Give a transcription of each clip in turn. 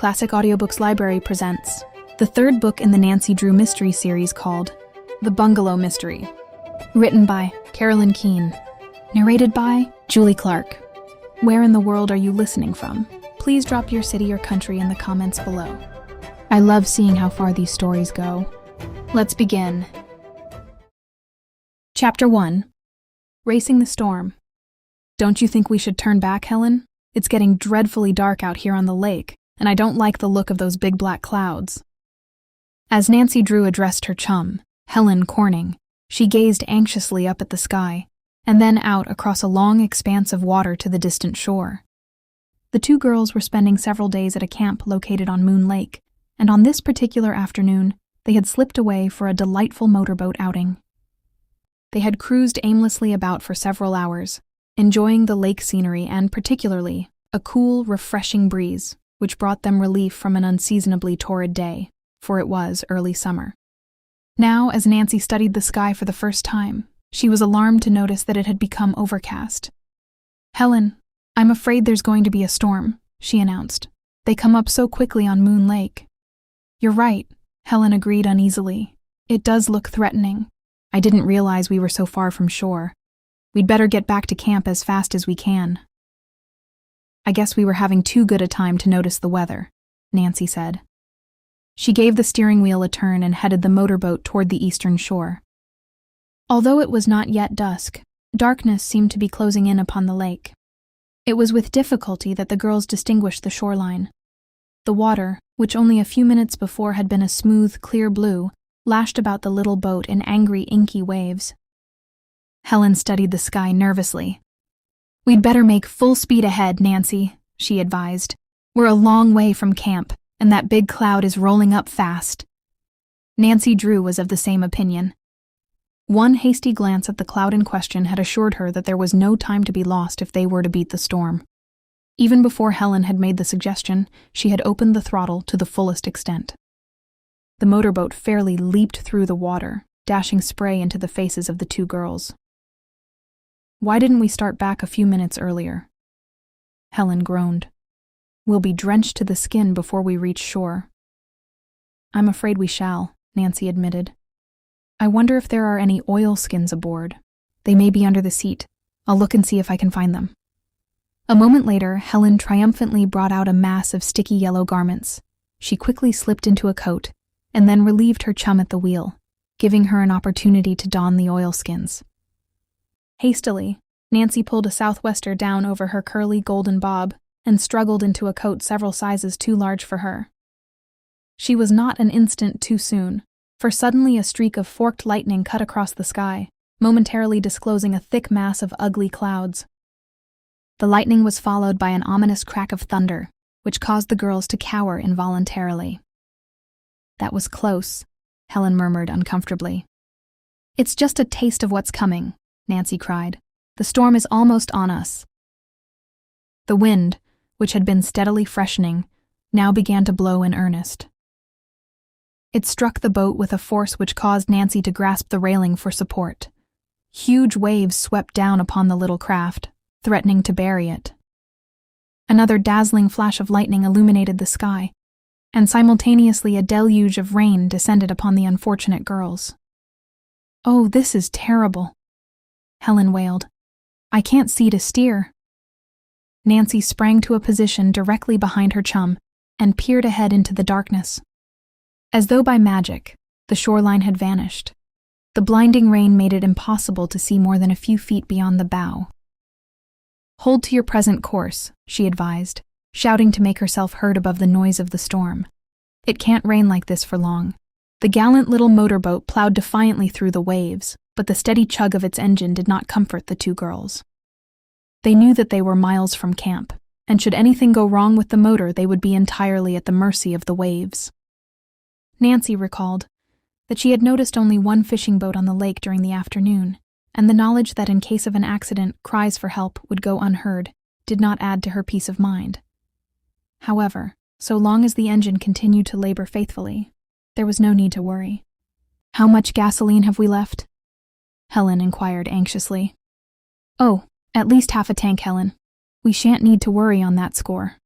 Classic Audiobooks Library presents the third book in the Nancy Drew mystery series called The Bungalow Mystery. Written by Carolyn Keene. Narrated by Julie Clark. Where in the world are you listening from? Please drop your city or country in the comments below. I love seeing how far these stories go. Let's begin. Chapter 1. Racing the Storm. Don't you think we should turn back, Helen? It's getting dreadfully dark out here on the lake, and I don't like the look of those big black clouds. As Nancy Drew addressed her chum, Helen Corning, she gazed anxiously up at the sky, and then out across a long expanse of water to the distant shore. The two girls were spending several days at a camp located on Moon Lake, and on this particular afternoon, they had slipped away for a delightful motorboat outing. They had cruised aimlessly about for several hours, enjoying the lake scenery and, particularly, a cool, refreshing breeze, which brought them relief from an unseasonably torrid day, for it was early summer. Now, as Nancy studied the sky for the first time, she was alarmed to notice that it had become overcast. "Helen, I'm afraid there's going to be a storm," she announced. "They come up so quickly on Moon Lake." "You're right," Helen agreed uneasily. "It does look threatening. I didn't realize we were so far from shore. We'd better get back to camp as fast as we can." "I guess we were having too good a time to notice the weather," Nancy said. She gave the steering wheel a turn and headed the motorboat toward the eastern shore. Although it was not yet dusk, darkness seemed to be closing in upon the lake. It was with difficulty that the girls distinguished the shoreline. The water, which only a few minutes before had been a smooth, clear blue, lashed about the little boat in angry, inky waves. Helen studied the sky nervously. "We'd better make full speed ahead, Nancy," she advised. "We're a long way from camp, and that big cloud is rolling up fast." Nancy Drew was of the same opinion. One hasty glance at the cloud in question had assured her that there was no time to be lost if they were to beat the storm. Even before Helen had made the suggestion, she had opened the throttle to the fullest extent. The motorboat fairly leaped through the water, dashing spray into the faces of the two girls. "Why didn't we start back a few minutes earlier?" Helen groaned. "We'll be drenched to the skin before we reach shore." "I'm afraid we shall," Nancy admitted. "I wonder if there are any oilskins aboard. They may be under the seat. I'll look and see if I can find them." A moment later, Helen triumphantly brought out a mass of sticky yellow garments. She quickly slipped into a coat, and then relieved her chum at the wheel, giving her an opportunity to don the oilskins. Hastily, Nancy pulled a southwester down over her curly golden bob and struggled into a coat several sizes too large for her. She was not an instant too soon, for suddenly a streak of forked lightning cut across the sky, momentarily disclosing a thick mass of ugly clouds. The lightning was followed by an ominous crack of thunder, which caused the girls to cower involuntarily. "That was close," Helen murmured uncomfortably. "It's just a taste of what's coming," Nancy cried. "The storm is almost on us." The wind, which had been steadily freshening, now began to blow in earnest. It struck the boat with a force which caused Nancy to grasp the railing for support. Huge waves swept down upon the little craft, threatening to bury it. Another dazzling flash of lightning illuminated the sky, and simultaneously a deluge of rain descended upon the unfortunate girls. "Oh, this is terrible," Helen wailed. "I can't see to steer." Nancy sprang to a position directly behind her chum and peered ahead into the darkness. As though by magic, the shoreline had vanished. The blinding rain made it impossible to see more than a few feet beyond the bow. "Hold to your present course," she advised, shouting to make herself heard above the noise of the storm. "It can't rain like this for long." The gallant little motorboat plowed defiantly through the waves, but the steady chug of its engine did not comfort the two girls. They knew that they were miles from camp, and should anything go wrong with the motor, they would be entirely at the mercy of the waves. Nancy recalled that she had noticed only one fishing boat on the lake during the afternoon, and the knowledge that in case of an accident, cries for help would go unheard did not add to her peace of mind. However, so long as the engine continued to labor faithfully, there was no need to worry. "How much gasoline have we left?" Helen inquired anxiously. "Oh, at least half a tank, Helen. We shan't need to worry on that score."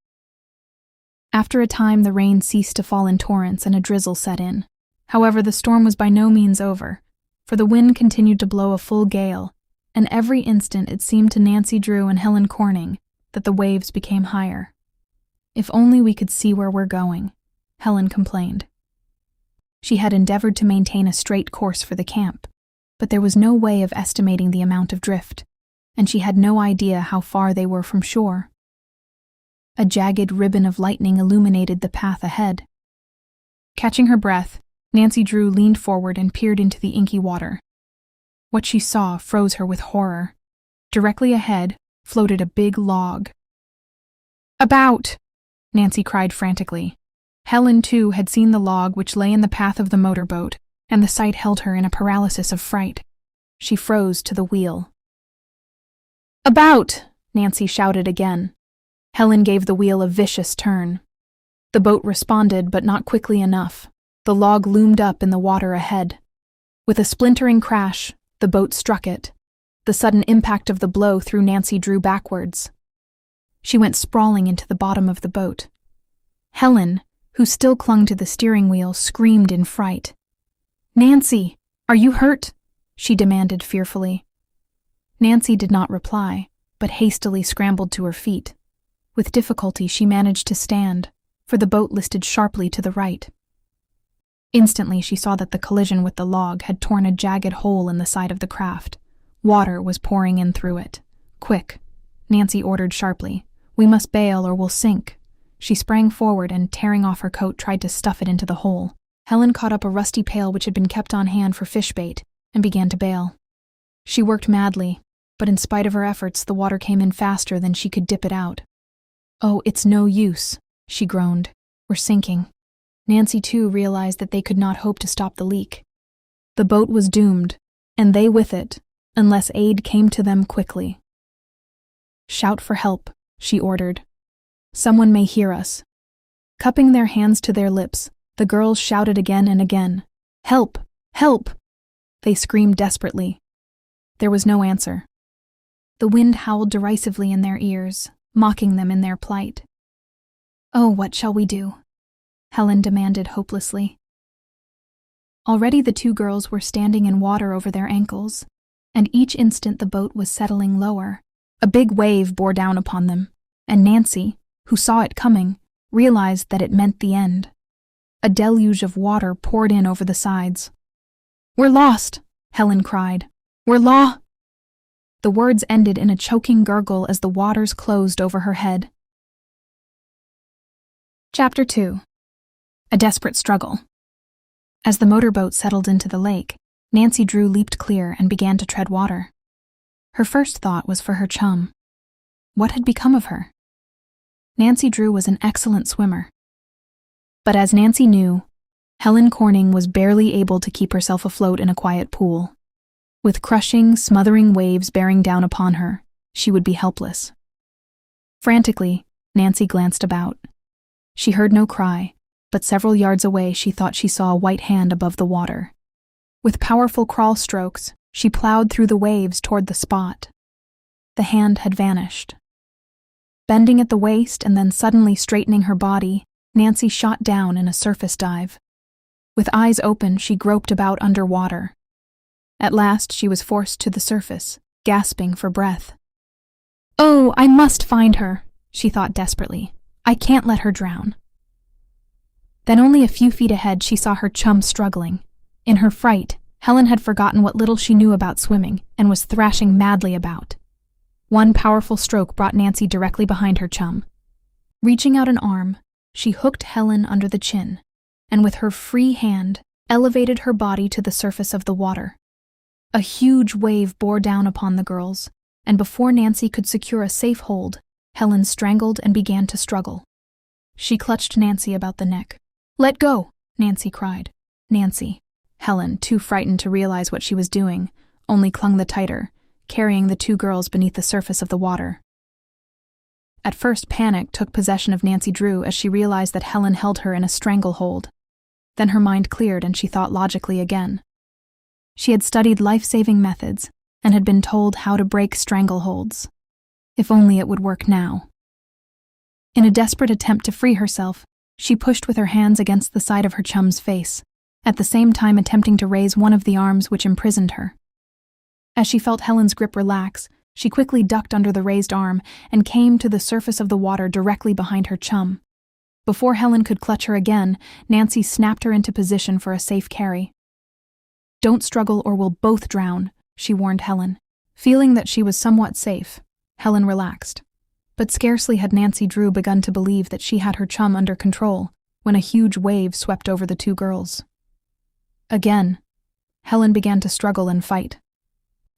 After a time, the rain ceased to fall in torrents and a drizzle set in. However, the storm was by no means over, for the wind continued to blow a full gale, and every instant it seemed to Nancy Drew and Helen Corning that the waves became higher. "If only we could see where we're going," Helen complained. She had endeavored to maintain a straight course for the camp, but there was no way of estimating the amount of drift, and she had no idea how far they were from shore. A jagged ribbon of lightning illuminated the path ahead. Catching her breath, Nancy Drew leaned forward and peered into the inky water. What she saw froze her with horror. Directly ahead floated a big log. "About!" Nancy cried frantically. Helen, too, had seen the log which lay in the path of the motorboat, and the sight held her in a paralysis of fright. She froze to the wheel. "About!" Nancy shouted again. Helen gave the wheel a vicious turn. The boat responded, but not quickly enough. The log loomed up in the water ahead. With a splintering crash, the boat struck it. The sudden impact of the blow threw Nancy Drew backwards. She went sprawling into the bottom of the boat. Helen, who still clung to the steering wheel, screamed in fright. "Nancy, are you hurt?" she demanded fearfully. Nancy did not reply, but hastily scrambled to her feet. With difficulty she managed to stand, for the boat listed sharply to the right. Instantly she saw that the collision with the log had torn a jagged hole in the side of the craft. Water was pouring in through it. "Quick," Nancy ordered sharply. "We must bail or we'll sink." She sprang forward and, tearing off her coat, tried to stuff it into the hole. Helen caught up a rusty pail which had been kept on hand for fish bait and began to bail. She worked madly, but in spite of her efforts, the water came in faster than she could dip it out. "Oh, it's no use," she groaned. "We're sinking." Nancy, too, realized that they could not hope to stop the leak. The boat was doomed, and they with it, unless aid came to them quickly. "Shout for help," she ordered. "Someone may hear us." Cupping their hands to their lips, the girls shouted again and again. "Help! Help!" They screamed desperately. There was no answer. The wind howled derisively in their ears, mocking them in their plight. "Oh, what shall we do?" Helen demanded hopelessly. Already the two girls were standing in water over their ankles, and each instant the boat was settling lower. A big wave bore down upon them, and Nancy, who saw it coming, realized that it meant the end. A deluge of water poured in over the sides. "We're lost!" Helen cried. "We're The words ended in a choking gurgle as the waters closed over her head. Chapter 2. A Desperate Struggle. As the motorboat settled into the lake, Nancy Drew leaped clear and began to tread water. Her first thought was for her chum. What had become of her? Nancy Drew was an excellent swimmer. But as Nancy knew, Helen Corning was barely able to keep herself afloat in a quiet pool. With crushing, smothering waves bearing down upon her, she would be helpless. Frantically, Nancy glanced about. She heard no cry, but several yards away she thought she saw a white hand above the water. With powerful crawl strokes, she plowed through the waves toward the spot. The hand had vanished. Bending at the waist and then suddenly straightening her body, Nancy shot down in a surface dive. With eyes open, she groped about underwater. At last, she was forced to the surface, gasping for breath. "Oh, I must find her," she thought desperately. "I can't let her drown." Then only a few feet ahead she saw her chum struggling. In her fright, Helen had forgotten what little she knew about swimming and was thrashing madly about. One powerful stroke brought Nancy directly behind her chum. Reaching out an arm, she hooked Helen under the chin, and with her free hand, elevated her body to the surface of the water. A huge wave bore down upon the girls, and before Nancy could secure a safe hold, Helen strangled and began to struggle. She clutched Nancy about the neck. "Let go!" Nancy cried. Nancy, Helen, too frightened to realize what she was doing, only clung the tighter, carrying the two girls beneath the surface of the water. At first, panic took possession of Nancy Drew as she realized that Helen held her in a stranglehold. Then her mind cleared and she thought logically again. She had studied life-saving methods and had been told how to break strangleholds. If only it would work now. In a desperate attempt to free herself, she pushed with her hands against the side of her chum's face, at the same time attempting to raise one of the arms which imprisoned her. As she felt Helen's grip relax, she quickly ducked under the raised arm and came to the surface of the water directly behind her chum. Before Helen could clutch her again, Nancy snapped her into position for a safe carry. "Don't struggle or we'll both drown," she warned Helen. Feeling that she was somewhat safe, Helen relaxed. But scarcely had Nancy Drew begun to believe that she had her chum under control when a huge wave swept over the two girls. Again, Helen began to struggle and fight.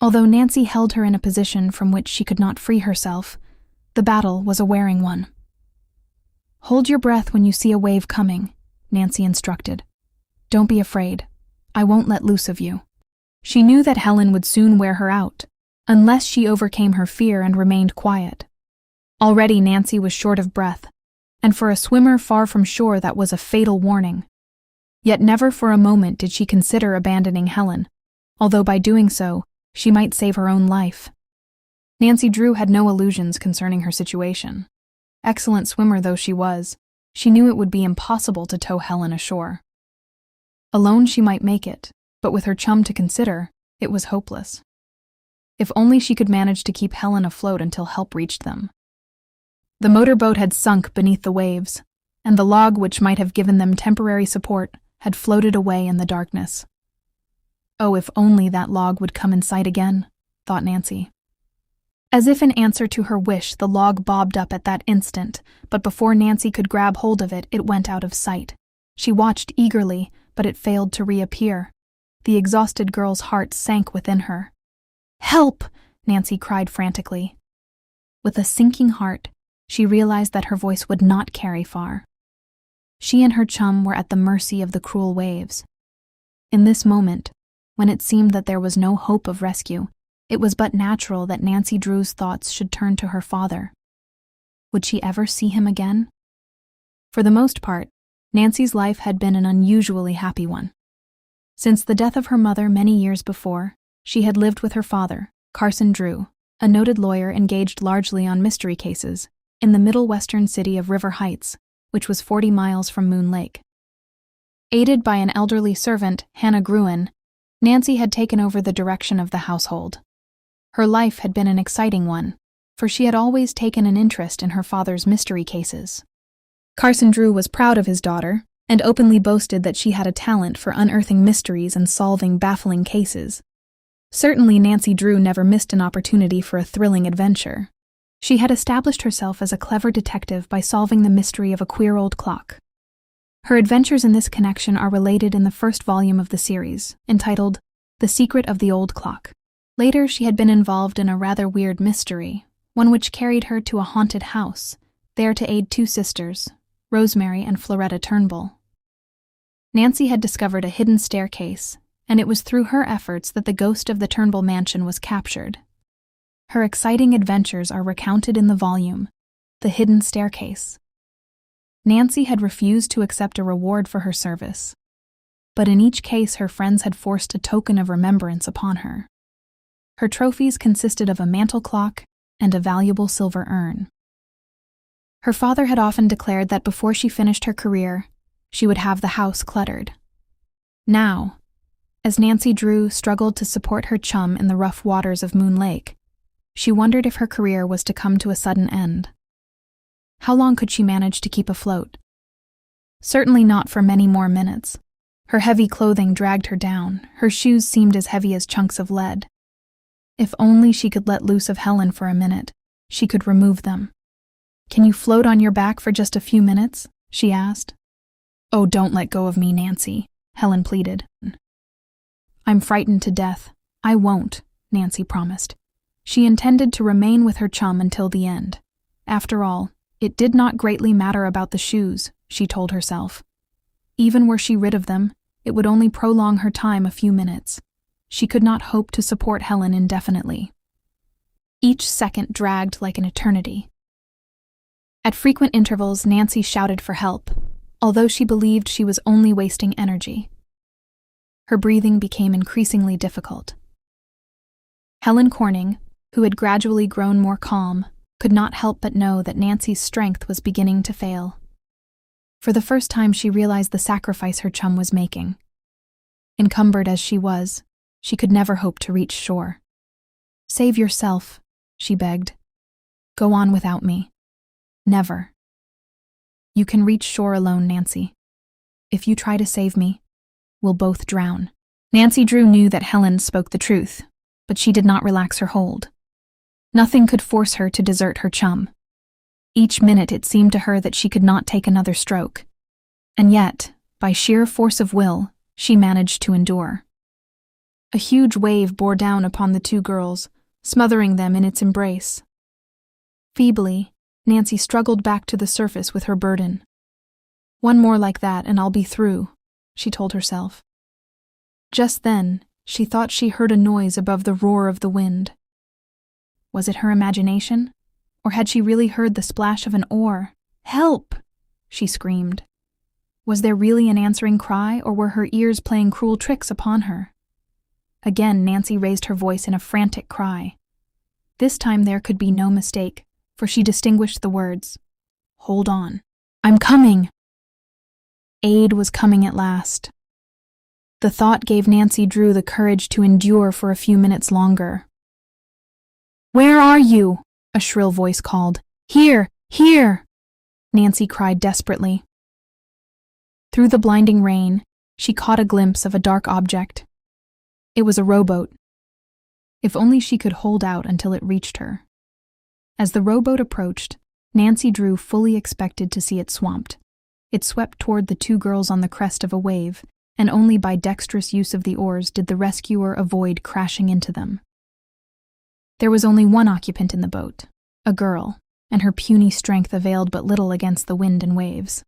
Although Nancy held her in a position from which she could not free herself, the battle was a wearing one. "Hold your breath when you see a wave coming," Nancy instructed. "Don't be afraid. I won't let loose of you." She knew that Helen would soon wear her out, unless she overcame her fear and remained quiet. Already Nancy was short of breath, and for a swimmer far from shore that was a fatal warning. Yet never for a moment did she consider abandoning Helen, although by doing so, she might save her own life. Nancy Drew had no illusions concerning her situation. Excellent swimmer though she was, she knew it would be impossible to tow Helen ashore. Alone she might make it, but with her chum to consider, it was hopeless. If only she could manage to keep Helen afloat until help reached them. The motorboat had sunk beneath the waves, and the log which might have given them temporary support had floated away in the darkness. Oh, if only that log would come in sight again, thought Nancy. As if in answer to her wish, the log bobbed up at that instant, but before Nancy could grab hold of it, it went out of sight. She watched eagerly, but it failed to reappear. The exhausted girl's heart sank within her. "Help!" Nancy cried frantically. With a sinking heart, she realized that her voice would not carry far. She and her chum were at the mercy of the cruel waves. In this moment, when it seemed that there was no hope of rescue, it was but natural that Nancy Drew's thoughts should turn to her father. Would she ever see him again? For the most part, Nancy's life had been an unusually happy one. Since the death of her mother many years before, she had lived with her father, Carson Drew, a noted lawyer engaged largely on mystery cases, in the middle western city of River Heights, which was 40 miles from Moon Lake. Aided by an elderly servant, Hannah Gruen, Nancy had taken over the direction of the household. Her life had been an exciting one, for she had always taken an interest in her father's mystery cases. Carson Drew was proud of his daughter, and openly boasted that she had a talent for unearthing mysteries and solving baffling cases. Certainly Nancy Drew never missed an opportunity for a thrilling adventure. She had established herself as a clever detective by solving the mystery of a queer old clock. Her adventures in this connection are related in the first volume of the series, entitled The Secret of the Old Clock. Later, she had been involved in a rather weird mystery, one which carried her to a haunted house, there to aid two sisters, Rosemary and Floretta Turnbull. Nancy had discovered a hidden staircase, and it was through her efforts that the ghost of the Turnbull mansion was captured. Her exciting adventures are recounted in the volume, The Hidden Staircase. Nancy had refused to accept a reward for her service, but in each case her friends had forced a token of remembrance upon her. Her trophies consisted of a mantel clock and a valuable silver urn. Her father had often declared that before she finished her career, she would have the house cluttered. Now, as Nancy Drew struggled to support her chum in the rough waters of Moon Lake, she wondered if her career was to come to a sudden end. How long could she manage to keep afloat? Certainly not for many more minutes. Her heavy clothing dragged her down, her shoes seemed as heavy as chunks of lead. If only she could let loose of Helen for a minute, she could remove them. "Can you float on your back for just a few minutes?" she asked. "Oh, don't let go of me, Nancy," Helen pleaded. "I'm frightened to death. I won't," Nancy promised. She intended to remain with her chum until the end. After all, it did not greatly matter about the shoes, she told herself. Even were she rid of them, it would only prolong her time a few minutes. She could not hope to support Helen indefinitely. Each second dragged like an eternity. At frequent intervals, Nancy shouted for help, although she believed she was only wasting energy. Her breathing became increasingly difficult. Helen Corning, who had gradually grown more calm, could not help but know that Nancy's strength was beginning to fail. For the first time, she realized the sacrifice her chum was making. Encumbered as she was, she could never hope to reach shore. "Save yourself," she begged. "Go on without me. Never. You can reach shore alone, Nancy. If you try to save me, we'll both drown." Nancy Drew knew that Helen spoke the truth, but she did not relax her hold. Nothing could force her to desert her chum. Each minute it seemed to her that she could not take another stroke. And yet, by sheer force of will, she managed to endure. A huge wave bore down upon the two girls, smothering them in its embrace. Feebly, Nancy struggled back to the surface with her burden. "One more like that and I'll be through," she told herself. Just then, she thought she heard a noise above the roar of the wind. Was it her imagination? Or had she really heard the splash of an oar? "Help!" she screamed. Was there really an answering cry, or were her ears playing cruel tricks upon her? Again, Nancy raised her voice in a frantic cry. This time there could be no mistake, for she distinguished the words, "Hold on. I'm coming." Aid was coming at last. The thought gave Nancy Drew the courage to endure for a few minutes longer. "Where are you?" a shrill voice called. "Here! Here!" Nancy cried desperately. Through the blinding rain, she caught a glimpse of a dark object. It was a rowboat. If only she could hold out until it reached her. As the rowboat approached, Nancy Drew fully expected to see it swamped. It swept toward the two girls on the crest of a wave, and only by dexterous use of the oars did the rescuer avoid crashing into them. There was only one occupant in the boat, a girl, and her puny strength availed but little against the wind and waves.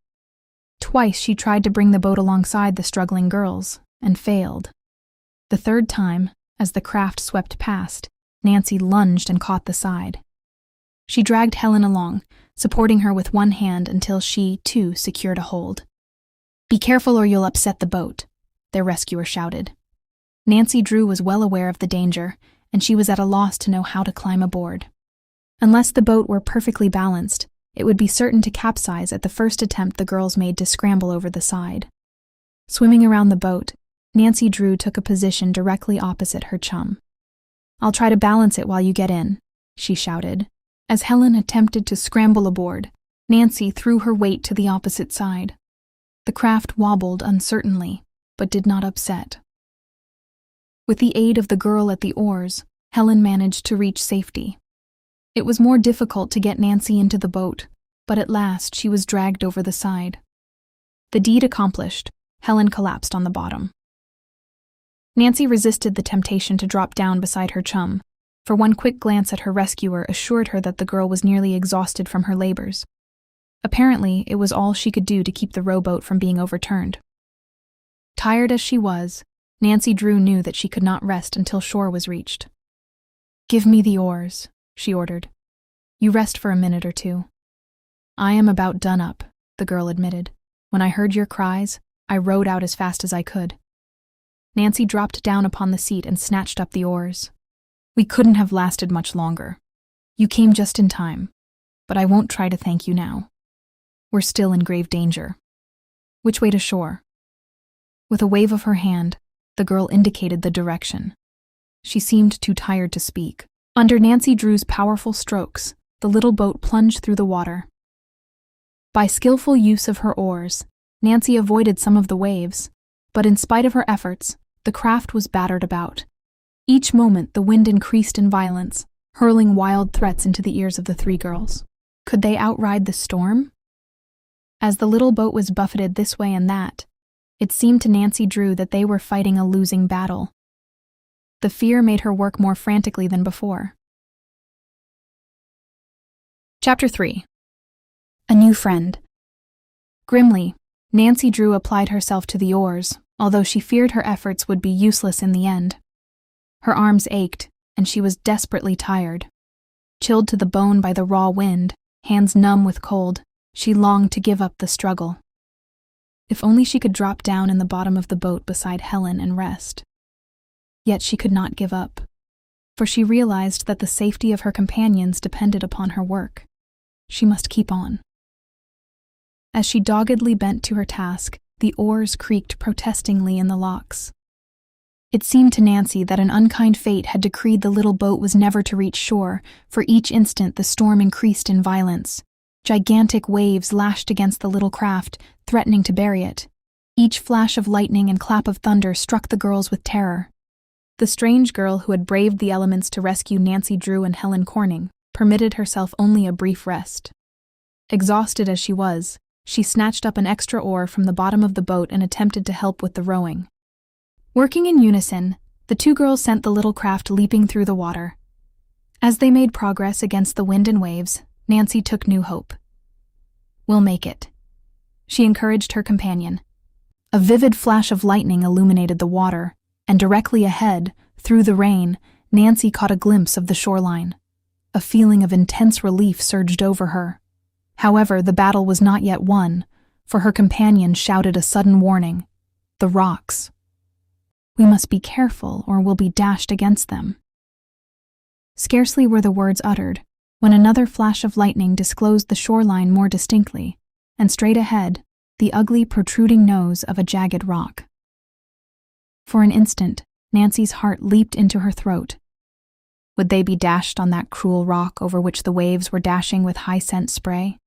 Twice she tried to bring the boat alongside the struggling girls, and failed. The third time, as the craft swept past, Nancy lunged and caught the side. She dragged Helen along, supporting her with one hand until she, too, secured a hold. "Be careful or you'll upset the boat," their rescuer shouted. Nancy Drew was well aware of the danger, and she was at a loss to know how to climb aboard. Unless the boat were perfectly balanced, it would be certain to capsize at the first attempt the girls made to scramble over the side. Swimming around the boat, Nancy Drew took a position directly opposite her chum. "I'll try to balance it while you get in," she shouted. As Helen attempted to scramble aboard, Nancy threw her weight to the opposite side. The craft wobbled uncertainly, but did not upset. With the aid of the girl at the oars, Helen managed to reach safety. It was more difficult to get Nancy into the boat, but at last she was dragged over the side. The deed accomplished, Helen collapsed on the bottom. Nancy resisted the temptation to drop down beside her chum, for one quick glance at her rescuer assured her that the girl was nearly exhausted from her labors. Apparently, it was all she could do to keep the rowboat from being overturned. Tired as she was, Nancy Drew knew that she could not rest until shore was reached. "Give me the oars," she ordered. "You rest for a minute or two." "I am about done up," the girl admitted. "When I heard your cries, I rowed out as fast as I could." Nancy dropped down upon the seat and snatched up the oars. "We couldn't have lasted much longer. You came just in time, but I won't try to thank you now. We're still in grave danger. Which way to shore?" With a wave of her hand, the girl indicated the direction. She seemed too tired to speak. Under Nancy Drew's powerful strokes, the little boat plunged through the water. By skillful use of her oars, Nancy avoided some of the waves, but in spite of her efforts, the craft was battered about. Each moment the wind increased in violence, hurling wild threats into the ears of the three girls. Could they outride the storm? As the little boat was buffeted this way and that, it seemed to Nancy Drew that they were fighting a losing battle. The fear made her work more frantically than before. Chapter 3. A New Friend. Grimly, Nancy Drew applied herself to the oars, although she feared her efforts would be useless in the end. Her arms ached, and she was desperately tired. Chilled to the bone by the raw wind, hands numb with cold, she longed to give up the struggle. If only she could drop down in the bottom of the boat beside Helen and rest. Yet she could not give up. for she realized that the safety of her companions depended upon her work. She must keep on. As she doggedly bent to her task, the oars creaked protestingly in the locks. It seemed to Nancy that an unkind fate had decreed the little boat was never to reach shore, for each instant the storm increased in violence. Gigantic waves lashed against the little craft, threatening to bury it. Each flash of lightning and clap of thunder struck the girls with terror. The strange girl who had braved the elements to rescue Nancy Drew and Helen Corning permitted herself only a brief rest. Exhausted as she was, she snatched up an extra oar from the bottom of the boat and attempted to help with the rowing. Working in unison, the two girls sent the little craft leaping through the water. As they made progress against the wind and waves, Nancy took new hope. "We'll make it," she encouraged her companion. A vivid flash of lightning illuminated the water, and directly ahead, through the rain, Nancy caught a glimpse of the shoreline. A feeling of intense relief surged over her. However, the battle was not yet won, for her companion shouted a sudden warning. "The rocks. We must be careful or we'll be dashed against them." Scarcely were the words uttered, when another flash of lightning disclosed the shoreline more distinctly, and straight ahead, the ugly protruding nose of a jagged rock. For an instant, Nancy's heart leaped into her throat. Would they be dashed on that cruel rock over which the waves were dashing with high-scent spray?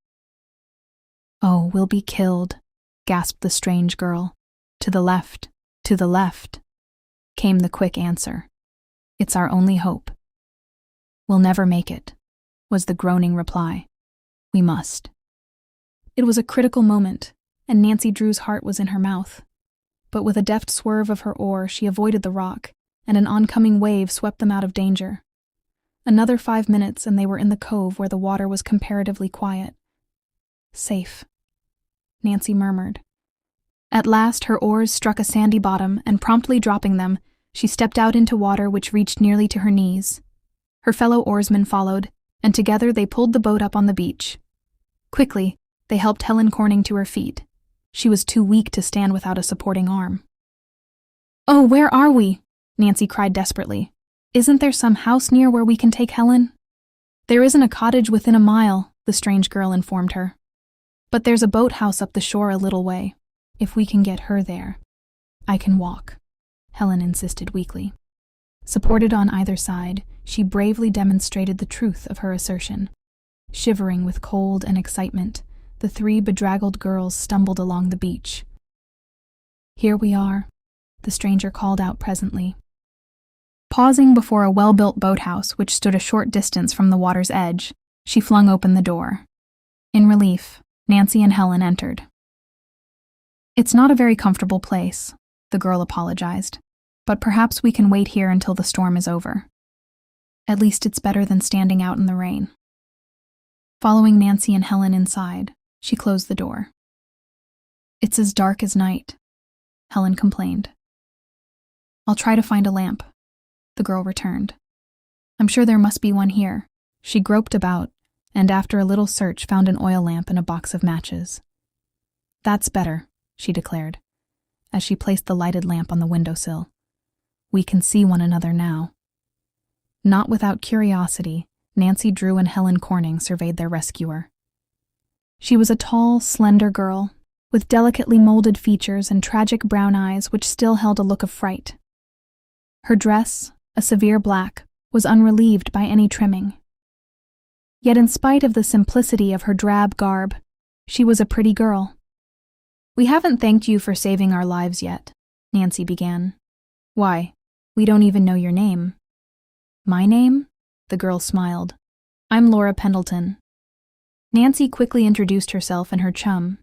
"Oh, we'll be killed," gasped the strange girl. "To the left, to the left," came the quick answer. "It's our only hope." "We'll never make it," was the groaning reply. "We must." It was a critical moment, and Nancy Drew's heart was in her mouth. But with a deft swerve of her oar, she avoided the rock, and an oncoming wave swept them out of danger. Another 5 minutes and they were in the cove where the water was comparatively quiet. "Safe," Nancy murmured. At last her oars struck a sandy bottom, and promptly dropping them, she stepped out into water which reached nearly to her knees. Her fellow oarsmen followed, and together they pulled the boat up on the beach. Quickly, they helped Helen Corning to her feet. She was too weak to stand without a supporting arm. "Oh, where are we?" Nancy cried desperately. "Isn't there some house near where we can take Helen?" "There isn't a cottage within a mile," the strange girl informed her. "But there's a boathouse up the shore a little way. If we can get her there." "I can walk," Helen insisted weakly. Supported on either side, she bravely demonstrated the truth of her assertion. Shivering with cold and excitement, the 3 bedraggled girls stumbled along the beach. "Here we are," the stranger called out presently. Pausing before a well-built boathouse which stood a short distance from the water's edge, she flung open the door. In relief, Nancy and Helen entered. "It's not a very comfortable place," the girl apologized, "but perhaps we can wait here until the storm is over. At least it's better than standing out in the rain." Following Nancy and Helen inside, she closed the door. "It's as dark as night," Helen complained. "I'll try to find a lamp," the girl returned. "I'm sure there must be one here." She groped about, and after a little search found an oil lamp and a box of matches. "That's better," she declared, as she placed the lighted lamp on the windowsill. "We can see one another now." Not without curiosity, Nancy Drew and Helen Corning surveyed their rescuer. She was a tall, slender girl, with delicately molded features and tragic brown eyes which still held a look of fright. Her dress, a severe black, was unrelieved by any trimming. Yet in spite of the simplicity of her drab garb, she was a pretty girl. "We haven't thanked you for saving our lives yet," Nancy began. "Why, we don't even know your name." "My name?" the girl smiled. "I'm Laura Pendleton." Nancy quickly introduced herself and her chum.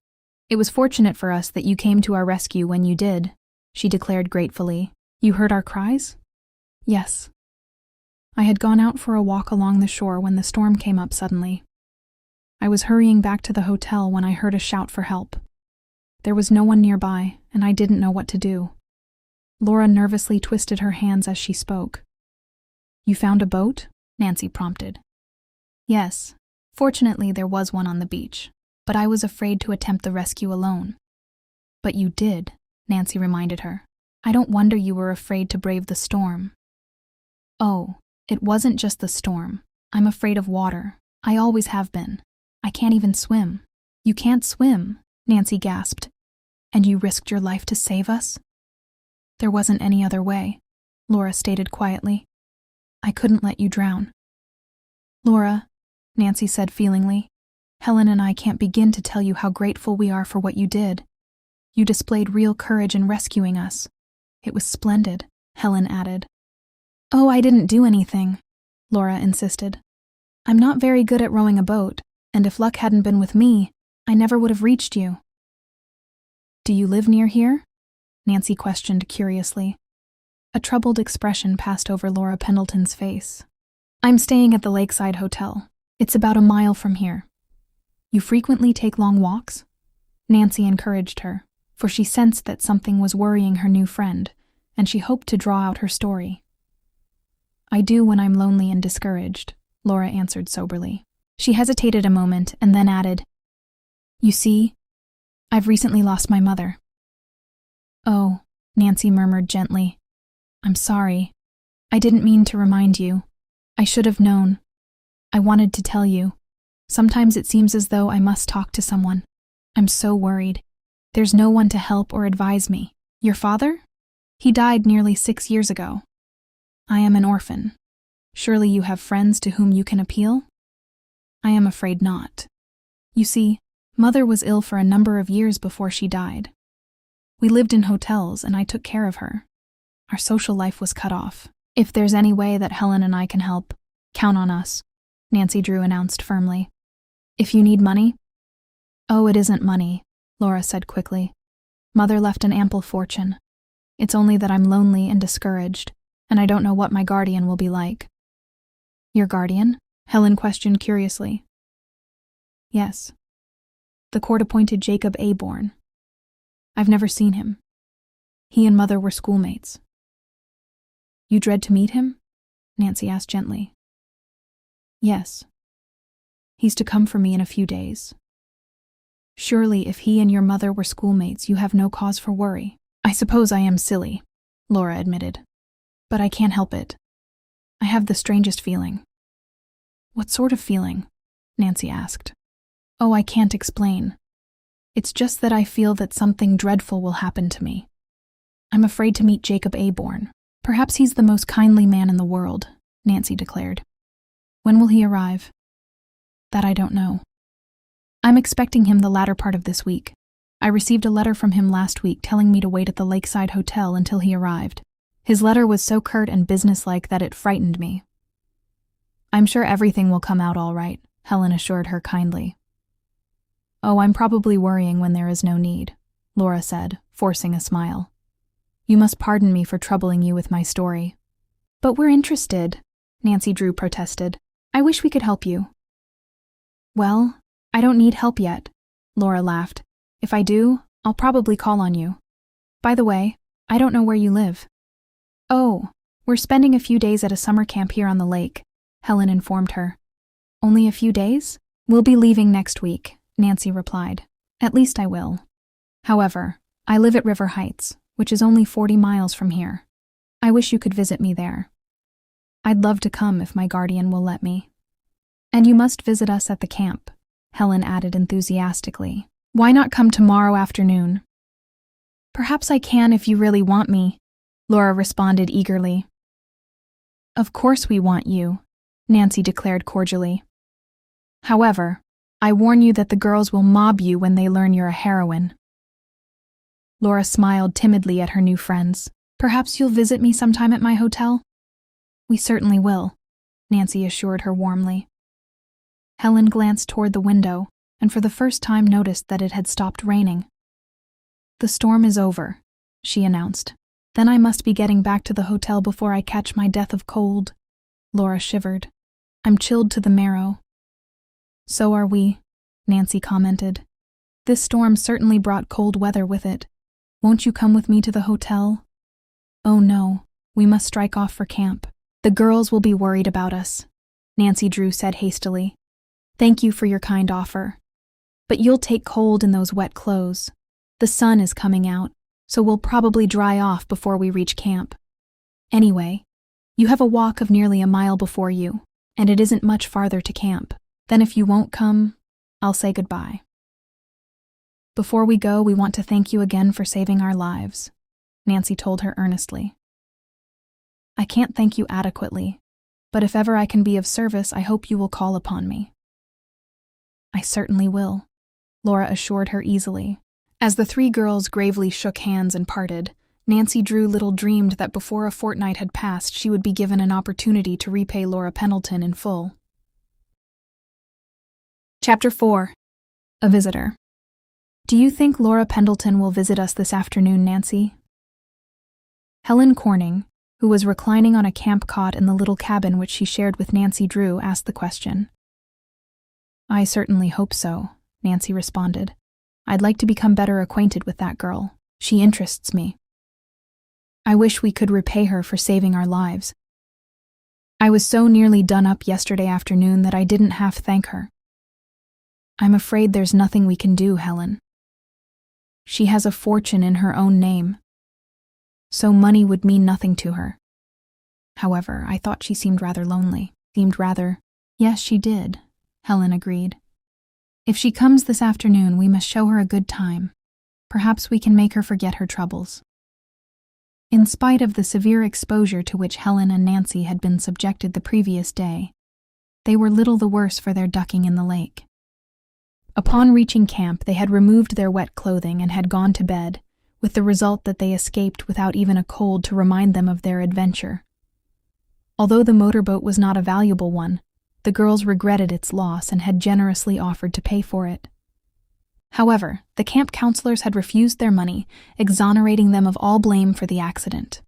"It was fortunate for us that you came to our rescue when you did," she declared gratefully. "You heard our cries?" "Yes. I had gone out for a walk along the shore when the storm came up suddenly. I was hurrying back to the hotel when I heard a shout for help. There was no one nearby, and I didn't know what to do." Laura nervously twisted her hands as she spoke. "You found a boat?" Nancy prompted. "Yes. Fortunately, there was one on the beach, but I was afraid to attempt the rescue alone." "But you did," Nancy reminded her. "I don't wonder you were afraid to brave the storm." "Oh, It wasn't just the storm. I'm afraid of water. I always have been. I can't even swim. You can't swim, Nancy gasped. And you risked your life to save us? There wasn't any other way, Laura stated quietly. I couldn't let you drown. Laura, Nancy said feelingly, Helen and I can't begin to tell you how grateful we are for what you did. You displayed real courage in rescuing us. It was splendid, Helen added. Oh, I didn't do anything, Laura insisted. I'm not very good at rowing a boat, and if luck hadn't been with me, I never would have reached you. Do you live near here? Nancy questioned curiously. A troubled expression passed over Laura Pendleton's face. I'm staying at the Lakeside Hotel. It's about a mile from here. You frequently take long walks? Nancy encouraged her, for she sensed that something was worrying her new friend, and she hoped to draw out her story. I do when I'm lonely and discouraged, Laura answered soberly. She hesitated a moment and then added, You see, I've recently lost my mother. Oh, Nancy murmured gently. I'm sorry. I didn't mean to remind you. I should have known. I wanted to tell you. Sometimes it seems as though I must talk to someone. I'm so worried. There's no one to help or advise me. Your father? He died nearly 6 years ago. I am an orphan. Surely you have friends to whom you can appeal? I am afraid not. You see, Mother was ill for a number of years before she died. We lived in hotels and I took care of her. Our social life was cut off. If there's any way that Helen and I can help, count on us, Nancy Drew announced firmly. If you need money? Oh, it isn't money, Laura said quickly. Mother left an ample fortune. It's only that I'm lonely and discouraged, and I don't know what my guardian will be like. Your guardian? Helen questioned curiously. Yes. The court appointed Jacob Aborn. I've never seen him. He and Mother were schoolmates. You dread to meet him? Nancy asked gently. Yes. He's to come for me in a few days. Surely if he and your mother were schoolmates, you have no cause for worry. I suppose I am silly, Laura admitted. But I can't help it. I have the strangest feeling. What sort of feeling? Nancy asked. Oh, I can't explain. It's just that I feel that something dreadful will happen to me. I'm afraid to meet Jacob Aborn. Perhaps he's the most kindly man in the world, Nancy declared. When will he arrive? That I don't know. I'm expecting him the latter part of this week. I received a letter from him last week telling me to wait at the Lakeside Hotel until he arrived. His letter was so curt and businesslike that it frightened me. I'm sure everything will come out all right, Helen assured her kindly. Oh, I'm probably worrying when there is no need, Laura said, forcing a smile. You must pardon me for troubling you with my story. But we're interested, Nancy Drew protested. I wish we could help you. Well, I don't need help yet, Laura laughed. If I do, I'll probably call on you. By the way, I don't know where you live. Oh, we're spending a few days at a summer camp here on the lake, Helen informed her. Only a few days? We'll be leaving next week, Nancy replied. At least I will. However, I live at River Heights, which is only 40 miles from here. I wish you could visit me there. I'd love to come if my guardian will let me. And you must visit us at the camp, Helen added enthusiastically. Why not come tomorrow afternoon? Perhaps I can if you really want me, Laura responded eagerly. Of course we want you, Nancy declared cordially. However, I warn you that the girls will mob you when they learn you're a heroine. Laura smiled timidly at her new friends. Perhaps you'll visit me sometime at my hotel? We certainly will, Nancy assured her warmly. Helen glanced toward the window and for the first time noticed that it had stopped raining. The storm is over, she announced. Then I must be getting back to the hotel before I catch my death of cold. Laura shivered. I'm chilled to the marrow. So are we, Nancy commented. This storm certainly brought cold weather with it. Won't you come with me to the hotel? Oh no, we must strike off for camp. The girls will be worried about us, Nancy Drew said hastily. Thank you for your kind offer. But you'll take cold in those wet clothes. The sun is coming out, so we'll probably dry off before we reach camp. Anyway, You have a walk of nearly a mile before you, and it isn't much farther to camp. Then if you won't come, I'll say goodbye. Before we go, we want to thank you again for saving our lives, Nancy told her earnestly. I can't thank you adequately, but if ever I can be of service, I hope you will call upon me. I certainly will, Laura assured her easily. As the three girls gravely shook hands and parted, Nancy Drew little dreamed that before a fortnight had passed, she would be given an opportunity to repay Laura Pendleton in full. Chapter 4. A Visitor. Do you think Laura Pendleton will visit us this afternoon, Nancy? Helen Corning, who was reclining on a camp cot in the little cabin which she shared with Nancy Drew, asked the question. I certainly hope so, Nancy responded. I'd like to become better acquainted with that girl. She interests me. I wish we could repay her for saving our lives. I was so nearly done up yesterday afternoon that I didn't half thank her. I'm afraid there's nothing we can do, Helen. She has a fortune in her own name, so money would mean nothing to her. However, I thought she seemed rather lonely. Yes, she did, Helen agreed. If she comes this afternoon, we must show her a good time. Perhaps we can make her forget her troubles. In spite of the severe exposure to which Helen and Nancy had been subjected the previous day, they were little the worse for their ducking in the lake. Upon reaching camp, they had removed their wet clothing and had gone to bed, with the result that they escaped without even a cold to remind them of their adventure. Although the motorboat was not a valuable one, the girls regretted its loss and had generously offered to pay for it. However, the camp counselors had refused their money, exonerating them of all blame for the accident.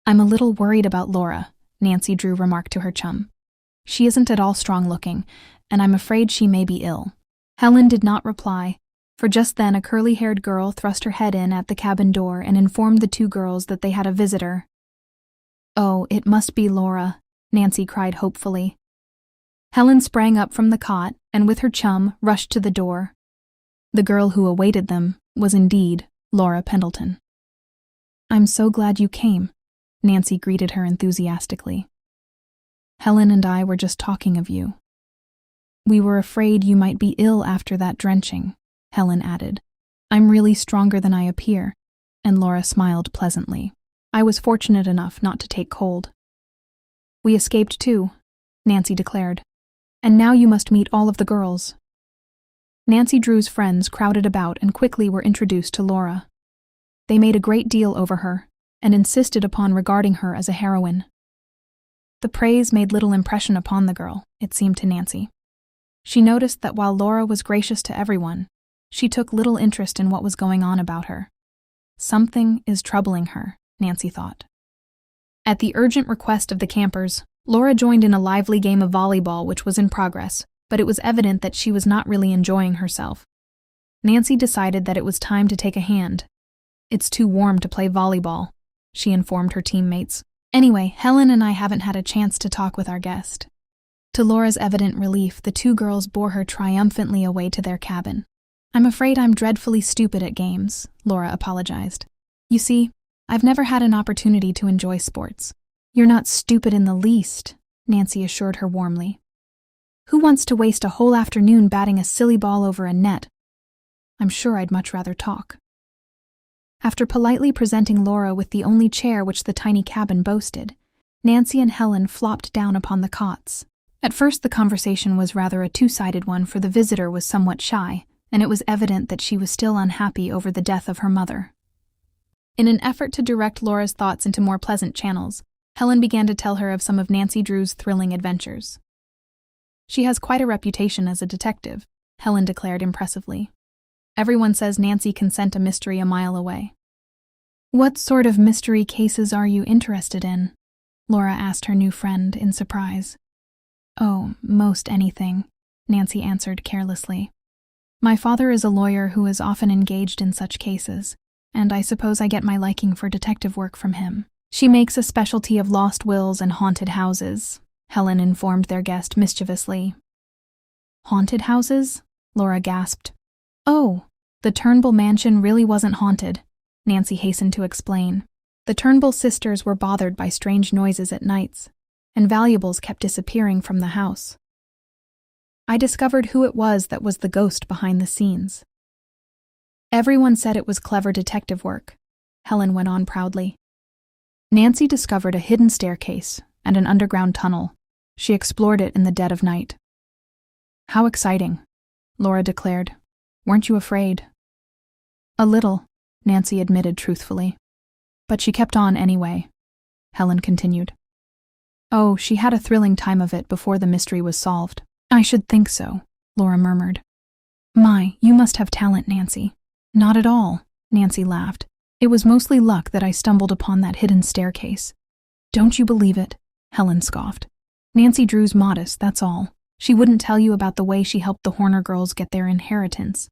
I'm a little worried about Laura, Nancy Drew remarked to her chum. She isn't at all strong-looking, and I'm afraid she may be ill. Helen did not reply, for just then a curly-haired girl thrust her head in at the cabin door and informed the two girls that they had a visitor. Oh, it must be Laura, Nancy cried hopefully. Helen sprang up from the cot and with her chum rushed to the door. The girl who awaited them was indeed Laura Pendleton. I'm so glad you came, Nancy greeted her enthusiastically. Helen and I were just talking of you. We were afraid you might be ill after that drenching, Helen added. I'm really stronger than I appear, and Laura smiled pleasantly. I was fortunate enough not to take cold. We escaped too, Nancy declared. And now you must meet all of the girls. Nancy Drew's friends crowded about and quickly were introduced to Laura. They made a great deal over her, and insisted upon regarding her as a heroine. The praise made little impression upon the girl, it seemed to Nancy. She noticed that while Laura was gracious to everyone, she took little interest in what was going on about her. Something is troubling her, Nancy thought. At the urgent request of the campers, Laura joined in a lively game of volleyball which was in progress, but it was evident that she was not really enjoying herself. Nancy decided that it was time to take a hand. It's too warm to play volleyball, she informed her teammates. Anyway, Helen and I haven't had a chance to talk with our guest. To Laura's evident relief, the two girls bore her triumphantly away to their cabin. I'm afraid I'm dreadfully stupid at games, Laura apologized. You see, I've never had an opportunity to enjoy sports. You're not stupid in the least, Nancy assured her warmly. Who wants to waste a whole afternoon batting a silly ball over a net? I'm sure I'd much rather talk. After politely presenting Laura with the only chair which the tiny cabin boasted, Nancy and Helen flopped down upon the cots. At first the conversation was rather a two-sided one, for the visitor was somewhat shy, and it was evident that she was still unhappy over the death of her mother. In an effort to direct Laura's thoughts into more pleasant channels, Helen began to tell her of some of Nancy Drew's thrilling adventures. She has quite a reputation as a detective, Helen declared impressively. Everyone says Nancy can scent a mystery a mile away. What sort of mystery cases are you interested in? Laura asked her new friend in surprise. Oh, most anything, Nancy answered carelessly. My father is a lawyer who is often engaged in such cases, and I suppose I get my liking for detective work from him. She makes a specialty of lost wills and haunted houses, Helen informed their guest mischievously. Haunted houses? Laura gasped. Oh, the Turnbull mansion really wasn't haunted, Nancy hastened to explain. The Turnbull sisters were bothered by strange noises at nights, and valuables kept disappearing from the house. I discovered who it was that was the ghost behind the scenes. Everyone said it was clever detective work, Helen went on proudly. Nancy discovered a hidden staircase and an underground tunnel. She explored it in the dead of night. How exciting, Laura declared. Weren't you afraid? A little, Nancy admitted truthfully. But she kept on anyway, Helen continued. Oh, she had a thrilling time of it before the mystery was solved. I should think so, Laura murmured. My, you must have talent, Nancy. Not at all, Nancy laughed. It was mostly luck that I stumbled upon that hidden staircase. Don't you believe it? Helen scoffed. Nancy Drew's modest, that's all. She wouldn't tell you about the way she helped the Horner girls get their inheritance.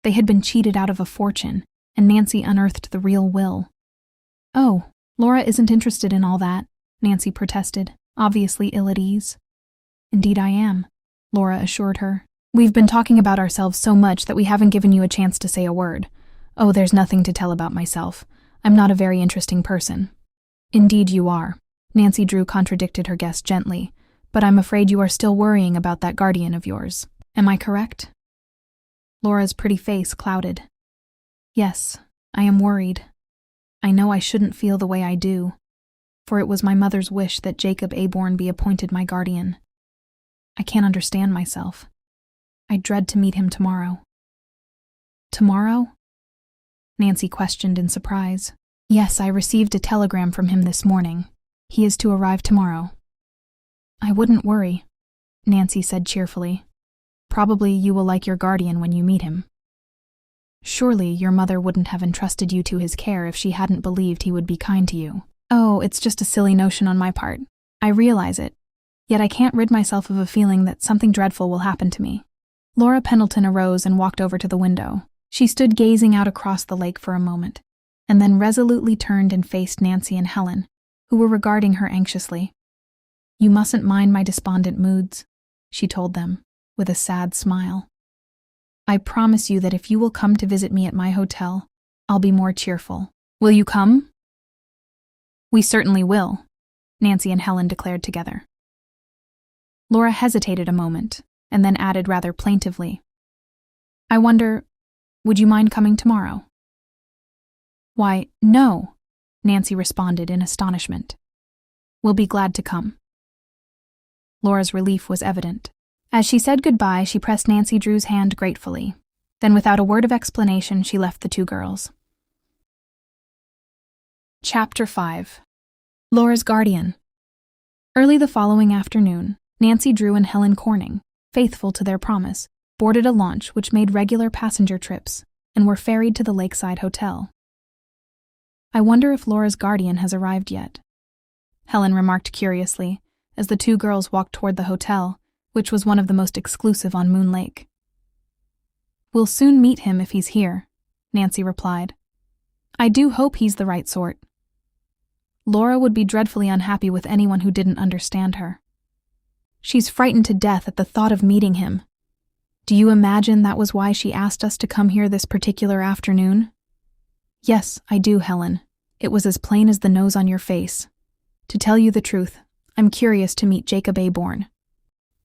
They had been cheated out of a fortune, and Nancy unearthed the real will. Oh, Laura isn't interested in all that, Nancy protested, obviously ill at ease. Indeed I am, Laura assured her. We've been talking about ourselves so much that we haven't given you a chance to say a word. Oh, there's nothing to tell about myself. I'm not a very interesting person. Indeed you are, Nancy Drew contradicted her guest gently, but I'm afraid you are still worrying about that guardian of yours. Am I correct? Laura's pretty face clouded. Yes, I am worried. I know I shouldn't feel the way I do, for it was my mother's wish that Jacob Aborn be appointed my guardian. I can't understand myself. I dread to meet him tomorrow. Tomorrow? Nancy questioned in surprise. Yes, I received a telegram from him this morning. He is to arrive tomorrow. I wouldn't worry, Nancy said cheerfully. Probably you will like your guardian when you meet him. Surely your mother wouldn't have entrusted you to his care if she hadn't believed he would be kind to you. Oh, it's just a silly notion on my part. I realize it. Yet I can't rid myself of a feeling that something dreadful will happen to me. Laura Pendleton arose and walked over to the window. She stood gazing out across the lake for a moment, and then resolutely turned and faced Nancy and Helen, who were regarding her anxiously. You mustn't mind my despondent moods, she told them, with a sad smile. I promise you that if you will come to visit me at my hotel, I'll be more cheerful. Will you come? We certainly will, Nancy and Helen declared together. Laura hesitated a moment, and then added rather plaintively, I wonder, would you mind coming tomorrow? Why, no, Nancy responded in astonishment. We'll be glad to come. Laura's relief was evident. As she said goodbye, she pressed Nancy Drew's hand gratefully. Then without a word of explanation, she left the two girls. Chapter 5. Laura's Guardian. Early the following afternoon, Nancy Drew and Helen Corning, faithful to their promise, boarded a launch which made regular passenger trips and were ferried to the lakeside hotel. I wonder if Laura's guardian has arrived yet, Helen remarked curiously as the two girls walked toward the hotel, which was one of the most exclusive on Moon Lake. We'll soon meet him if he's here, Nancy replied. I do hope he's the right sort. Laura would be dreadfully unhappy with anyone who didn't understand her. She's frightened to death at the thought of meeting him. Do you imagine that was why she asked us to come here this particular afternoon? Yes, I do, Helen. It was as plain as the nose on your face. To tell you the truth, I'm curious to meet Jacob Aborn.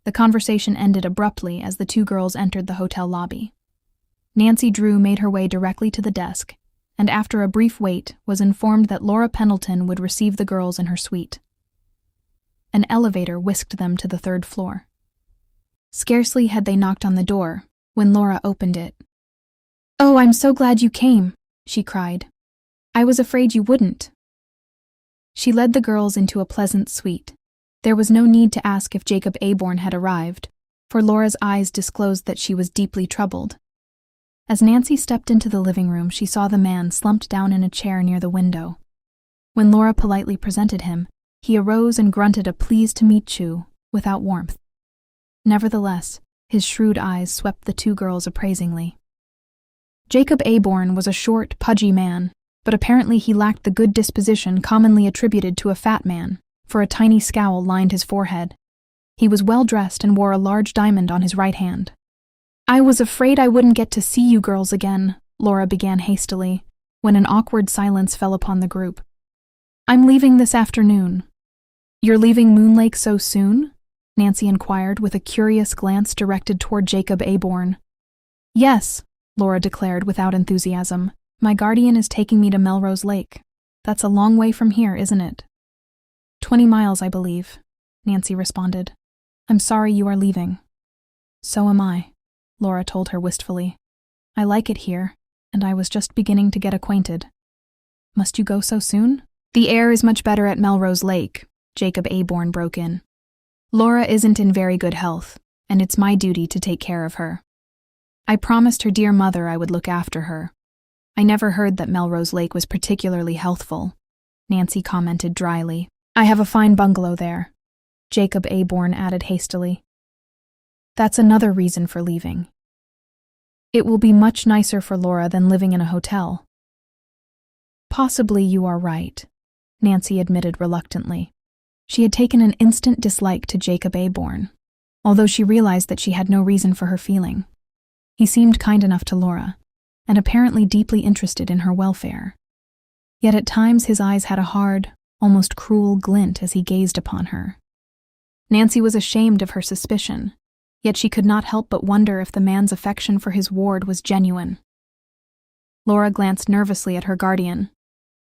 The conversation ended abruptly as the two girls entered the hotel lobby. Nancy Drew made her way directly to the desk, and after a brief wait was informed that Laura Pendleton would receive the girls in her suite. An elevator whisked them to the third floor. Scarcely had they knocked on the door when Laura opened it. Oh, I'm so glad you came, she cried. I was afraid you wouldn't. She led the girls into a pleasant suite. There was no need to ask if Jacob Aborn had arrived, for Laura's eyes disclosed that she was deeply troubled. As Nancy stepped into the living room, she saw the man slumped down in a chair near the window. When Laura politely presented him, he arose and grunted a pleased to meet you, without warmth. Nevertheless, his shrewd eyes swept the two girls appraisingly. Jacob Aborn was a short, pudgy man, but apparently he lacked the good disposition commonly attributed to a fat man, for a tiny scowl lined his forehead. He was well-dressed and wore a large diamond on his right hand. I was afraid I wouldn't get to see you girls again, Laura began hastily, when an awkward silence fell upon the group. I'm leaving this afternoon. You're leaving Moon Lake so soon? Nancy inquired with a curious glance directed toward Jacob Aborn. Yes, Laura declared without enthusiasm. My guardian is taking me to Melrose Lake. That's a long way from here, isn't it? 20 miles, I believe, Nancy responded. I'm sorry you are leaving. So am I, Laura told her wistfully. I like it here, and I was just beginning to get acquainted. Must you go so soon? The air is much better at Melrose Lake, Jacob Aborn broke in. Laura isn't in very good health, and it's my duty to take care of her. I promised her dear mother I would look after her. I never heard that Melrose Lake was particularly healthful, Nancy commented dryly. I have a fine bungalow there, Jacob Aborn added hastily. That's another reason for leaving. It will be much nicer for Laura than living in a hotel. Possibly you are right, Nancy admitted reluctantly. She had taken an instant dislike to Jacob Aborn, although she realized that she had no reason for her feeling. He seemed kind enough to Laura, and apparently deeply interested in her welfare. Yet at times his eyes had a hard, almost cruel glint as he gazed upon her. Nancy was ashamed of her suspicion, yet she could not help but wonder if the man's affection for his ward was genuine. Laura glanced nervously at her guardian.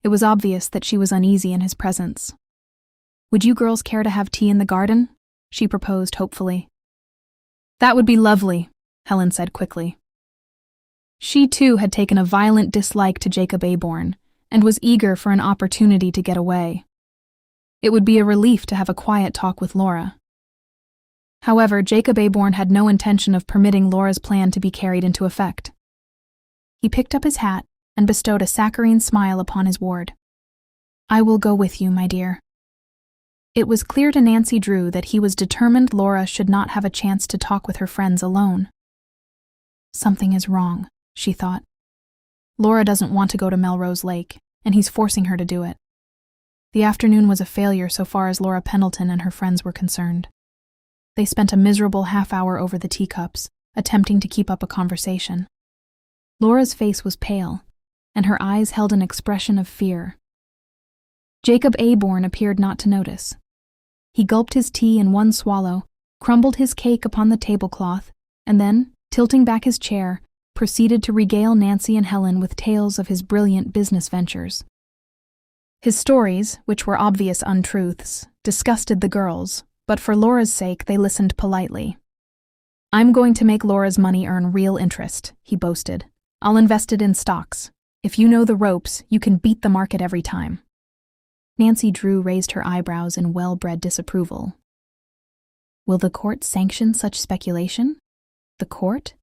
It was obvious that she was uneasy in his presence. Would you girls care to have tea in the garden? She proposed hopefully. That would be lovely, Helen said quickly. She too had taken a violent dislike to Jacob Aborn and was eager for an opportunity to get away. It would be a relief to have a quiet talk with Laura. However, Jacob Aborn had no intention of permitting Laura's plan to be carried into effect. He picked up his hat and bestowed a saccharine smile upon his ward. I will go with you, my dear. It was clear to Nancy Drew that he was determined Laura should not have a chance to talk with her friends alone. Something is wrong, she thought. Laura doesn't want to go to Melrose Lake, and he's forcing her to do it. The afternoon was a failure so far as Laura Pendleton and her friends were concerned. They spent a miserable half-hour over the teacups, attempting to keep up a conversation. Laura's face was pale, and her eyes held an expression of fear. Jacob Aborn appeared not to notice. He gulped his tea in one swallow, crumbled his cake upon the tablecloth, and then, tilting back his chair, proceeded to regale Nancy and Helen with tales of his brilliant business ventures. His stories, which were obvious untruths, disgusted the girls, but for Laura's sake they listened politely. I'm going to make Laura's money earn real interest, he boasted. I'll invest it in stocks. If you know the ropes, you can beat the market every time. Nancy Drew raised her eyebrows in well-bred disapproval. Will the court sanction such speculation? The court?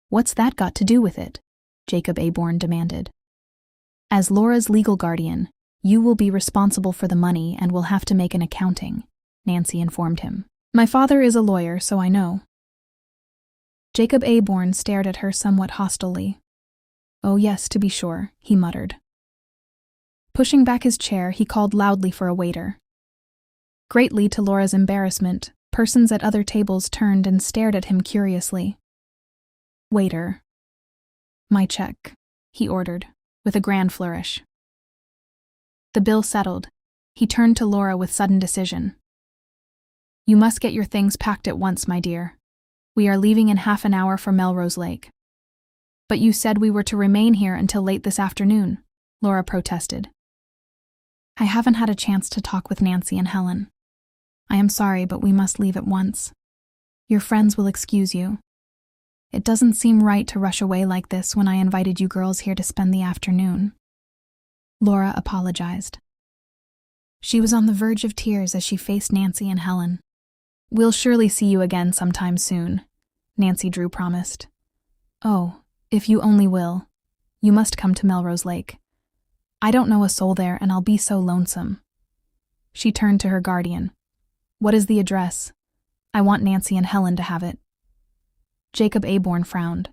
What's that got to do with it? Jacob Aborn demanded. As Laura's legal guardian, you will be responsible for the money and will have to make an accounting, Nancy informed him. My father is a lawyer, so I know. Jacob Aborn stared at her somewhat hostilely. Oh yes, to be sure, he muttered. Pushing back his chair, he called loudly for a waiter. Greatly to Laura's embarrassment, persons at other tables turned and stared at him curiously. Waiter. My check, he ordered, with a grand flourish. The bill settled, he turned to Laura with sudden decision. You must get your things packed at once, my dear. We are leaving in half an hour for Melrose Lake. But you said we were to remain here until late this afternoon, Laura protested. I haven't had a chance to talk with Nancy and Helen. I am sorry, but we must leave at once. Your friends will excuse you. It doesn't seem right to rush away like this when I invited you girls here to spend the afternoon. Laura apologized. She was on the verge of tears as she faced Nancy and Helen. We'll surely see you again sometime soon, Nancy Drew promised. Oh, if you only will. You must come to Melrose Lake. I don't know a soul there, and I'll be so lonesome. She turned to her guardian. What is the address? I want Nancy and Helen to have it. Jacob Aborn frowned.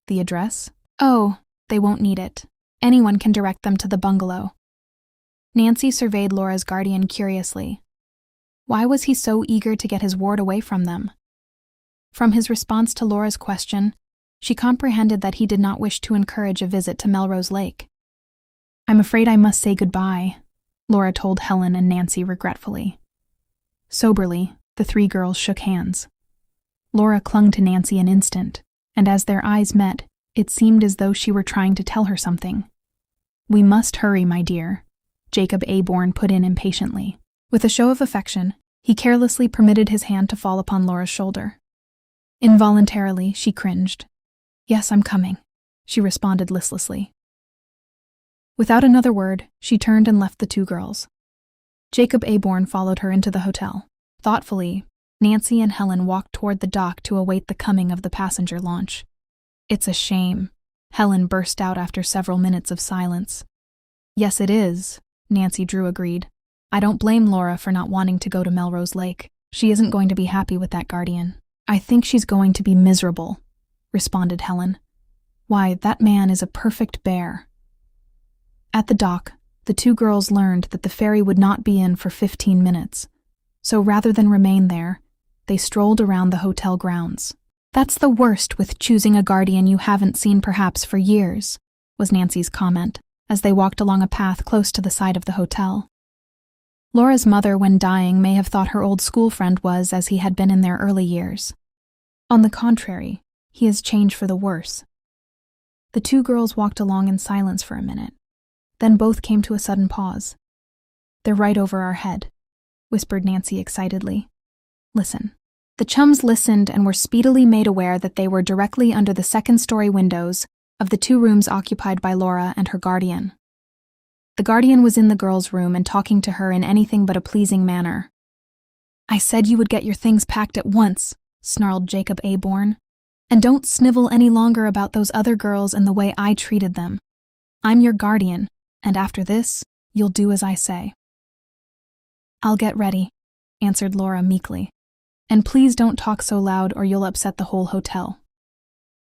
The address? Oh, they won't need it. Anyone can direct them to the bungalow. Nancy surveyed Laura's guardian curiously. Why was he so eager to get his ward away from them? From his response to Laura's question, she comprehended that he did not wish to encourage a visit to Melrose Lake. I'm afraid I must say goodbye, Laura told Helen and Nancy regretfully. Soberly, the three girls shook hands. Laura clung to Nancy an instant, and as their eyes met, it seemed as though she were trying to tell her something. "We must hurry, my dear," Jacob Aborn put in impatiently. With a show of affection, he carelessly permitted his hand to fall upon Laura's shoulder. Involuntarily, she cringed. "Yes, I'm coming," she responded listlessly. Without another word, she turned and left the two girls. Jacob Aborn followed her into the hotel. Thoughtfully, Nancy and Helen walked toward the dock to await the coming of the passenger launch. "It's a shame," Helen burst out after several minutes of silence. "Yes, it is," Nancy Drew agreed. "I don't blame Laura for not wanting to go to Melrose Lake. She isn't going to be happy with that guardian." "I think she's going to be miserable," responded Helen. "Why, that man is a perfect bear." At the dock, the two girls learned that the ferry would not be in for 15 minutes, so rather than remain there, they strolled around the hotel grounds. "That's the worst with choosing a guardian you haven't seen perhaps for years," was Nancy's comment, as they walked along a path close to the side of the hotel. Laura's mother, when dying, may have thought her old school friend was as he had been in their early years. On the contrary, he has changed for the worse. The two girls walked along in silence for a minute. Then both came to a sudden pause. "They're right over our head," whispered Nancy excitedly. "Listen." The chums listened and were speedily made aware that they were directly under the second-story windows of the two rooms occupied by Laura and her guardian. The guardian was in the girl's room and talking to her in anything but a pleasing manner. "I said you would get your things packed at once," snarled Jacob Aborn. "And don't snivel any longer about those other girls and the way I treated them. I'm your guardian, and after this, you'll do as I say." "I'll get ready," answered Laura meekly. "And please don't talk so loud or you'll upset the whole hotel."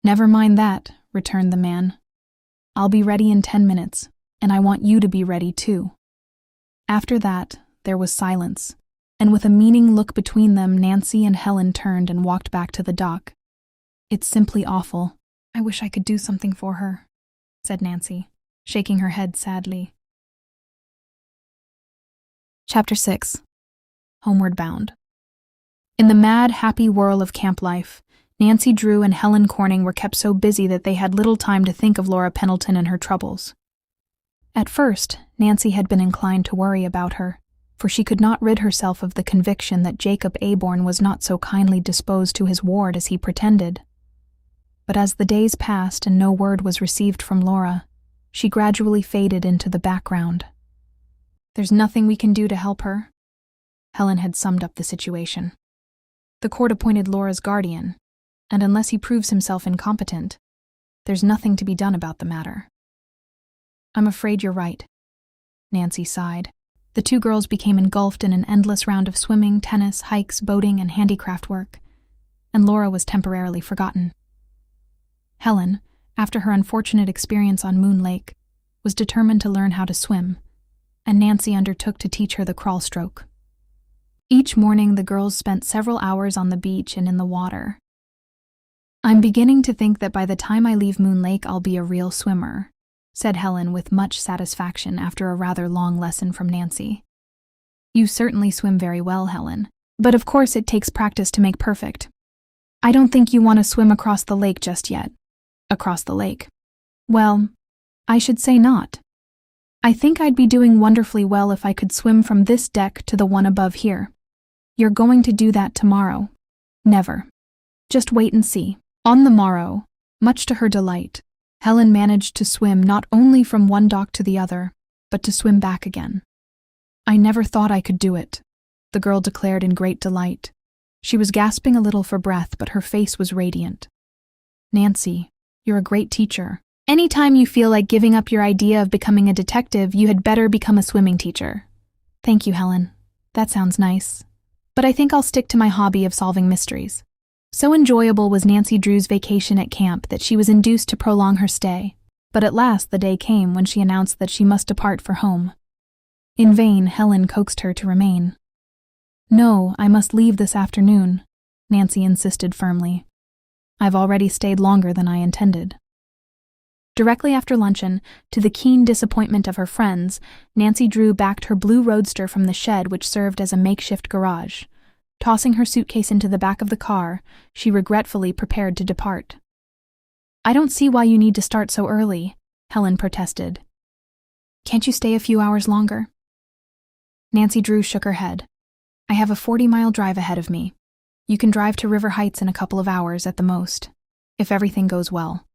"Never mind that," returned the man. "I'll be ready in 10 minutes, and I want you to be ready too." After that, there was silence, and with a meaning look between them, Nancy and Helen turned and walked back to the dock. "It's simply awful. I wish I could do something for her," said Nancy, shaking her head sadly. Chapter 6. Homeward Bound. In the mad, happy whirl of camp life, Nancy Drew and Helen Corning were kept so busy that they had little time to think of Laura Pendleton and her troubles. At first, Nancy had been inclined to worry about her, for she could not rid herself of the conviction that Jacob Aborn was not so kindly disposed to his ward as he pretended. But as the days passed and no word was received from Laura, she gradually faded into the background. "There's nothing we can do to help her," Helen had summed up the situation. "The court appointed Laura's guardian, and unless he proves himself incompetent, there's nothing to be done about the matter." "I'm afraid you're right," Nancy sighed. The two girls became engulfed in an endless round of swimming, tennis, hikes, boating, and handicraft work, and Laura was temporarily forgotten. Helen, after her unfortunate experience on Moon Lake, was determined to learn how to swim, and Nancy undertook to teach her the crawl stroke. Each morning, the girls spent several hours on the beach and in the water. "I'm beginning to think that by the time I leave Moon Lake, I'll be a real swimmer," said Helen with much satisfaction after a rather long lesson from Nancy. "You certainly swim very well, Helen, but of course it takes practice to make perfect. I don't think you want to swim across the lake just yet." "Across the lake?" "Well, I should say not. I think I'd be doing wonderfully well if I could swim from this deck to the one above here. You're going to do that tomorrow." "Never. Just wait and see." On the morrow, much to her delight, Helen managed to swim not only from one dock to the other, but to swim back again. "I never thought I could do it," the girl declared in great delight. She was gasping a little for breath, but her face was radiant. "Nancy, you're a great teacher. Any time you feel like giving up your idea of becoming a detective, you had better become a swimming teacher." "Thank you, Helen. That sounds nice. But I think I'll stick to my hobby of solving mysteries." So enjoyable was Nancy Drew's vacation at camp that she was induced to prolong her stay, but at last the day came when she announced that she must depart for home. In vain, Helen coaxed her to remain. "No, I must leave this afternoon," Nancy insisted firmly. "I've already stayed longer than I intended." Directly after luncheon, to the keen disappointment of her friends, Nancy Drew backed her blue roadster from the shed which served as a makeshift garage. Tossing her suitcase into the back of the car, she regretfully prepared to depart. "I don't see why you need to start so early," Helen protested. "Can't you stay a few hours longer?" Nancy Drew shook her head. "I have a 40-mile drive ahead of me. You can drive to River Heights in a couple of hours at the most, if everything goes well.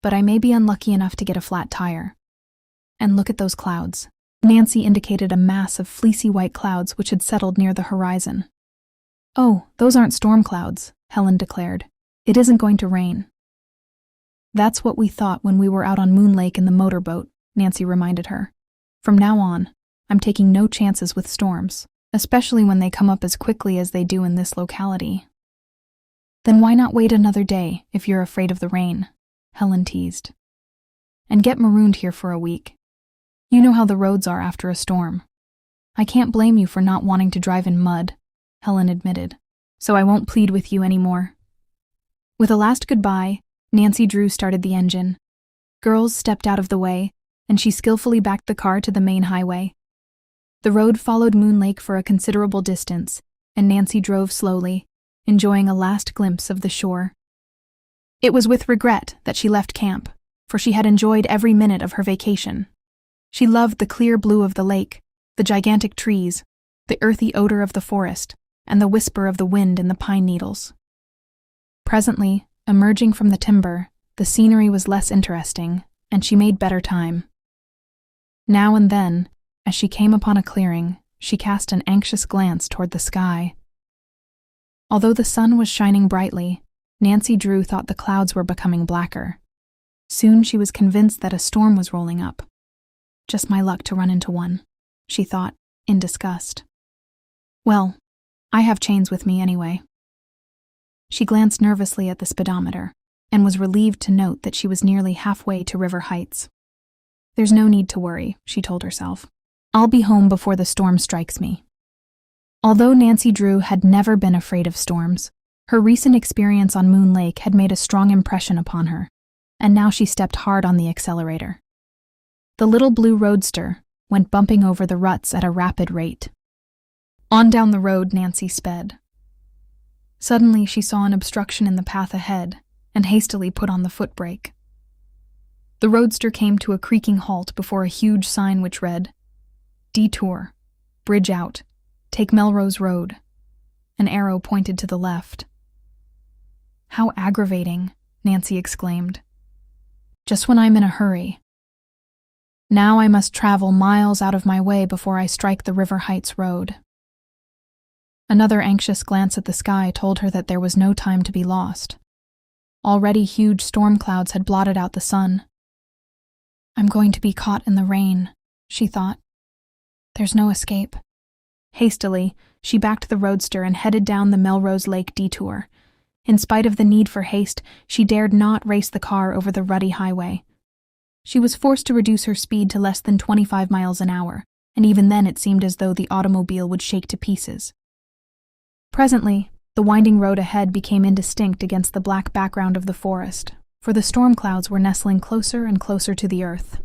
But I may be unlucky enough to get a flat tire. And look at those clouds." Nancy indicated a mass of fleecy white clouds which had settled near the horizon. "Oh, those aren't storm clouds," Helen declared. "It isn't going to rain." "That's what we thought when we were out on Moon Lake in the motorboat," Nancy reminded her. "From now on, I'm taking no chances with storms, especially when they come up as quickly as they do in this locality." "Then why not wait another day if you're afraid of the rain?" Helen teased. "And get marooned here for a week. You know how the roads are after a storm." "I can't blame you for not wanting to drive in mud," Helen admitted, "so I won't plead with you anymore." With a last goodbye, Nancy Drew started the engine. Girls stepped out of the way, and she skillfully backed the car to the main highway. The road followed Moon Lake for a considerable distance, and Nancy drove slowly, enjoying a last glimpse of the shore. It was with regret that she left camp, for she had enjoyed every minute of her vacation. She loved the clear blue of the lake, the gigantic trees, the earthy odor of the forest, and the whisper of the wind in the pine needles. Presently, emerging from the timber, the scenery was less interesting, and she made better time. Now and then, as she came upon a clearing, she cast an anxious glance toward the sky. Although the sun was shining brightly, Nancy Drew thought the clouds were becoming blacker. Soon she was convinced that a storm was rolling up. "Just my luck to run into one," she thought, in disgust. "Well, I have chains with me anyway." She glanced nervously at the speedometer, and was relieved to note that she was nearly halfway to River Heights. "There's no need to worry," she told herself. "I'll be home before the storm strikes me." Although Nancy Drew had never been afraid of storms, her recent experience on Moon Lake had made a strong impression upon her, and now she stepped hard on the accelerator. The little blue roadster went bumping over the ruts at a rapid rate. On down the road Nancy sped. Suddenly she saw an obstruction in the path ahead and hastily put on the foot brake. The roadster came to a creaking halt before a huge sign which read, "Detour, bridge out, take Melrose Road." An arrow pointed to the left. "How aggravating," Nancy exclaimed. "Just when I'm in a hurry. Now I must travel miles out of my way before I strike the River Heights road." Another anxious glance at the sky told her that there was no time to be lost. Already huge storm clouds had blotted out the sun. "I'm going to be caught in the rain," she thought. "There's no escape." Hastily, she backed the roadster and headed down the Melrose Lake detour. In spite of the need for haste, she dared not race the car over the rutty highway. She was forced to reduce her speed to less than 25 miles an hour, and even then it seemed as though the automobile would shake to pieces. Presently, the winding road ahead became indistinct against the black background of the forest, for the storm clouds were nestling closer and closer to the earth.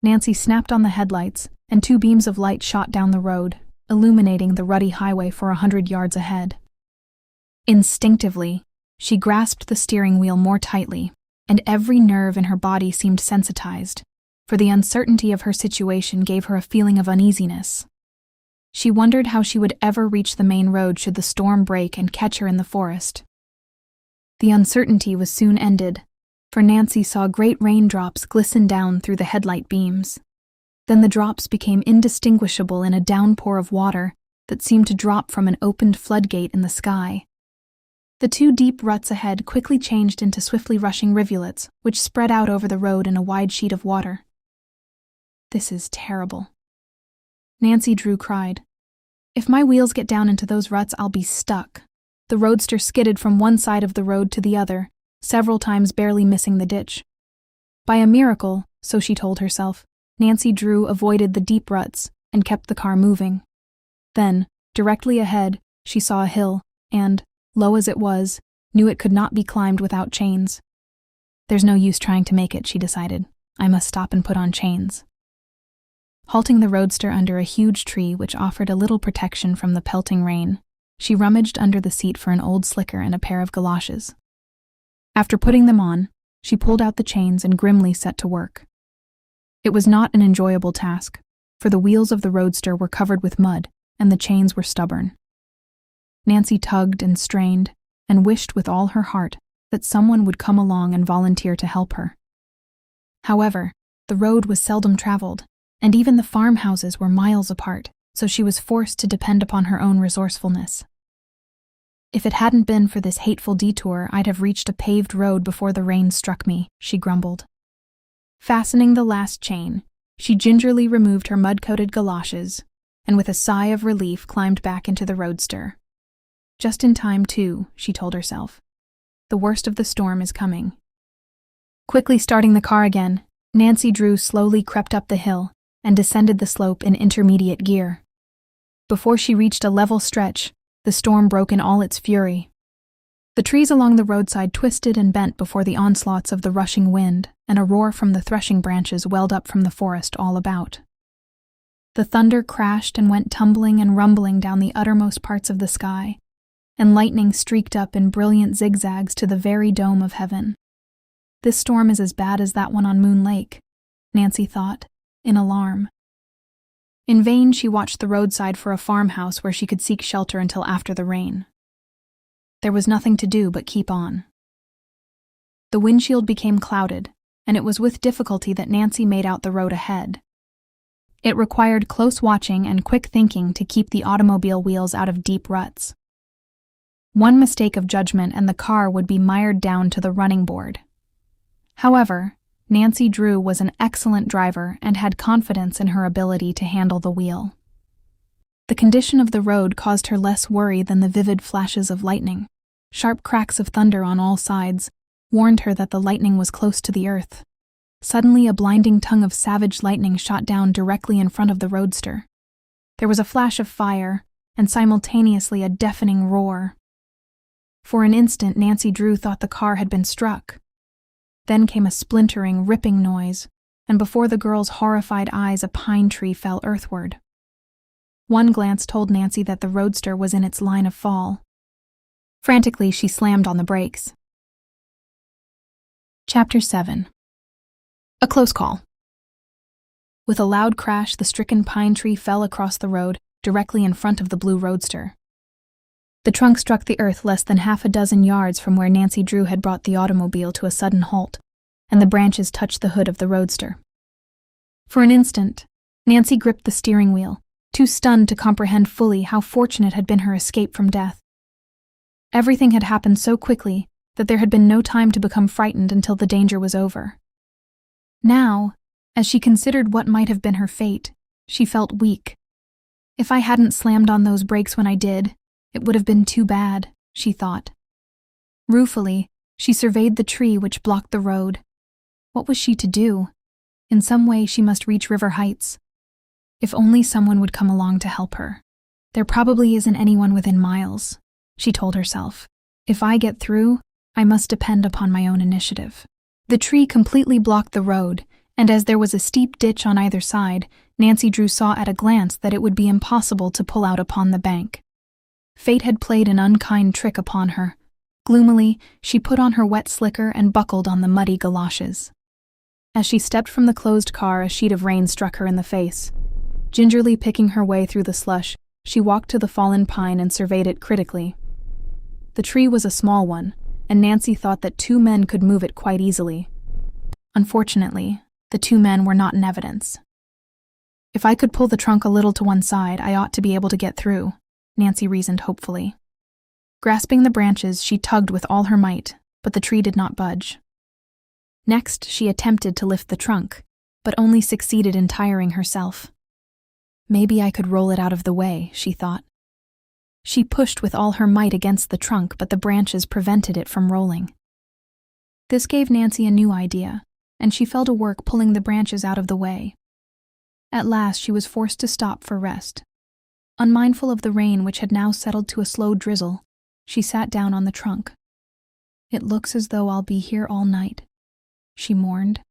Nancy snapped on the headlights, and 2 beams of light shot down the road, illuminating the ruddy highway for 100 yards ahead. Instinctively, she grasped the steering wheel more tightly, and every nerve in her body seemed sensitized, for the uncertainty of her situation gave her a feeling of uneasiness. She wondered how she would ever reach the main road should the storm break and catch her in the forest. The uncertainty was soon ended, for Nancy saw great raindrops glisten down through the headlight beams. Then the drops became indistinguishable in a downpour of water that seemed to drop from an opened floodgate in the sky. The 2 deep ruts ahead quickly changed into swiftly rushing rivulets, which spread out over the road in a wide sheet of water. "This is terrible," Nancy Drew cried. "If my wheels get down into those ruts, I'll be stuck." The roadster skidded from one side of the road to the other, several times barely missing the ditch. By a miracle, so she told herself, Nancy Drew avoided the deep ruts and kept the car moving. Then, directly ahead, she saw a hill and, low as it was, knew it could not be climbed without chains. There's no use trying to make it, she decided. I must stop and put on chains. Halting the roadster under a huge tree which offered a little protection from the pelting rain, she rummaged under the seat for an old slicker and a pair of galoshes. After putting them on, she pulled out the chains and grimly set to work. It was not an enjoyable task, for the wheels of the roadster were covered with mud and the chains were stubborn. Nancy tugged and strained and wished with all her heart that someone would come along and volunteer to help her. However, the road was seldom traveled, and even the farmhouses were miles apart, so she was forced to depend upon her own resourcefulness. If it hadn't been for this hateful detour, I'd have reached a paved road before the rain struck me, she grumbled. Fastening the last chain, she gingerly removed her mud-coated galoshes, and with a sigh of relief climbed back into the roadster. Just in time, too, she told herself. The worst of the storm is coming. Quickly starting the car again, Nancy Drew slowly crept up the hill and descended the slope in intermediate gear. Before she reached a level stretch, the storm broke in all its fury. The trees along the roadside twisted and bent before the onslaughts of the rushing wind, and a roar from the threshing branches welled up from the forest all about. The thunder crashed and went tumbling and rumbling down the uttermost parts of the sky, and lightning streaked up in brilliant zigzags to the very dome of heaven. This storm is as bad as that one on Moon Lake, Nancy thought, in alarm. In vain she watched the roadside for a farmhouse where she could seek shelter until after the rain. There was nothing to do but keep on. The windshield became clouded, and it was with difficulty that Nancy made out the road ahead. It required close watching and quick thinking to keep the automobile wheels out of deep ruts. One mistake of judgment and the car would be mired down to the running board. However, Nancy Drew was an excellent driver and had confidence in her ability to handle the wheel. The condition of the road caused her less worry than the vivid flashes of lightning. Sharp cracks of thunder on all sides warned her that the lightning was close to the earth. Suddenly, a blinding tongue of savage lightning shot down directly in front of the roadster. There was a flash of fire, and simultaneously a deafening roar. For an instant, Nancy Drew thought the car had been struck. Then came a splintering, ripping noise, and before the girl's horrified eyes a pine tree fell earthward. One glance told Nancy that the roadster was in its line of fall. Frantically, she slammed on the brakes. Chapter 7. A close call. With a loud crash, the stricken pine tree fell across the road, directly in front of the blue roadster. The trunk struck the earth less than half a dozen yards from where Nancy Drew had brought the automobile to a sudden halt, and the branches touched the hood of the roadster. For an instant, Nancy gripped the steering wheel, too stunned to comprehend fully how fortunate had been her escape from death. Everything had happened so quickly that there had been no time to become frightened until the danger was over. Now, as she considered what might have been her fate, she felt weak. If I hadn't slammed on those brakes when I did, it would have been too bad, she thought. Ruefully, she surveyed the tree which blocked the road. What was she to do? In some way she must reach River Heights. If only someone would come along to help her. There probably isn't anyone within miles, she told herself. If I get through, I must depend upon my own initiative. The tree completely blocked the road, and as there was a steep ditch on either side, Nancy Drew saw at a glance that it would be impossible to pull out upon the bank. Fate had played an unkind trick upon her. Gloomily, she put on her wet slicker and buckled on the muddy galoshes. As she stepped from the closed car, a sheet of rain struck her in the face. Gingerly picking her way through the slush, she walked to the fallen pine and surveyed it critically. The tree was a small one, and Nancy thought that 2 men could move it quite easily. Unfortunately, the 2 men were not in evidence. If I could pull the trunk a little to one side, I ought to be able to get through, Nancy reasoned hopefully. Grasping the branches, she tugged with all her might, but the tree did not budge. Next, she attempted to lift the trunk, but only succeeded in tiring herself. Maybe I could roll it out of the way, she thought. She pushed with all her might against the trunk, but the branches prevented it from rolling. This gave Nancy a new idea, and she fell to work pulling the branches out of the way. At last, she was forced to stop for rest. Unmindful of the rain, which had now settled to a slow drizzle, she sat down on the trunk. It looks as though I'll be here all night, she mourned.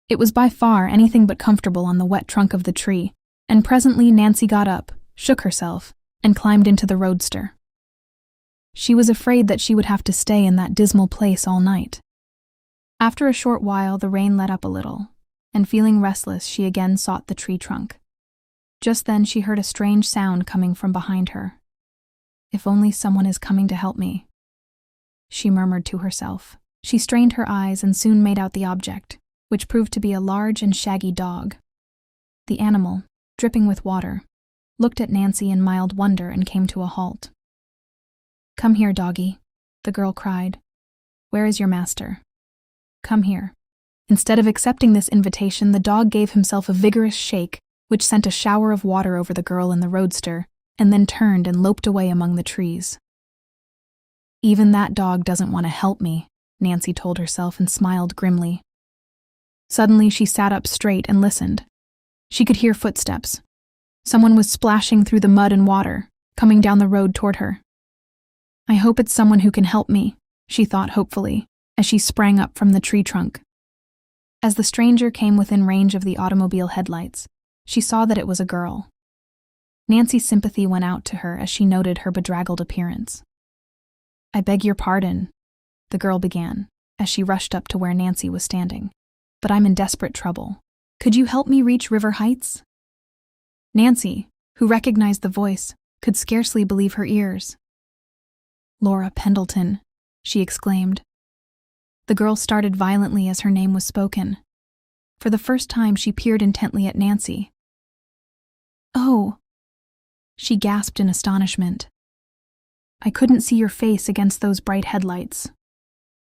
It was by far anything but comfortable on the wet trunk of the tree, and presently Nancy got up, shook herself, and climbed into the roadster. She was afraid that she would have to stay in that dismal place all night. After a short while, the rain let up a little, and feeling restless, she again sought the tree trunk. Just then she heard a strange sound coming from behind her. "If only someone is coming to help me," she murmured to herself. She strained her eyes and soon made out the object, which proved to be a large and shaggy dog. The animal, dripping with water, looked at Nancy in mild wonder and came to a halt. "Come here, doggy," the girl cried. "Where is your master? Come here." Instead of accepting this invitation, the dog gave himself a vigorous shake, which sent a shower of water over the girl in the roadster, and then turned and loped away among the trees. "Even that dog doesn't want to help me," Nancy told herself and smiled grimly. Suddenly she sat up straight and listened. She could hear footsteps. Someone was splashing through the mud and water, coming down the road toward her. "I hope it's someone who can help me," she thought hopefully, as she sprang up from the tree trunk. As the stranger came within range of the automobile headlights, she saw that it was a girl. Nancy's sympathy went out to her as she noted her bedraggled appearance. "I beg your pardon," the girl began, as she rushed up to where Nancy was standing, "but I'm in desperate trouble. Could you help me reach River Heights?" Nancy, who recognized the voice, could scarcely believe her ears. "Laura Pendleton," she exclaimed. The girl started violently as her name was spoken. For the first time she peered intently at Nancy. "Oh," she gasped in astonishment. "I couldn't see your face against those bright headlights."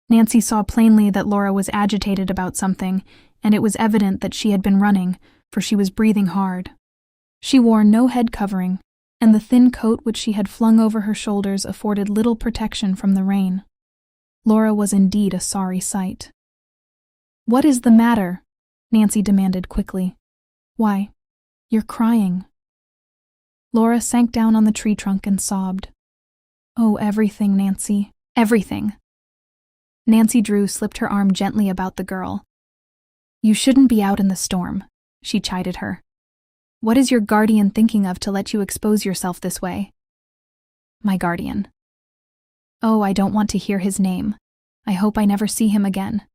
Nancy saw plainly that Laura was agitated about something, and it was evident that she had been running, for she was breathing hard. She wore no head covering, and the thin coat which she had flung over her shoulders afforded little protection from the rain. Laura was indeed a sorry sight. "What is the matter?" Nancy demanded quickly. "Why, you're crying." Laura sank down on the tree trunk and sobbed. "Oh, everything, Nancy, everything." Nancy Drew slipped her arm gently about the girl. "You shouldn't be out in the storm," she chided her. "What is your guardian thinking of to let you expose yourself this way?" "My guardian. Oh, I don't want to hear his name. I hope I never see him again."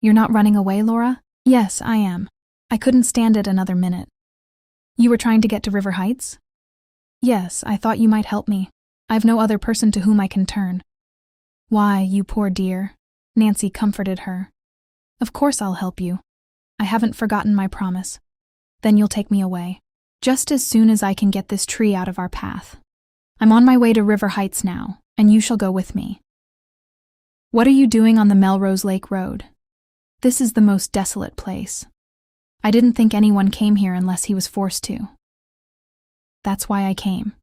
"You're not running away, Laura?" "Yes, I am. I couldn't stand it another minute." "You were trying to get to River Heights?" "Yes, I thought you might help me. I've no other person to whom I can turn." "Why, you poor dear," Nancy comforted her. "Of course I'll help you. I haven't forgotten my promise. Then you'll take me away, just as soon as I can get this tree out of our path. I'm on my way to River Heights now, and you shall go with me." "What are you doing on the Melrose Lake Road? This is the most desolate place. I didn't think anyone came here unless he was forced to." "That's why I came,"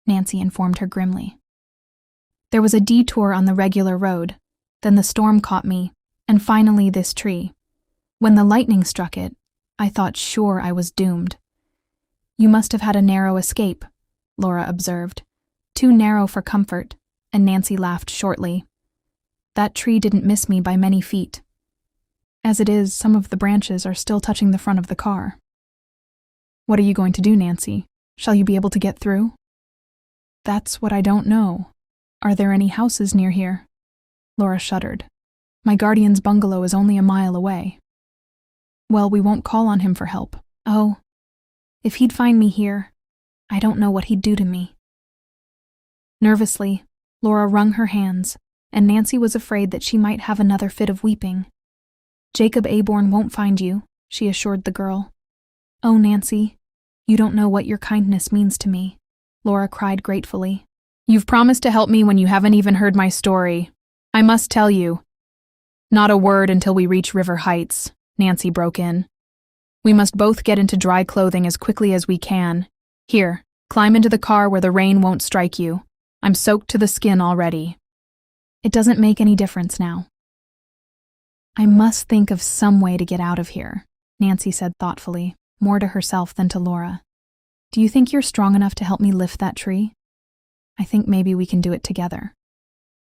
Nancy informed her grimly. "There was a detour on the regular road, then the storm caught me, and finally this tree. When the lightning struck it, I thought sure I was doomed." "You must have had a narrow escape," Laura observed. "Too narrow for comfort," and Nancy laughed shortly. "That tree didn't miss me by many feet. As it is, some of the branches are still touching the front of the car." "What are you going to do, Nancy? Shall you be able to get through?" "That's what I don't know. Are there any houses near here?" Laura shuddered. "My guardian's bungalow is only a mile away." "Well, we won't call on him for help." "Oh, if he'd find me here, I don't know what he'd do to me." Nervously, Laura wrung her hands, and Nancy was afraid that she might have another fit of weeping. "Jacob Aborn won't find you," she assured the girl. "Oh, Nancy, you don't know what your kindness means to me," Laura cried gratefully. "You've promised to help me when you haven't even heard my story. I must tell you." "Not a word until we reach River Heights," Nancy broke in. "We must both get into dry clothing as quickly as we can. Here, climb into the car where the rain won't strike you. I'm soaked to the skin already." "It doesn't make any difference now." "I must think of some way to get out of here," Nancy said thoughtfully, more to herself than to Laura. "Do you think you're strong enough to help me lift that tree? I think maybe we can do it together."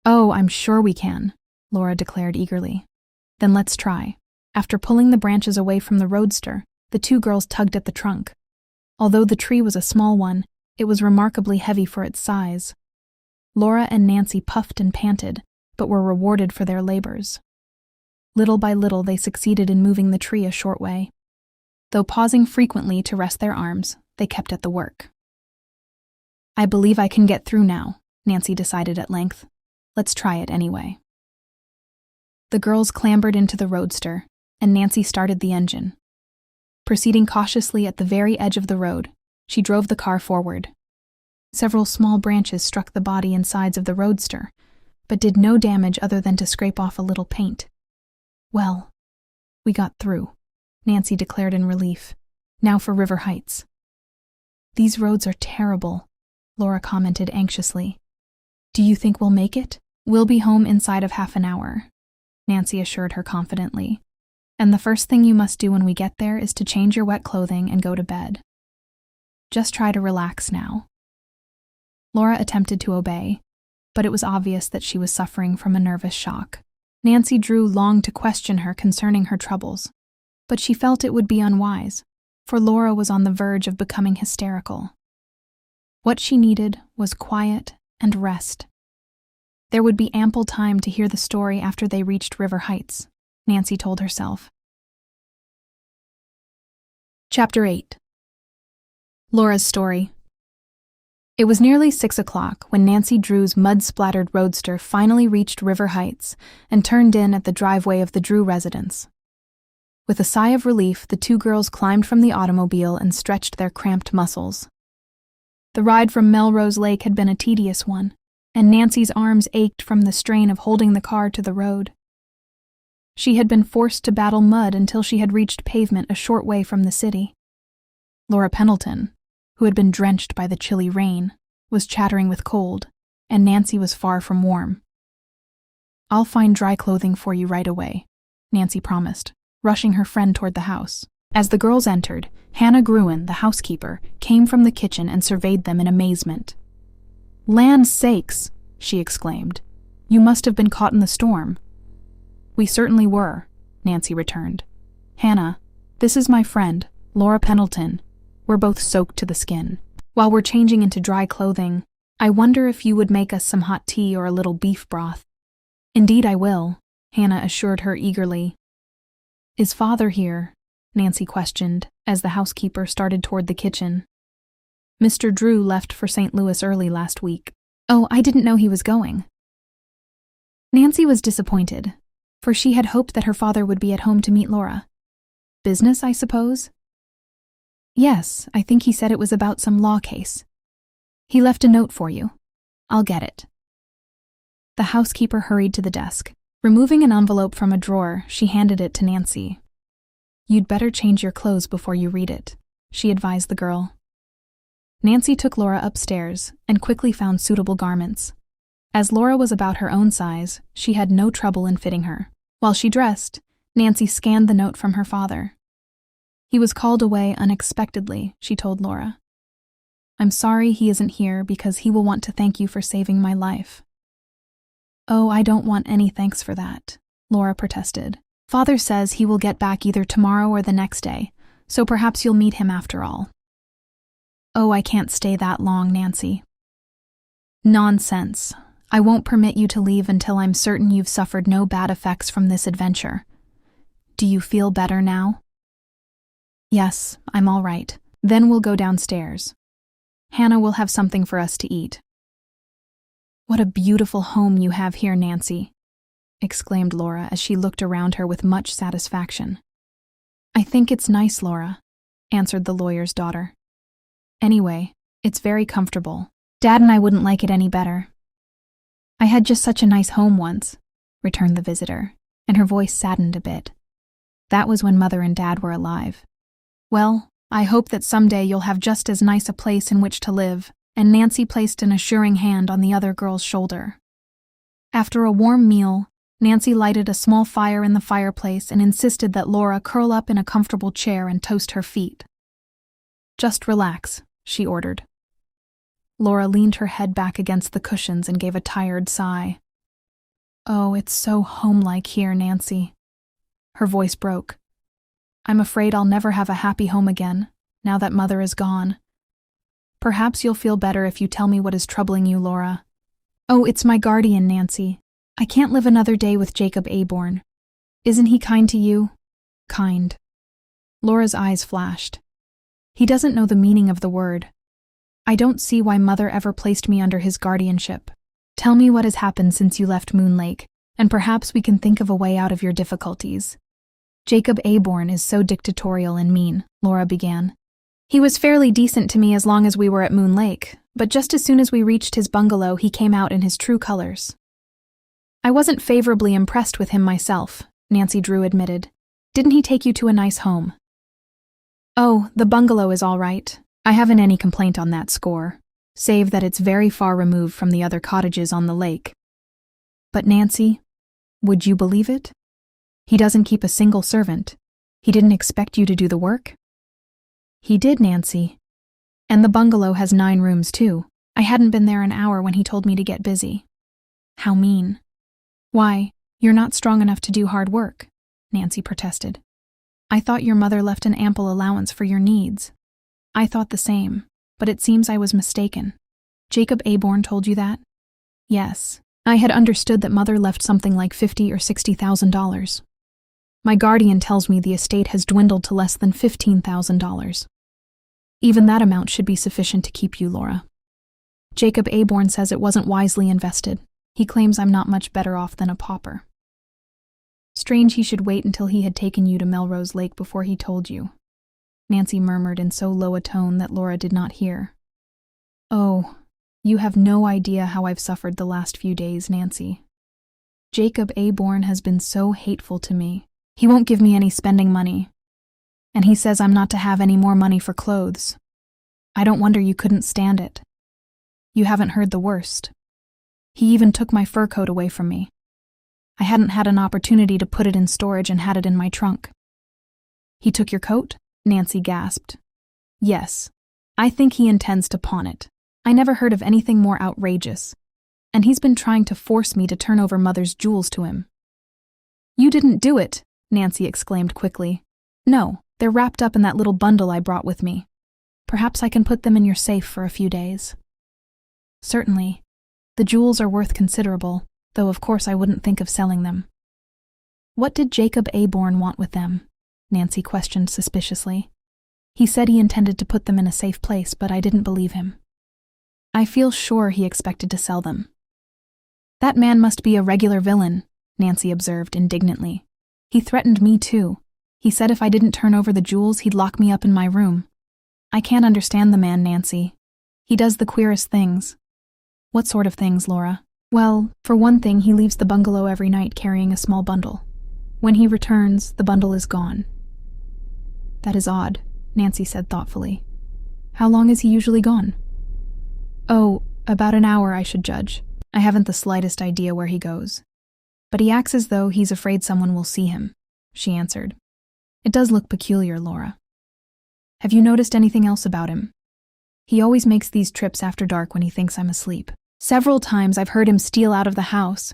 "Oh, I'm sure we can," Laura declared eagerly. Then let's try. After pulling the branches away from the roadster, the two girls tugged at the trunk. Although the tree was a small one, it was remarkably heavy for its size. Laura and Nancy puffed and panted, but were rewarded for their labors. Little by little, they succeeded in moving the tree a short way. Though pausing frequently to rest their arms, they kept at the work. I believe I can get through now, Nancy decided at length. Let's try it anyway. The girls clambered into the roadster, and Nancy started the engine. Proceeding cautiously at the very edge of the road, she drove the car forward. Several small branches struck the body and sides of the roadster, but did no damage other than to scrape off a little paint. Well, we got through, Nancy declared in relief. Now for River Heights. These roads are terrible, Laura commented anxiously. Do you think we'll make it? We'll be home inside of half an hour, Nancy assured her confidently. And the first thing you must do when we get there is to change your wet clothing and go to bed. Just try to relax now. Laura attempted to obey, but it was obvious that she was suffering from a nervous shock. Nancy Drew longed to question her concerning her troubles, but she felt it would be unwise, for Laura was on the verge of becoming hysterical. What she needed was quiet and rest. There would be ample time to hear the story after they reached River Heights, Nancy told herself. Chapter 8. Laura's story. It was nearly 6 o'clock when Nancy Drew's mud-splattered roadster finally reached River Heights and turned in at the driveway of the Drew residence. With a sigh of relief, the two girls climbed from the automobile and stretched their cramped muscles. The ride from Melrose Lake had been a tedious one, and Nancy's arms ached from the strain of holding the car to the road. She had been forced to battle mud until she had reached pavement a short way from the city. Laura Pendleton, who had been drenched by the chilly rain, was chattering with cold, and Nancy was far from warm. I'll find dry clothing for you right away, Nancy promised, rushing her friend toward the house. As the girls entered, Hannah Gruen, the housekeeper, came from the kitchen and surveyed them in amazement. Land's sakes, she exclaimed. You must have been caught in the storm. We certainly were, Nancy returned. Hannah, this is my friend, Laura Pendleton. We're both soaked to the skin. While we're changing into dry clothing, I wonder if you would make us some hot tea or a little beef broth. Indeed I will, Hannah assured her eagerly. Is Father here? Nancy questioned, as the housekeeper started toward the kitchen. Mr. Drew left for St. Louis early last week. Oh, I didn't know he was going. Nancy was disappointed, for she had hoped that her father would be at home to meet Laura. Business, I suppose? Yes, I think he said it was about some law case. He left a note for you. I'll get it. The housekeeper hurried to the desk. Removing an envelope from a drawer, she handed it to Nancy. You'd better change your clothes before you read it, she advised the girl. Nancy took Laura upstairs and quickly found suitable garments. As Laura was about her own size, she had no trouble in fitting her. While she dressed, Nancy scanned the note from her father. He was called away unexpectedly, she told Laura. I'm sorry he isn't here because he will want to thank you for saving my life. Oh, I don't want any thanks for that, Laura protested. Father says he will get back either tomorrow or the next day, so perhaps you'll meet him after all. Oh, I can't stay that long, Nancy. Nonsense. I won't permit you to leave until I'm certain you've suffered no bad effects from this adventure. Do you feel better now? Yes, I'm all right. Then we'll go downstairs. Hannah will have something for us to eat. What a beautiful home you have here, Nancy, exclaimed Laura as she looked around her with much satisfaction. I think it's nice, Laura, answered the lawyer's daughter. Anyway, it's very comfortable. Dad and I wouldn't like it any better. I had just such a nice home once, returned the visitor, and her voice saddened a bit. That was when Mother and Dad were alive. Well, I hope that someday you'll have just as nice a place in which to live, and Nancy placed an assuring hand on the other girl's shoulder. After a warm meal, Nancy lighted a small fire in the fireplace and insisted that Laura curl up in a comfortable chair and toast her feet. Just relax, she ordered. Laura leaned her head back against the cushions and gave a tired sigh. Oh, it's so homelike here, Nancy. Her voice broke. I'm afraid I'll never have a happy home again, now that Mother is gone. Perhaps you'll feel better if you tell me what is troubling you, Laura. Oh, it's my guardian, Nancy. I can't live another day with Jacob Aborn. Isn't he kind to you? Kind. Laura's eyes flashed. He doesn't know the meaning of the word. I don't see why Mother ever placed me under his guardianship. Tell me what has happened since you left Moon Lake, and perhaps we can think of a way out of your difficulties. Jacob Aborn is so dictatorial and mean, Laura began. He was fairly decent to me as long as we were at Moon Lake, but just as soon as we reached his bungalow, he came out in his true colors. I wasn't favorably impressed with him myself, Nancy Drew admitted. Didn't he take you to a nice home? Oh, the bungalow is all right. I haven't any complaint on that score, save that it's very far removed from the other cottages on the lake. But Nancy, would you believe it? He doesn't keep a single servant. He didn't expect you to do the work? He did, Nancy. And the bungalow has 9 rooms, too. I hadn't been there an hour when he told me to get busy. How mean. Why, you're not strong enough to do hard work, Nancy protested. I thought your mother left an ample allowance for your needs. I thought the same, but it seems I was mistaken. Jacob Aborn told you that? Yes. I had understood that Mother left something like $50,000 or $60,000. My guardian tells me the estate has dwindled to less than $15,000. Even that amount should be sufficient to keep you, Laura. Jacob Aborn says it wasn't wisely invested. He claims I'm not much better off than a pauper. Strange he should wait until he had taken you to Melrose Lake before he told you, Nancy murmured in so low a tone that Laura did not hear. Oh, you have no idea how I've suffered the last few days, Nancy. Jacob Aborn has been so hateful to me. He won't give me any spending money. And he says I'm not to have any more money for clothes. I don't wonder you couldn't stand it. You haven't heard the worst. He even took my fur coat away from me. I hadn't had an opportunity to put it in storage and had it in my trunk. He took your coat? Nancy gasped. Yes. I think he intends to pawn it. I never heard of anything more outrageous. And he's been trying to force me to turn over Mother's jewels to him. You didn't do it, Nancy exclaimed quickly. No, they're wrapped up in that little bundle I brought with me. Perhaps I can put them in your safe for a few days. Certainly. The jewels are worth considerable, though of course I wouldn't think of selling them. What did Jacob Aborn want with them? Nancy questioned suspiciously. He said he intended to put them in a safe place, but I didn't believe him. I feel sure he expected to sell them. That man must be a regular villain, Nancy observed indignantly. He threatened me too. He said if I didn't turn over the jewels, he'd lock me up in my room. I can't understand the man, Nancy. He does the queerest things. What sort of things, Laura? Well, for one thing, he leaves the bungalow every night carrying a small bundle. When he returns, the bundle is gone. That is odd, Nancy said thoughtfully. How long is he usually gone? Oh, about an hour, I should judge. I haven't the slightest idea where he goes. But he acts as though he's afraid someone will see him, she answered. It does look peculiar, Laura. Have you noticed anything else about him? He always makes these trips after dark when he thinks I'm asleep. Several times I've heard him steal out of the house.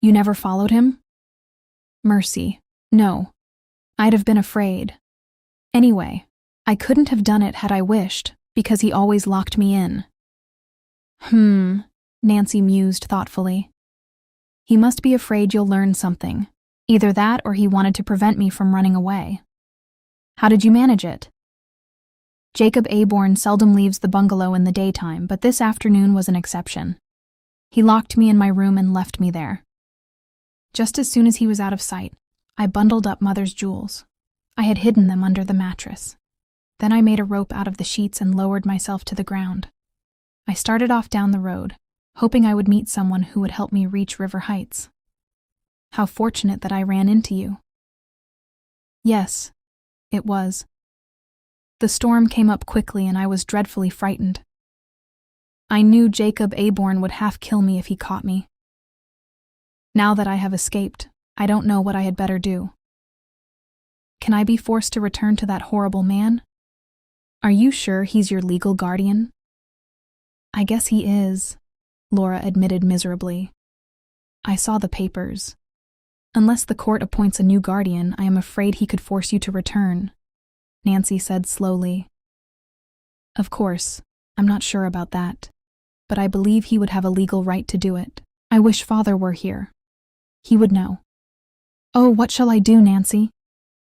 You never followed him? Mercy, no. I'd have been afraid. Anyway, I couldn't have done it had I wished, because he always locked me in. Nancy mused thoughtfully. He must be afraid you'll learn something. Either that or he wanted to prevent me from running away. How did you manage it? Jacob Aborn seldom leaves the bungalow in the daytime, but this afternoon was an exception. He locked me in my room and left me there. Just as soon as he was out of sight, I bundled up Mother's jewels. I had hidden them under the mattress. Then I made a rope out of the sheets and lowered myself to the ground. I started off down the road, hoping I would meet someone who would help me reach River Heights. How fortunate that I ran into you. Yes, it was. The storm came up quickly and I was dreadfully frightened. I knew Jacob Aborn would half kill me if he caught me. Now that I have escaped, I don't know what I had better do. Can I be forced to return to that horrible man? Are you sure he's your legal guardian? I guess he is, Laura admitted miserably. I saw the papers. Unless the court appoints a new guardian, I am afraid he could force you to return, Nancy said slowly. Of course, I'm not sure about that, but I believe he would have a legal right to do it. I wish Father were here. He would know. Oh, what shall I do, Nancy?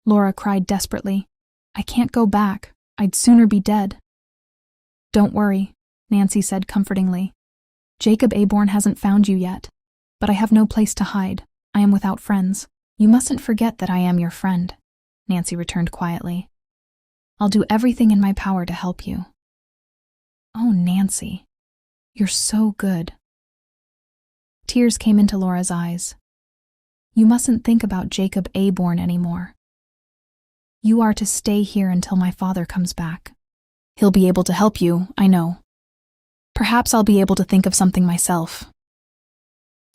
Laura cried desperately. I can't go back. I'd sooner be dead. Don't worry, Nancy said comfortingly. Jacob Aborn hasn't found you yet, but I have no place to hide. I am without friends. You mustn't forget that I am your friend, Nancy returned quietly. I'll do everything in my power to help you. Oh, Nancy, you're so good. Tears came into Laura's eyes. You mustn't think about Jacob Aborn anymore. You are to stay here until my father comes back. He'll be able to help you, I know. Perhaps I'll be able to think of something myself.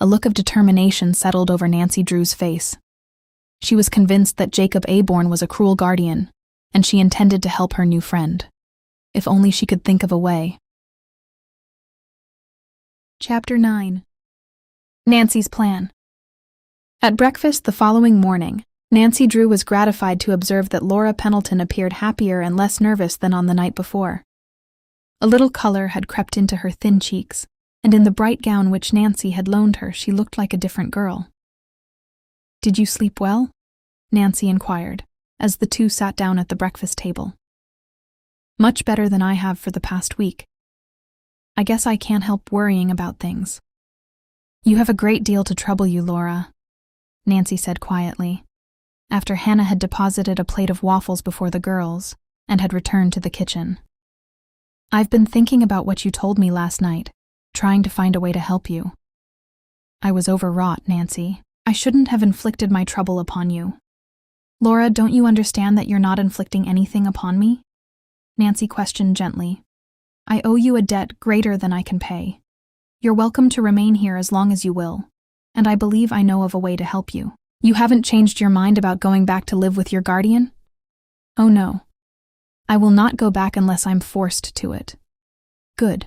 A look of determination settled over Nancy Drew's face. She was convinced that Jacob Aborn was a cruel guardian, and she intended to help her new friend. If only she could think of a way. Chapter 9. Nancy's Plan. At breakfast the following morning, Nancy Drew was gratified to observe that Laura Pendleton appeared happier and less nervous than on the night before. A little color had crept into her thin cheeks, and in the bright gown which Nancy had loaned her she looked like a different girl. Did you sleep well? Nancy inquired, as the two sat down at the breakfast table. Much better than I have for the past week. I guess I can't help worrying about things. You have a great deal to trouble you, Laura, Nancy said quietly, after Hannah had deposited a plate of waffles before the girls and had returned to the kitchen. I've been thinking about what you told me last night, trying to find a way to help you. I was overwrought, Nancy. I shouldn't have inflicted my trouble upon you. Laura, don't you understand that you're not inflicting anything upon me? Nancy questioned gently. I owe you a debt greater than I can pay. You're welcome to remain here as long as you will, and I believe I know of a way to help you. You haven't changed your mind about going back to live with your guardian? Oh no. I will not go back unless I'm forced to it. Good.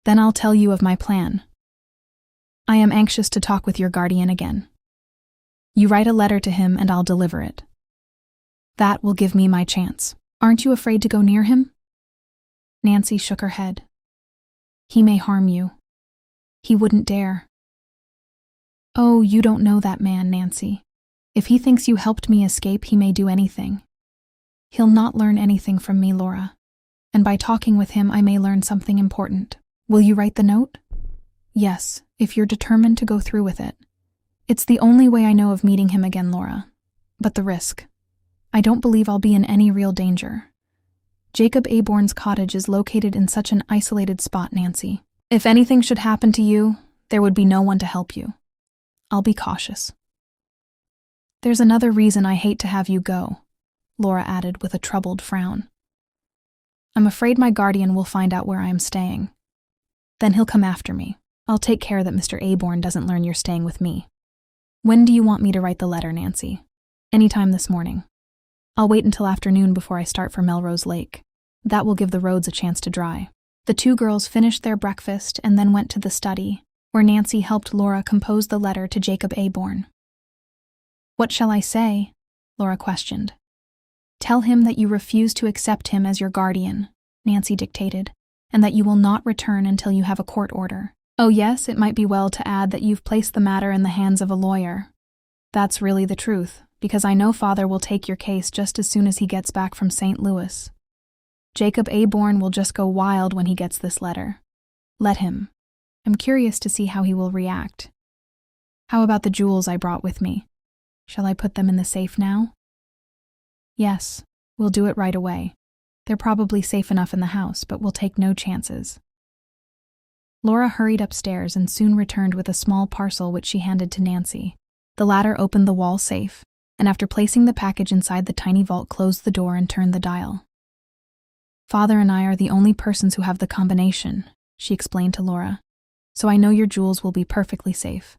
Then I'll tell you of my plan. I am anxious to talk with your guardian again. You write a letter to him and I'll deliver it. That will give me my chance. Aren't you afraid to go near him? Nancy shook her head. He may harm you. He wouldn't dare. Oh, you don't know that man, Nancy. If he thinks you helped me escape, he may do anything. He'll not learn anything from me, Laura. And by talking with him, I may learn something important. Will you write the note? Yes, if you're determined to go through with it. It's the only way I know of meeting him again, Laura. But the risk. I don't believe I'll be in any real danger. Jacob Aborn's cottage is located in such an isolated spot, Nancy. If anything should happen to you, there would be no one to help you. I'll be cautious. There's another reason I hate to have you go, Laura added with a troubled frown. I'm afraid my guardian will find out where I am staying. Then he'll come after me. I'll take care that Mr. Aborn doesn't learn you're staying with me. When do you want me to write the letter, Nancy? Anytime this morning. I'll wait until afternoon before I start for Melrose Lake. That will give the roads a chance to dry. The two girls finished their breakfast and then went to the study, where Nancy helped Laura compose the letter to Jacob Aborn. What shall I say? Laura questioned. Tell him that you refuse to accept him as your guardian, Nancy dictated, and that you will not return until you have a court order. Oh yes, it might be well to add that you've placed the matter in the hands of a lawyer. That's really the truth, because I know Father will take your case just as soon as he gets back from St. Louis. Jacob Aborn will just go wild when he gets this letter. Let him. I'm curious to see how he will react. How about the jewels I brought with me? Shall I put them in the safe now? Yes, we'll do it right away. They're probably safe enough in the house, but we'll take no chances. Laura hurried upstairs and soon returned with a small parcel which she handed to Nancy. The latter opened the wall safe, and after placing the package inside the tiny vault closed the door and turned the dial. Father and I are the only persons who have the combination, she explained to Laura, so I know your jewels will be perfectly safe.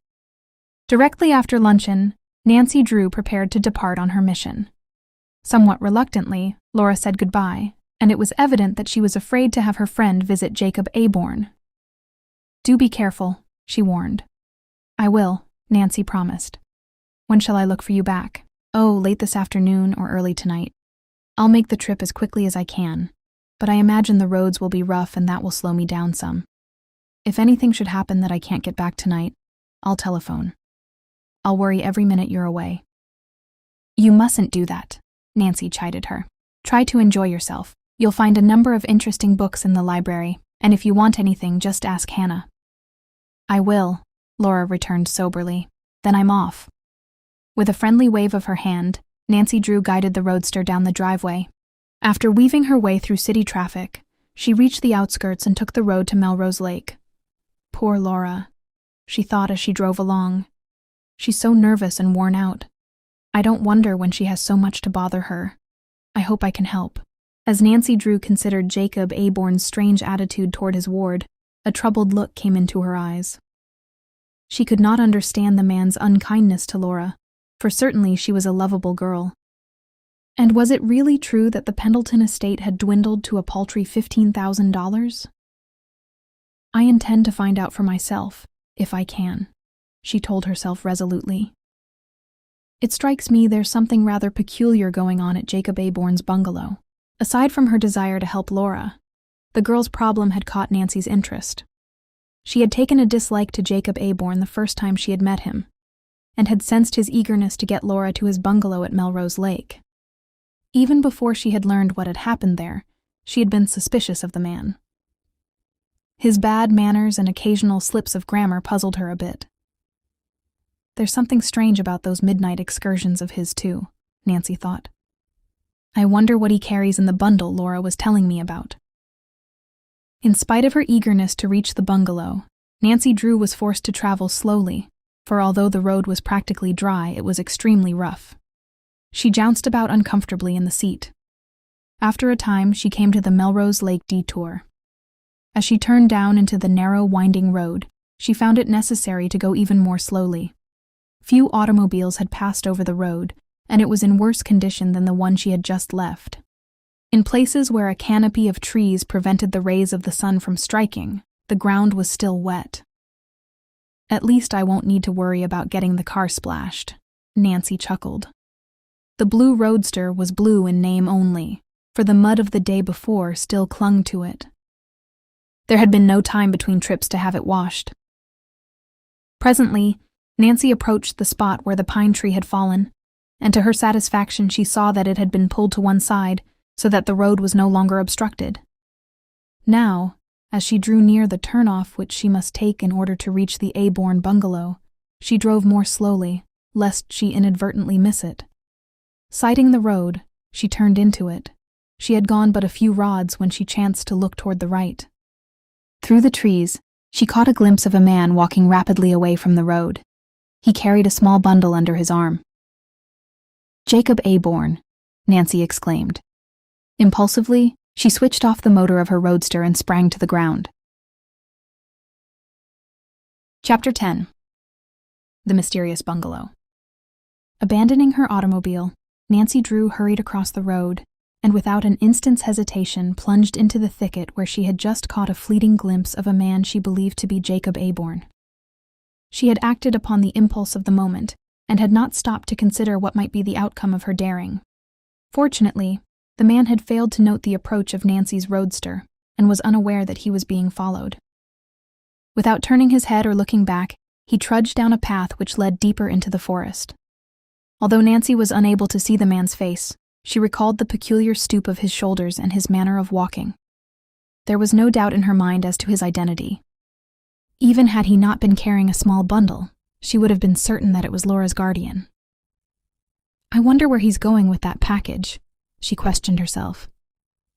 Directly after luncheon, Nancy Drew prepared to depart on her mission. Somewhat reluctantly, Laura said goodbye, and it was evident that she was afraid to have her friend visit Jacob Aborn. Do be careful, she warned. I will, Nancy promised. When shall I look for you back? Oh, late this afternoon or early tonight. I'll make the trip as quickly as I can, but I imagine the roads will be rough and that will slow me down some. If anything should happen that I can't get back tonight, I'll telephone. I'll worry every minute you're away." "You mustn't do that," Nancy chided her. "Try to enjoy yourself. You'll find a number of interesting books in the library, and if you want anything, just ask Hannah." "I will," Laura returned soberly. "Then I'm off." With a friendly wave of her hand, Nancy Drew guided the roadster down the driveway. After weaving her way through city traffic, she reached the outskirts and took the road to Melrose Lake. Poor Laura, she thought as she drove along. She's so nervous and worn out. I don't wonder when she has so much to bother her. I hope I can help. As Nancy Drew considered Jacob Aborn's strange attitude toward his ward, a troubled look came into her eyes. She could not understand the man's unkindness to Laura, for certainly she was a lovable girl. And was it really true that the Pendleton estate had dwindled to a paltry $15,000? "I intend to find out for myself, if I can," she told herself resolutely. "It strikes me there's something rather peculiar going on at Jacob Aborn's bungalow." Aside from her desire to help Laura, the girl's problem had caught Nancy's interest. She had taken a dislike to Jacob Aborn the first time she had met him, and had sensed his eagerness to get Laura to his bungalow at Melrose Lake. Even before she had learned what had happened there, she had been suspicious of the man. His bad manners and occasional slips of grammar puzzled her a bit. There's something strange about those midnight excursions of his, too, Nancy thought. I wonder what he carries in the bundle Laura was telling me about. In spite of her eagerness to reach the bungalow, Nancy Drew was forced to travel slowly, for although the road was practically dry, it was extremely rough. She jounced about uncomfortably in the seat. After a time, she came to the Melrose Lake detour. As she turned down into the narrow, winding road, she found it necessary to go even more slowly. Few automobiles had passed over the road, and it was in worse condition than the one she had just left. In places where a canopy of trees prevented the rays of the sun from striking, the ground was still wet. "At least I won't need to worry about getting the car splashed," Nancy chuckled. The blue roadster was blue in name only, for the mud of the day before still clung to it. There had been no time between trips to have it washed. Presently, Nancy approached the spot where the pine tree had fallen, and to her satisfaction she saw that it had been pulled to one side so that the road was no longer obstructed. Now, as she drew near the turnoff which she must take in order to reach the Aborn bungalow, she drove more slowly, lest she inadvertently miss it. Sighting the road, she turned into it. She had gone but a few rods when she chanced to look toward the right. Through the trees, she caught a glimpse of a man walking rapidly away from the road. He carried a small bundle under his arm. "Jacob Aborn," Nancy exclaimed. Impulsively, she switched off the motor of her roadster and sprang to the ground. Chapter 10. The Mysterious Bungalow. Abandoning her automobile, Nancy Drew hurried across the road, and without an instant's hesitation plunged into the thicket where she had just caught a fleeting glimpse of a man she believed to be Jacob Aborn. She had acted upon the impulse of the moment, and had not stopped to consider what might be the outcome of her daring. Fortunately, the man had failed to note the approach of Nancy's roadster, and was unaware that he was being followed. Without turning his head or looking back, he trudged down a path which led deeper into the forest. Although Nancy was unable to see the man's face, she recalled the peculiar stoop of his shoulders and his manner of walking. There was no doubt in her mind as to his identity. Even had he not been carrying a small bundle, she would have been certain that it was Laura's guardian. "I wonder where he's going with that package," she questioned herself.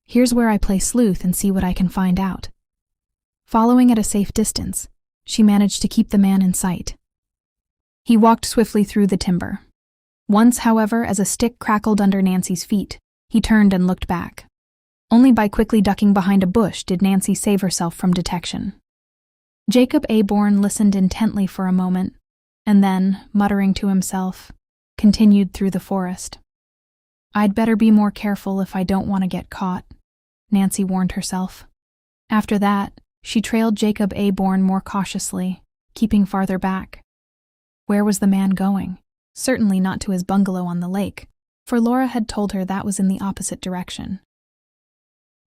"Here's where I play sleuth and see what I can find out." Following at a safe distance, she managed to keep the man in sight. He walked swiftly through the timber. Once, however, as a stick crackled under Nancy's feet, he turned and looked back. Only by quickly ducking behind a bush did Nancy save herself from detection. Jacob Aborn listened intently for a moment, and then, muttering to himself, continued through the forest. "I'd better be more careful if I don't want to get caught," Nancy warned herself. After that, she trailed Jacob Aborn more cautiously, keeping farther back. Where was the man going? certainly not to his bungalow on the lake, for Laura had told her that was in the opposite direction.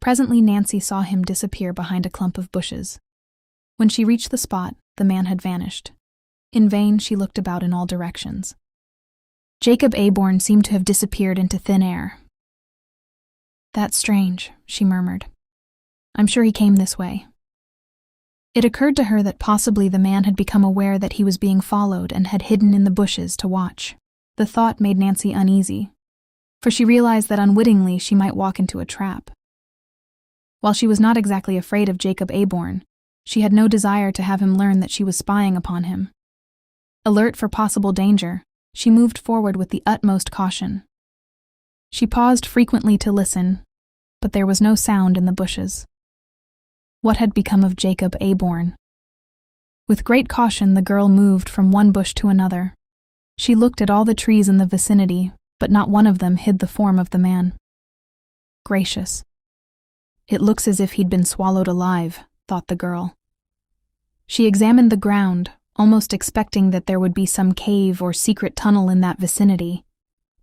Presently Nancy saw him disappear behind a clump of bushes. When she reached the spot, the man had vanished. In vain she looked about in all directions. Jacob Aborn seemed to have disappeared into thin air. "That's strange," she murmured. "I'm sure he came this way." It occurred to her that possibly the man had become aware that he was being followed and had hidden in the bushes to watch. The thought made Nancy uneasy, for she realized that unwittingly she might walk into a trap. While she was not exactly afraid of Jacob Aborn, she had no desire to have him learn that she was spying upon him. Alert for possible danger, she moved forward with the utmost caution. She paused frequently to listen, but there was no sound in the bushes. What had become of Jacob Aborn? With great caution, the girl moved from one bush to another. She looked at all the trees in the vicinity, but not one of them hid the form of the man. Gracious. It looks as if he'd been swallowed alive, thought the girl. She examined the ground, almost expecting that there would be some cave or secret tunnel in that vicinity,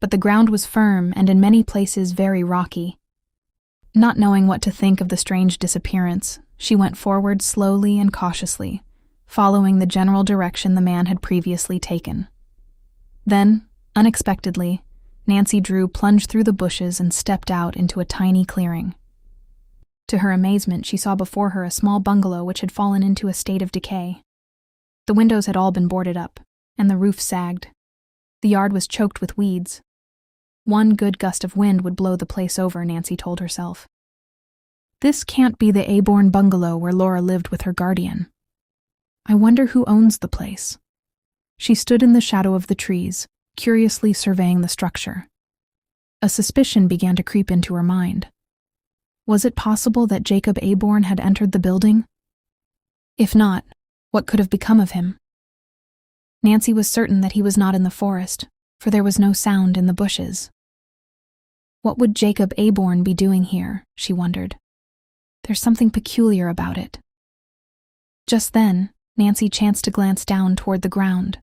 but the ground was firm and in many places very rocky. Not knowing what to think of the strange disappearance, she went forward slowly and cautiously, following the general direction the man had previously taken. Then, unexpectedly, Nancy Drew plunged through the bushes and stepped out into a tiny clearing. To her amazement, she saw before her a small bungalow which had fallen into a state of decay. The windows had all been boarded up, and the roof sagged. The yard was choked with weeds. One good gust of wind would blow the place over, Nancy told herself. This can't be the Aborn bungalow where Laura lived with her guardian. I wonder who owns the place. She stood in the shadow of the trees, curiously surveying the structure. A suspicion began to creep into her mind. Was it possible that Jacob Aborn had entered the building? If not, what could have become of him? Nancy was certain that he was not in the forest, for there was no sound in the bushes. What would Jacob Aborn be doing here, she wondered. There's something peculiar about it. Just then, Nancy chanced to glance down toward the ground.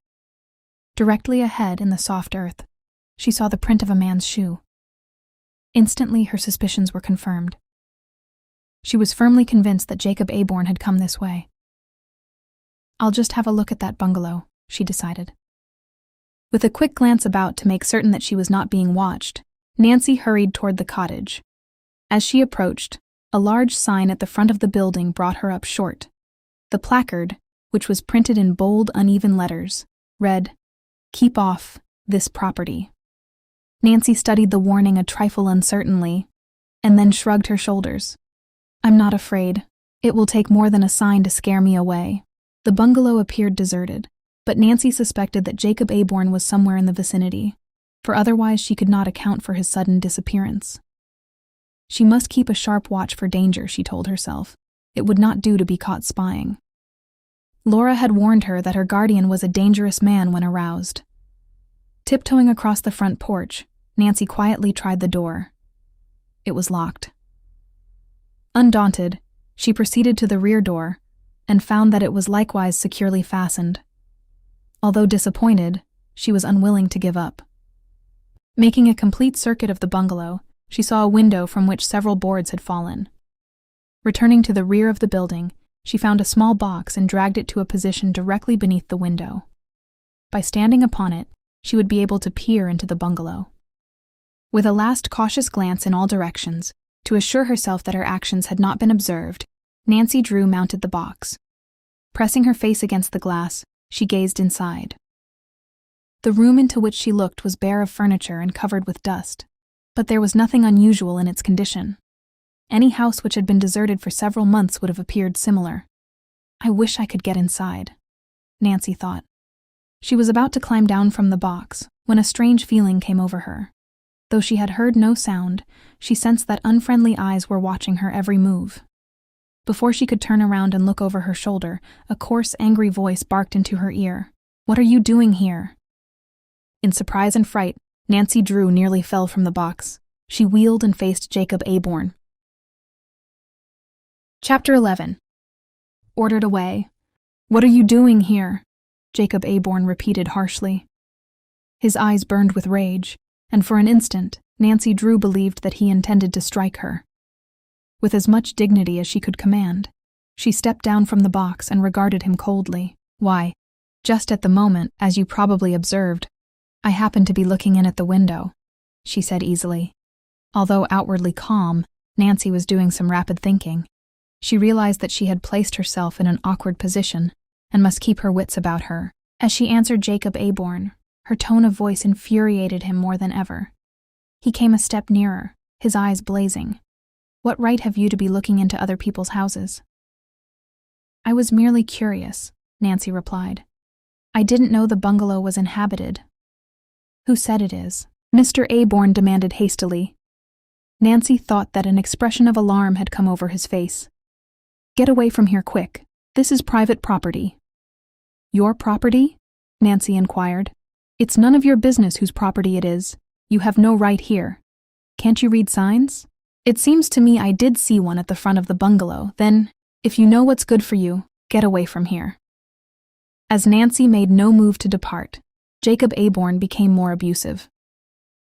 Directly ahead in the soft earth, she saw the print of a man's shoe. Instantly, her suspicions were confirmed. She was firmly convinced that Jacob Aborn had come this way. I'll just have a look at that bungalow, she decided. With a quick glance about to make certain that she was not being watched, Nancy hurried toward the cottage. As she approached, a large sign at the front of the building brought her up short. The placard, which was printed in bold, uneven letters, read, "Keep off this property." Nancy studied the warning a trifle uncertainly, and then shrugged her shoulders. I'm not afraid. It will take more than a sign to scare me away. The bungalow appeared deserted, but Nancy suspected that Jacob Aborn was somewhere in the vicinity, for otherwise she could not account for his sudden disappearance. She must keep a sharp watch for danger, she told herself. It would not do to be caught spying. Laura had warned her that her guardian was a dangerous man when aroused. Tiptoeing across the front porch, Nancy quietly tried the door. It was locked. Undaunted, she proceeded to the rear door and found that it was likewise securely fastened. Although disappointed, she was unwilling to give up. Making a complete circuit of the bungalow, she saw a window from which several boards had fallen. Returning to the rear of the building, she found a small box and dragged it to a position directly beneath the window. By standing upon it, she would be able to peer into the bungalow. With a last cautious glance in all directions, to assure herself that her actions had not been observed, Nancy Drew mounted the box. Pressing her face against the glass, she gazed inside. The room into which she looked was bare of furniture and covered with dust, but there was nothing unusual in its condition. Any house which had been deserted for several months would have appeared similar. I wish I could get inside, Nancy thought. She was about to climb down from the box when a strange feeling came over her. Though she had heard no sound, she sensed that unfriendly eyes were watching her every move. Before she could turn around and look over her shoulder, a coarse, angry voice barked into her ear. "What are you doing here?" In surprise and fright, Nancy Drew nearly fell from the box. She wheeled and faced Jacob Aborn. Chapter 11. Ordered away. "What are you doing here?" Jacob Aborn repeated harshly. His eyes burned with rage, and for an instant, Nancy Drew believed that he intended to strike her. With as much dignity as she could command, she stepped down from the box and regarded him coldly. "Why, just at the moment, as you probably observed, I happened to be looking in at the window," she said easily. Although outwardly calm, Nancy was doing some rapid thinking. She realized that she had placed herself in an awkward position and must keep her wits about her. As she answered Jacob Aborn, her tone of voice infuriated him more than ever. He came a step nearer, his eyes blazing. "What right have you to be looking into other people's houses?" "I was merely curious," Nancy replied. "I didn't know the bungalow was inhabited." "Who said it is?" Mr. Aborn demanded hastily. Nancy thought that an expression of alarm had come over his face. "Get away from here quick. This is private property." "Your property?" Nancy inquired. "It's none of your business whose property it is. You have no right here. Can't you read signs? It seems to me I did see one at the front of the bungalow. Then, if you know what's good for you, get away from here." As Nancy made no move to depart, Jacob Aborn became more abusive.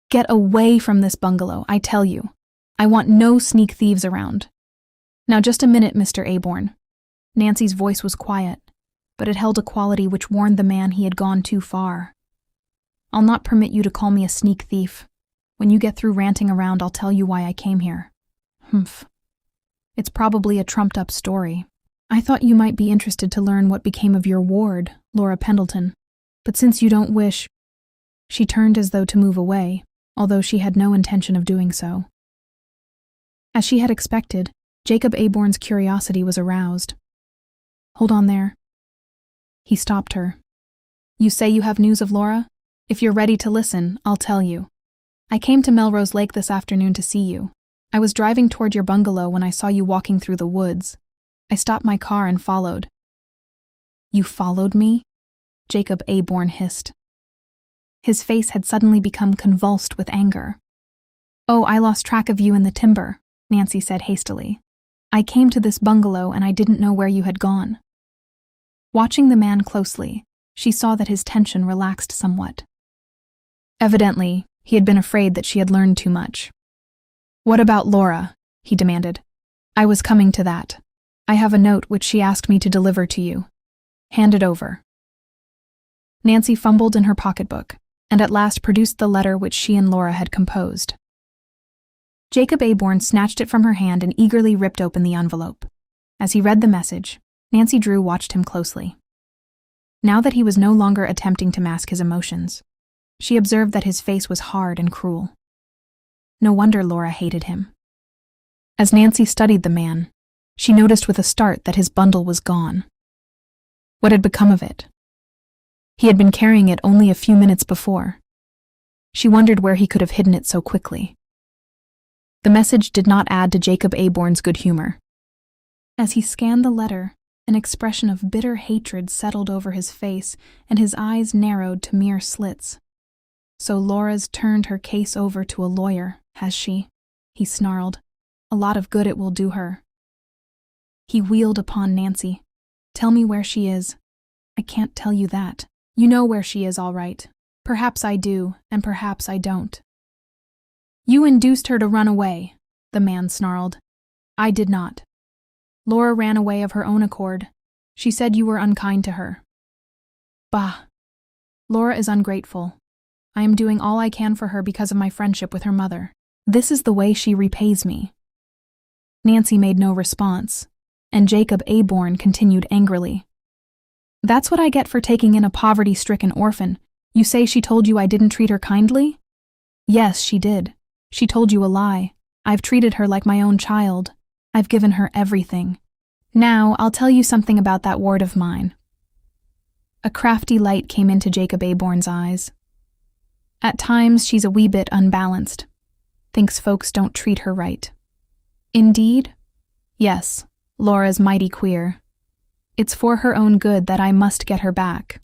"Get away from this bungalow, I tell you. I want no sneak thieves around." "Now just a minute, Mr. Aborn." Nancy's voice was quiet, but it held a quality which warned the man he had gone too far. "I'll not permit you to call me a sneak thief. When you get through ranting around, I'll tell you why I came here." "Humph. It's probably a trumped-up story. I thought you might be interested to learn what became of your ward, Laura Pendleton. But since you don't wish—" She turned as though to move away, although she had no intention of doing so. As she had expected, Jacob Aborn's curiosity was aroused. "Hold on there." He stopped her. "You say you have news of Laura? If you're ready to listen, I'll tell you. I came to Melrose Lake this afternoon to see you. I was driving toward your bungalow when I saw you walking through the woods. I stopped my car and followed." "You followed me?" Jacob Aborn hissed. His face had suddenly become convulsed with anger. "Oh, I lost track of you in the timber," Nancy said hastily. "I came to this bungalow and I didn't know where you had gone." Watching the man closely, she saw that his tension relaxed somewhat. Evidently, he had been afraid that she had learned too much. "What about Laura?" he demanded. "I was coming to that. I have a note which she asked me to deliver to you. Hand it over." Nancy fumbled in her pocketbook, and at last produced the letter which she and Laura had composed. Jacob Aborn snatched it from her hand and eagerly ripped open the envelope. As he read the message, Nancy Drew watched him closely. Now that he was no longer attempting to mask his emotions, she observed that his face was hard and cruel. No wonder Laura hated him. As Nancy studied the man, she noticed with a start that his bundle was gone. What had become of it? He had been carrying it only a few minutes before. She wondered where he could have hidden it so quickly. The message did not add to Jacob Aborn's good humor. As he scanned the letter, an expression of bitter hatred settled over his face and his eyes narrowed to mere slits. "So Laura's turned her case over to a lawyer, has she?" he snarled. "A lot of good it will do her." He wheeled upon Nancy. "Tell me where she is." "I can't tell you that. You know where she is, all right. Perhaps I do, and perhaps I don't." "You induced her to run away," the man snarled. "I did not. Laura ran away of her own accord. She said you were unkind to her." "Bah! Laura is ungrateful. I am doing all I can for her because of my friendship with her mother. This is the way she repays me." Nancy made no response, and Jacob Aborn continued angrily. "That's what I get for taking in a poverty-stricken orphan. You say she told you I didn't treat her kindly?" "Yes, she did. She told you a lie. I've treated her like my own child. I've given her everything. Now, I'll tell you something about that ward of mine." A crafty light came into Jacob Aborn's eyes. "At times, she's a wee bit unbalanced. Thinks folks don't treat her right." "Indeed?" "Yes, Laura's mighty queer. It's for her own good that I must get her back.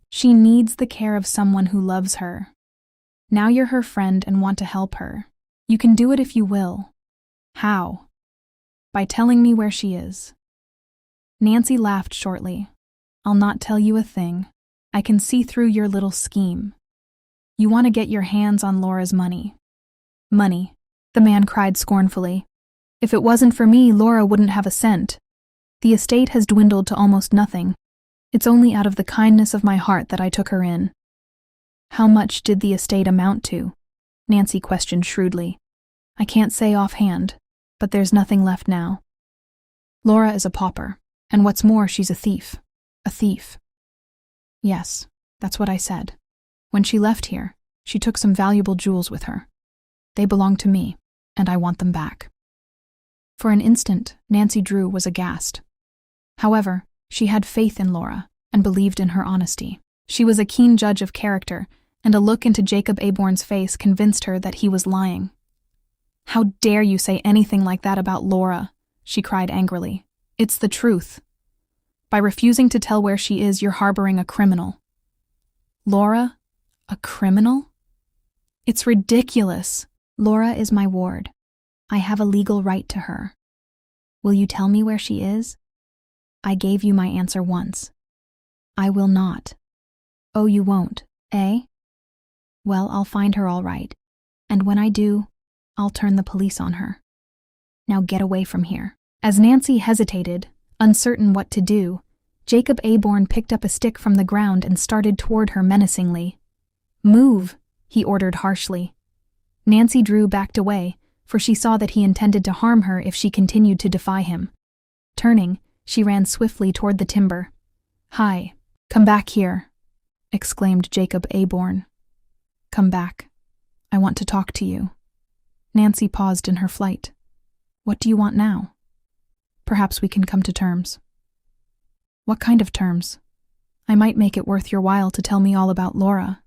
She needs the care of someone who loves her. Now you're her friend and want to help her. You can do it if you will. How? By telling me where she is." Nancy laughed shortly. "I'll not tell you a thing. I can see through your little scheme. You want to get your hands on Laura's money. Money, the man cried scornfully. If it wasn't for me, Laura wouldn't have a cent. The estate has dwindled to almost nothing. It's only out of the kindness of my heart that I took her in. How much did the estate amount to? Nancy questioned shrewdly. I can't say offhand, but there's nothing left now. Laura is a pauper, and what's more, she's a thief. A thief. Yes, that's what I said. When she left here, she took some valuable jewels with her. They belong to me, and I want them back. For an instant, Nancy Drew was aghast. However, she had faith in Laura and believed in her honesty. She was a keen judge of character, and a look into Jacob Aborn's face convinced her that he was lying. How dare you say anything like that about Laura? She cried angrily. It's the truth. By refusing to tell where she is, you're harboring a criminal. Laura? A criminal? It's ridiculous. Laura is my ward. I have a legal right to her. Will you tell me where she is? I gave you my answer once. I will not. Oh, you won't, eh? Well, I'll find her all right. And when I do, I'll turn the police on her. Now get away from here. As Nancy hesitated, uncertain what to do, Jacob Aborn picked up a stick from the ground and started toward her menacingly. Move, he ordered harshly. Nancy Drew backed away, for she saw that he intended to harm her if she continued to defy him. Turning, she ran swiftly toward the timber. Hi, come back here, exclaimed Jacob Aborn. Come back. I want to talk to you. Nancy paused in her flight. What do you want now? Perhaps we can come to terms. What kind of terms? I might make it worth your while to tell me all about Laura,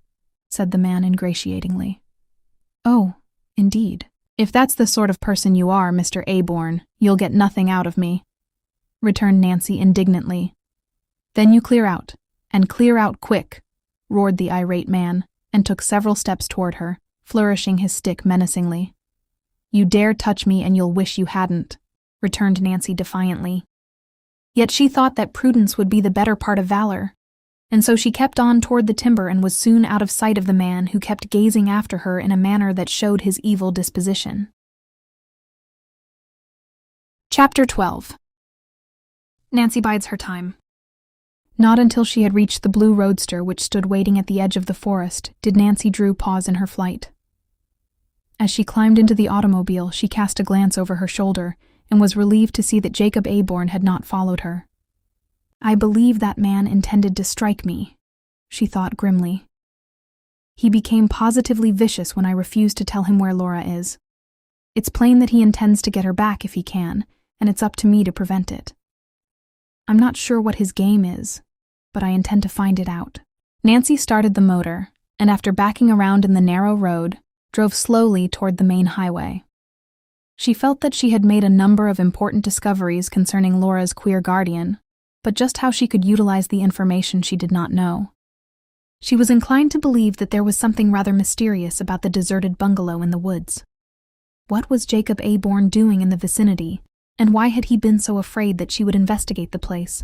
said the man ingratiatingly. Oh, indeed. If that's the sort of person you are, Mr. Aborn, you'll get nothing out of me, returned Nancy indignantly. Then you clear out, and clear out quick, roared the irate man, and took several steps toward her, flourishing his stick menacingly. You dare touch me and you'll wish you hadn't, returned Nancy defiantly. Yet she thought that prudence would be the better part of valor, and so she kept on toward the timber and was soon out of sight of the man who kept gazing after her in a manner that showed his evil disposition. Chapter 12. Nancy bides her time. Not until she had reached the blue roadster which stood waiting at the edge of the forest did Nancy Drew pause in her flight. As she climbed into the automobile, she cast a glance over her shoulder and was relieved to see that Jacob Aborn had not followed her. I believe that man intended to strike me, she thought grimly. He became positively vicious when I refused to tell him where Laura is. It's plain that he intends to get her back if he can, and it's up to me to prevent it. I'm not sure what his game is, but I intend to find it out. Nancy started the motor, and after backing around in the narrow road, drove slowly toward the main highway. She felt that she had made a number of important discoveries concerning Laura's queer guardian, but just how she could utilize the information she did not know. She was inclined to believe that there was something rather mysterious about the deserted bungalow in the woods. What was Jacob Aborn doing in the vicinity, and why had he been so afraid that she would investigate the place?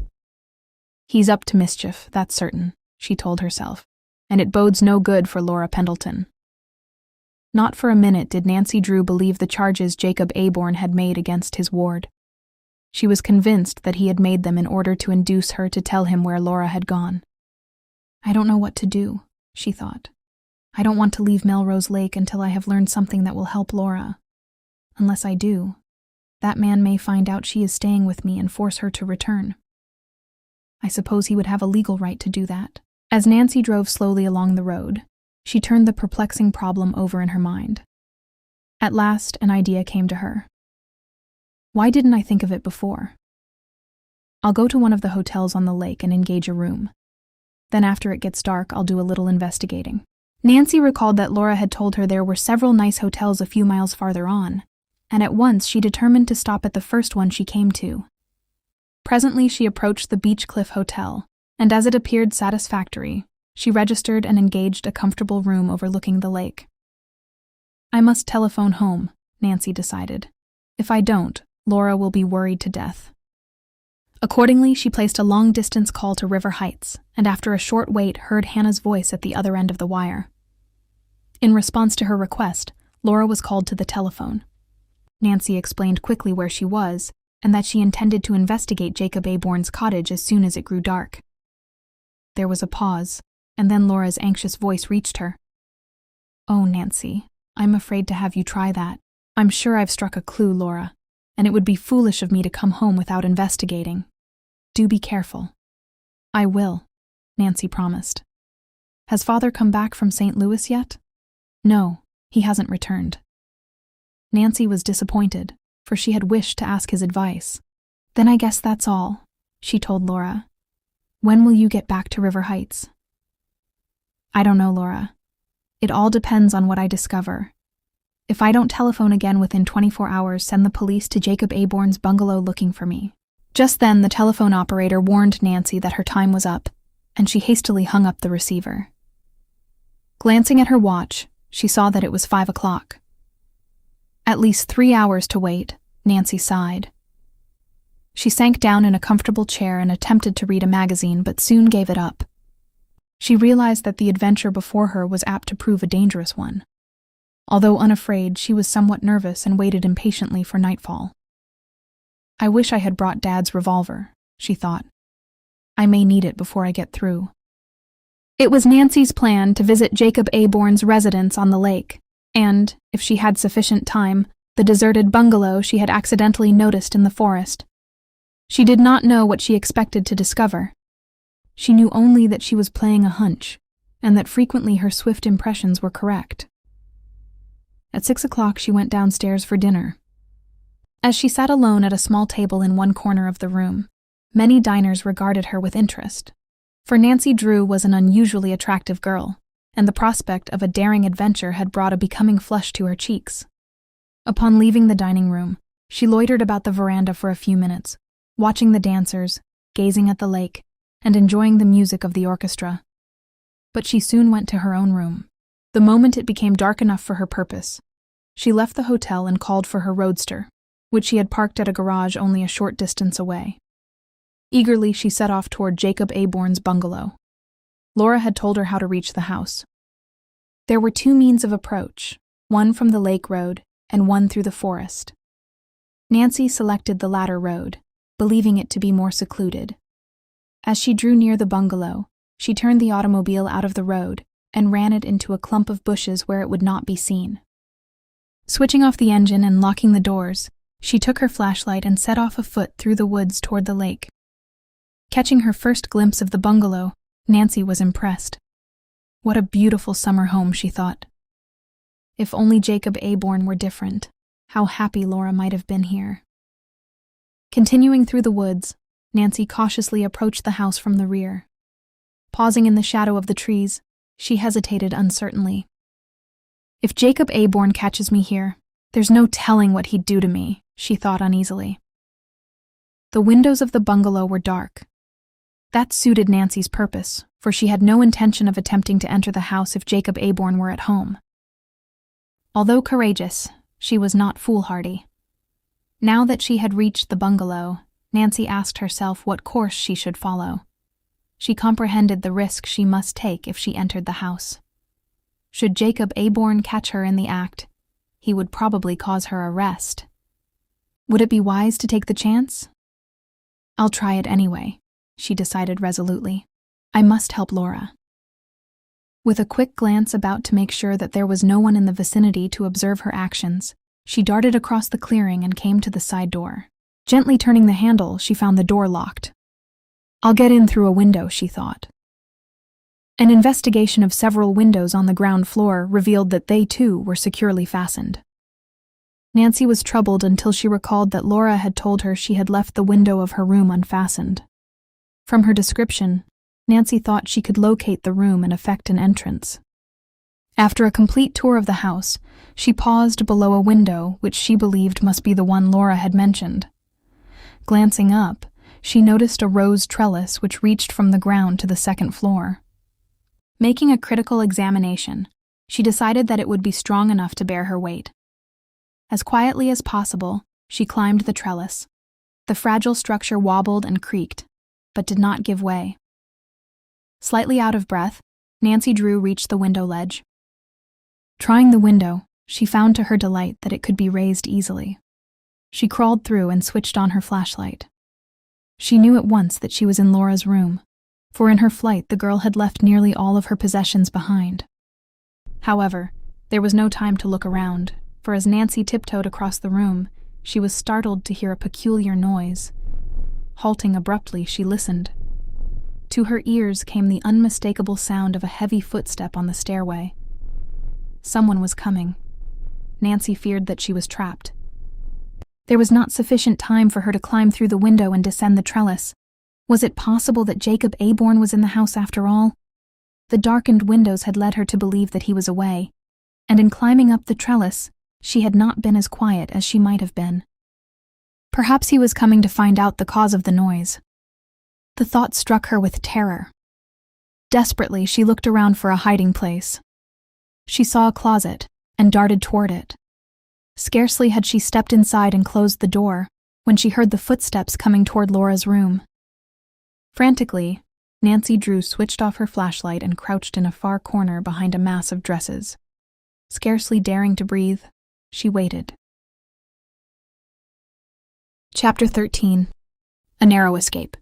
He's up to mischief, that's certain, she told herself, and it bodes no good for Laura Pendleton. Not for a minute did Nancy Drew believe the charges Jacob Aborn had made against his ward. She was convinced that he had made them in order to induce her to tell him where Laura had gone. I don't know what to do, she thought. I don't want to leave Melrose Lake until I have learned something that will help Laura. Unless I do, that man may find out she is staying with me and force her to return. I suppose he would have a legal right to do that. As Nancy drove slowly along the road, she turned the perplexing problem over in her mind. At last, an idea came to her. Why didn't I think of it before? I'll go to one of the hotels on the lake and engage a room. Then after it gets dark, I'll do a little investigating. Nancy recalled that Laura had told her there were several nice hotels a few miles farther on, and at once she determined to stop at the first one she came to. Presently she approached the Beach Cliff Hotel, and as it appeared satisfactory, she registered and engaged a comfortable room overlooking the lake. I must telephone home, Nancy decided. If I don't, Laura will be worried to death. Accordingly, she placed a long-distance call to River Heights, and after a short wait heard Hannah's voice at the other end of the wire. In response to her request, Laura was called to the telephone. Nancy explained quickly where she was and that she intended to investigate Jacob Aborn's cottage as soon as it grew dark. There was a pause, and then Laura's anxious voice reached her. "Oh, Nancy, I'm afraid to have you try that. I'm sure I've struck a clue, Laura, and it would be foolish of me to come home without investigating. Do be careful." "I will," Nancy promised. "Has Father come back from St. Louis yet?" "No, he hasn't returned." Nancy was disappointed, for she had wished to ask his advice. "Then I guess that's all," she told Laura. "When will you get back to River Heights?" "I don't know, Laura. It all depends on what I discover. If I don't telephone again within 24 hours, send the police to Jacob Aborn's bungalow looking for me." Just then, the telephone operator warned Nancy that her time was up, and she hastily hung up the receiver. Glancing at her watch, she saw that it was 5 o'clock. At least 3 hours to wait, Nancy sighed. She sank down in a comfortable chair and attempted to read a magazine, but soon gave it up. She realized that the adventure before her was apt to prove a dangerous one. Although unafraid, she was somewhat nervous and waited impatiently for nightfall. "I wish I had brought Dad's revolver," she thought. "I may need it before I get through." It was Nancy's plan to visit Jacob Aborn's residence on the lake, and, if she had sufficient time, the deserted bungalow she had accidentally noticed in the forest. She did not know what she expected to discover. She knew only that she was playing a hunch, and that frequently her swift impressions were correct. At 6 o'clock she went downstairs for dinner. As she sat alone at a small table in one corner of the room, many diners regarded her with interest. For Nancy Drew was an unusually attractive girl, and the prospect of a daring adventure had brought a becoming flush to her cheeks. Upon leaving the dining room, she loitered about the veranda for a few minutes, watching the dancers, gazing at the lake, and enjoying the music of the orchestra. But she soon went to her own room. The moment it became dark enough for her purpose, she left the hotel and called for her roadster, which she had parked at a garage only a short distance away. Eagerly, she set off toward Jacob Aborn's bungalow. Laura had told her how to reach the house. There were 2 means of approach, one from the lake road and one through the forest. Nancy selected the latter road, believing it to be more secluded. As she drew near the bungalow, she turned the automobile out of the road and ran it into a clump of bushes where it would not be seen. Switching off the engine and locking the doors, she took her flashlight and set off afoot through the woods toward the lake. Catching her first glimpse of the bungalow, Nancy was impressed. What a beautiful summer home, she thought. If only Jacob Aborn were different, how happy Laura might have been here. Continuing through the woods, Nancy cautiously approached the house from the rear. Pausing in the shadow of the trees, she hesitated uncertainly. If Jacob Aborn catches me here, there's no telling what he'd do to me, she thought uneasily. The windows of the bungalow were dark. That suited Nancy's purpose, for she had no intention of attempting to enter the house if Jacob Aborn were at home. Although courageous, she was not foolhardy. Now that she had reached the bungalow, Nancy asked herself what course she should follow. She comprehended the risk she must take if she entered the house. Should Jacob Aborn catch her in the act, he would probably cause her arrest. Would it be wise to take the chance? "I'll try it anyway," she decided resolutely. "I must help Laura." With a quick glance about to make sure that there was no one in the vicinity to observe her actions, she darted across the clearing and came to the side door. Gently turning the handle, she found the door locked. "I'll get in through a window," she thought. An investigation of several windows on the ground floor revealed that they, too, were securely fastened. Nancy was troubled until she recalled that Laura had told her she had left the window of her room unfastened. From her description, Nancy thought she could locate the room and effect an entrance. After a complete tour of the house, she paused below a window which she believed must be the one Laura had mentioned. Glancing up, she noticed a rose trellis which reached from the ground to the second floor. Making a critical examination, she decided that it would be strong enough to bear her weight. As quietly as possible, she climbed the trellis. The fragile structure wobbled and creaked, but did not give way. Slightly out of breath, Nancy Drew reached the window ledge. Trying the window, she found to her delight that it could be raised easily. She crawled through and switched on her flashlight. She knew at once that she was in Laura's room, for in her flight the girl had left nearly all of her possessions behind. However, there was no time to look around, for as Nancy tiptoed across the room, she was startled to hear a peculiar noise. Halting abruptly, she listened. To her ears came the unmistakable sound of a heavy footstep on the stairway. Someone was coming. Nancy feared that she was trapped. There was not sufficient time for her to climb through the window and descend the trellis. Was it possible that Jacob Aborn was in the house after all? The darkened windows had led her to believe that he was away, and in climbing up the trellis, she had not been as quiet as she might have been. Perhaps he was coming to find out the cause of the noise. The thought struck her with terror. Desperately, she looked around for a hiding place. She saw a closet and darted toward it. Scarcely had she stepped inside and closed the door when she heard the footsteps coming toward Laura's room. Frantically, Nancy Drew switched off her flashlight and crouched in a far corner behind a mass of dresses. Scarcely daring to breathe, she waited. Chapter 13. A Narrow Escape.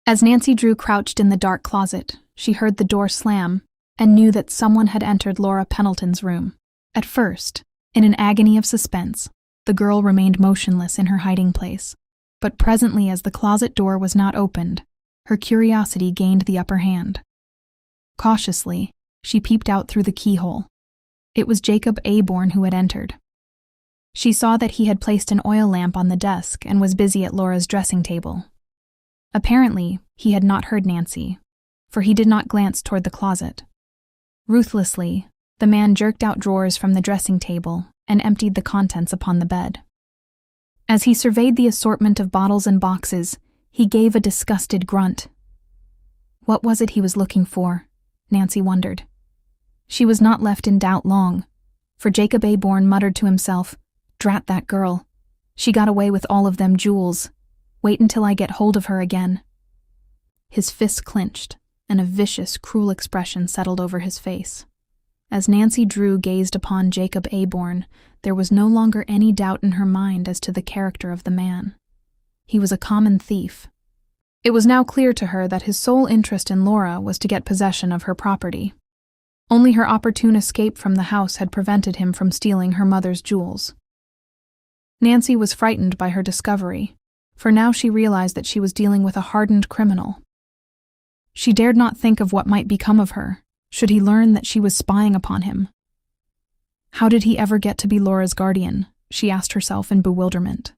As Nancy Drew crouched in the dark closet, she heard the door slam and knew that someone had entered Laura Pendleton's room. At first, in an agony of suspense, the girl remained motionless in her hiding place. But presently, as the closet door was not opened, her curiosity gained the upper hand. Cautiously, she peeped out through the keyhole. It was Jacob Aborn who had entered. She saw that he had placed an oil lamp on the desk and was busy at Laura's dressing table. Apparently, he had not heard Nancy, for he did not glance toward the closet. Ruthlessly, the man jerked out drawers from the dressing table and emptied the contents upon the bed. As he surveyed the assortment of bottles and boxes, he gave a disgusted grunt. What was it he was looking for? Nancy wondered. She was not left in doubt long, for Jacob Aborn muttered to himself, "Drat that girl. She got away with all of them jewels. Wait until I get hold of her again." His fists clenched, and a vicious, cruel expression settled over his face. As Nancy Drew gazed upon Jacob Aborn, there was no longer any doubt in her mind as to the character of the man. He was a common thief. It was now clear to her that his sole interest in Laura was to get possession of her property. Only her opportune escape from the house had prevented him from stealing her mother's jewels. Nancy was frightened by her discovery, for now she realized that she was dealing with a hardened criminal. She dared not think of what might become of her, should he learn that she was spying upon him. How did he ever get to be Laura's guardian? She asked herself in bewilderment.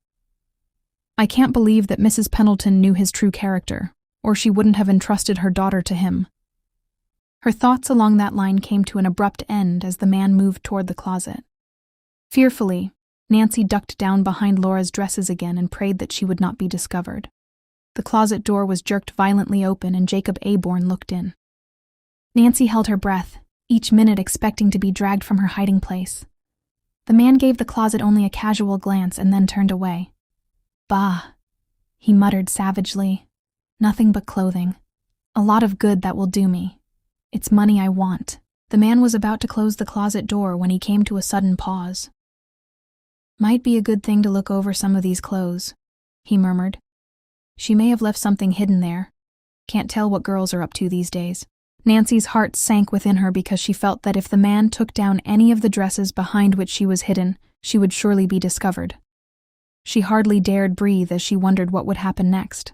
I can't believe that Mrs. Pendleton knew his true character, or she wouldn't have entrusted her daughter to him. Her thoughts along that line came to an abrupt end as the man moved toward the closet. Fearfully, Nancy ducked down behind Laura's dresses again and prayed that she would not be discovered. The closet door was jerked violently open and Jacob Aborn looked in. Nancy held her breath, each minute expecting to be dragged from her hiding place. The man gave the closet only a casual glance and then turned away. Bah, he muttered savagely. Nothing but clothing. A lot of good that will do me. It's money I want. The man was about to close the closet door when he came to a sudden pause. Might be a good thing to look over some of these clothes, he murmured. She may have left something hidden there. Can't tell what girls are up to these days. Nancy's heart sank within her because she felt that if the man took down any of the dresses behind which she was hidden, she would surely be discovered. She hardly dared breathe as she wondered what would happen next.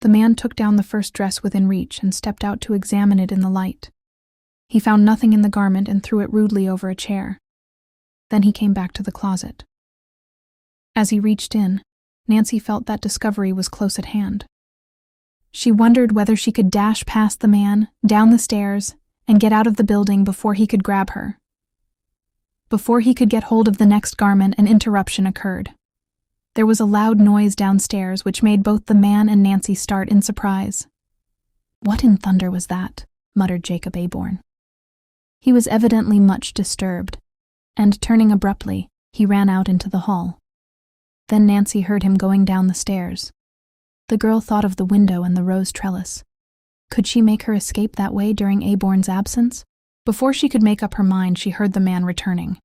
The man took down the first dress within reach and stepped out to examine it in the light. He found nothing in the garment and threw it rudely over a chair. Then he came back to the closet. As he reached in, Nancy felt that discovery was close at hand. She wondered whether she could dash past the man, down the stairs, and get out of the building before he could grab her. Before he could get hold of the next garment, an interruption occurred. There was a loud noise downstairs which made both the man and Nancy start in surprise. What in thunder was that? Muttered Jacob Aborn. He was evidently much disturbed, and turning abruptly, he ran out into the hall. Then Nancy heard him going down the stairs. The girl thought of the window and the rose trellis. Could she make her escape that way during Aborn's absence? Before she could make up her mind, she heard the man returning.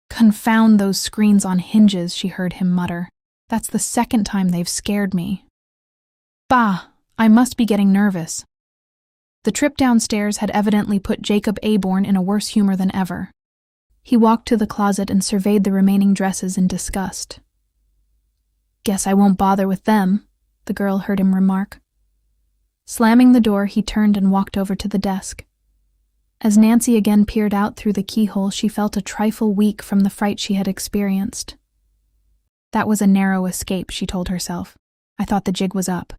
"Confound those screens on hinges," she heard him mutter. "That's the second time they've scared me. Bah, I must be getting nervous." The trip downstairs had evidently put Jacob Aborn in a worse humor than ever. He walked to the closet and surveyed the remaining dresses in disgust. "Guess I won't bother with them," the girl heard him remark. Slamming the door, he turned and walked over to the desk. As Nancy again peered out through the keyhole, she felt a trifle weak from the fright she had experienced. That was a narrow escape, she told herself. I thought the jig was up.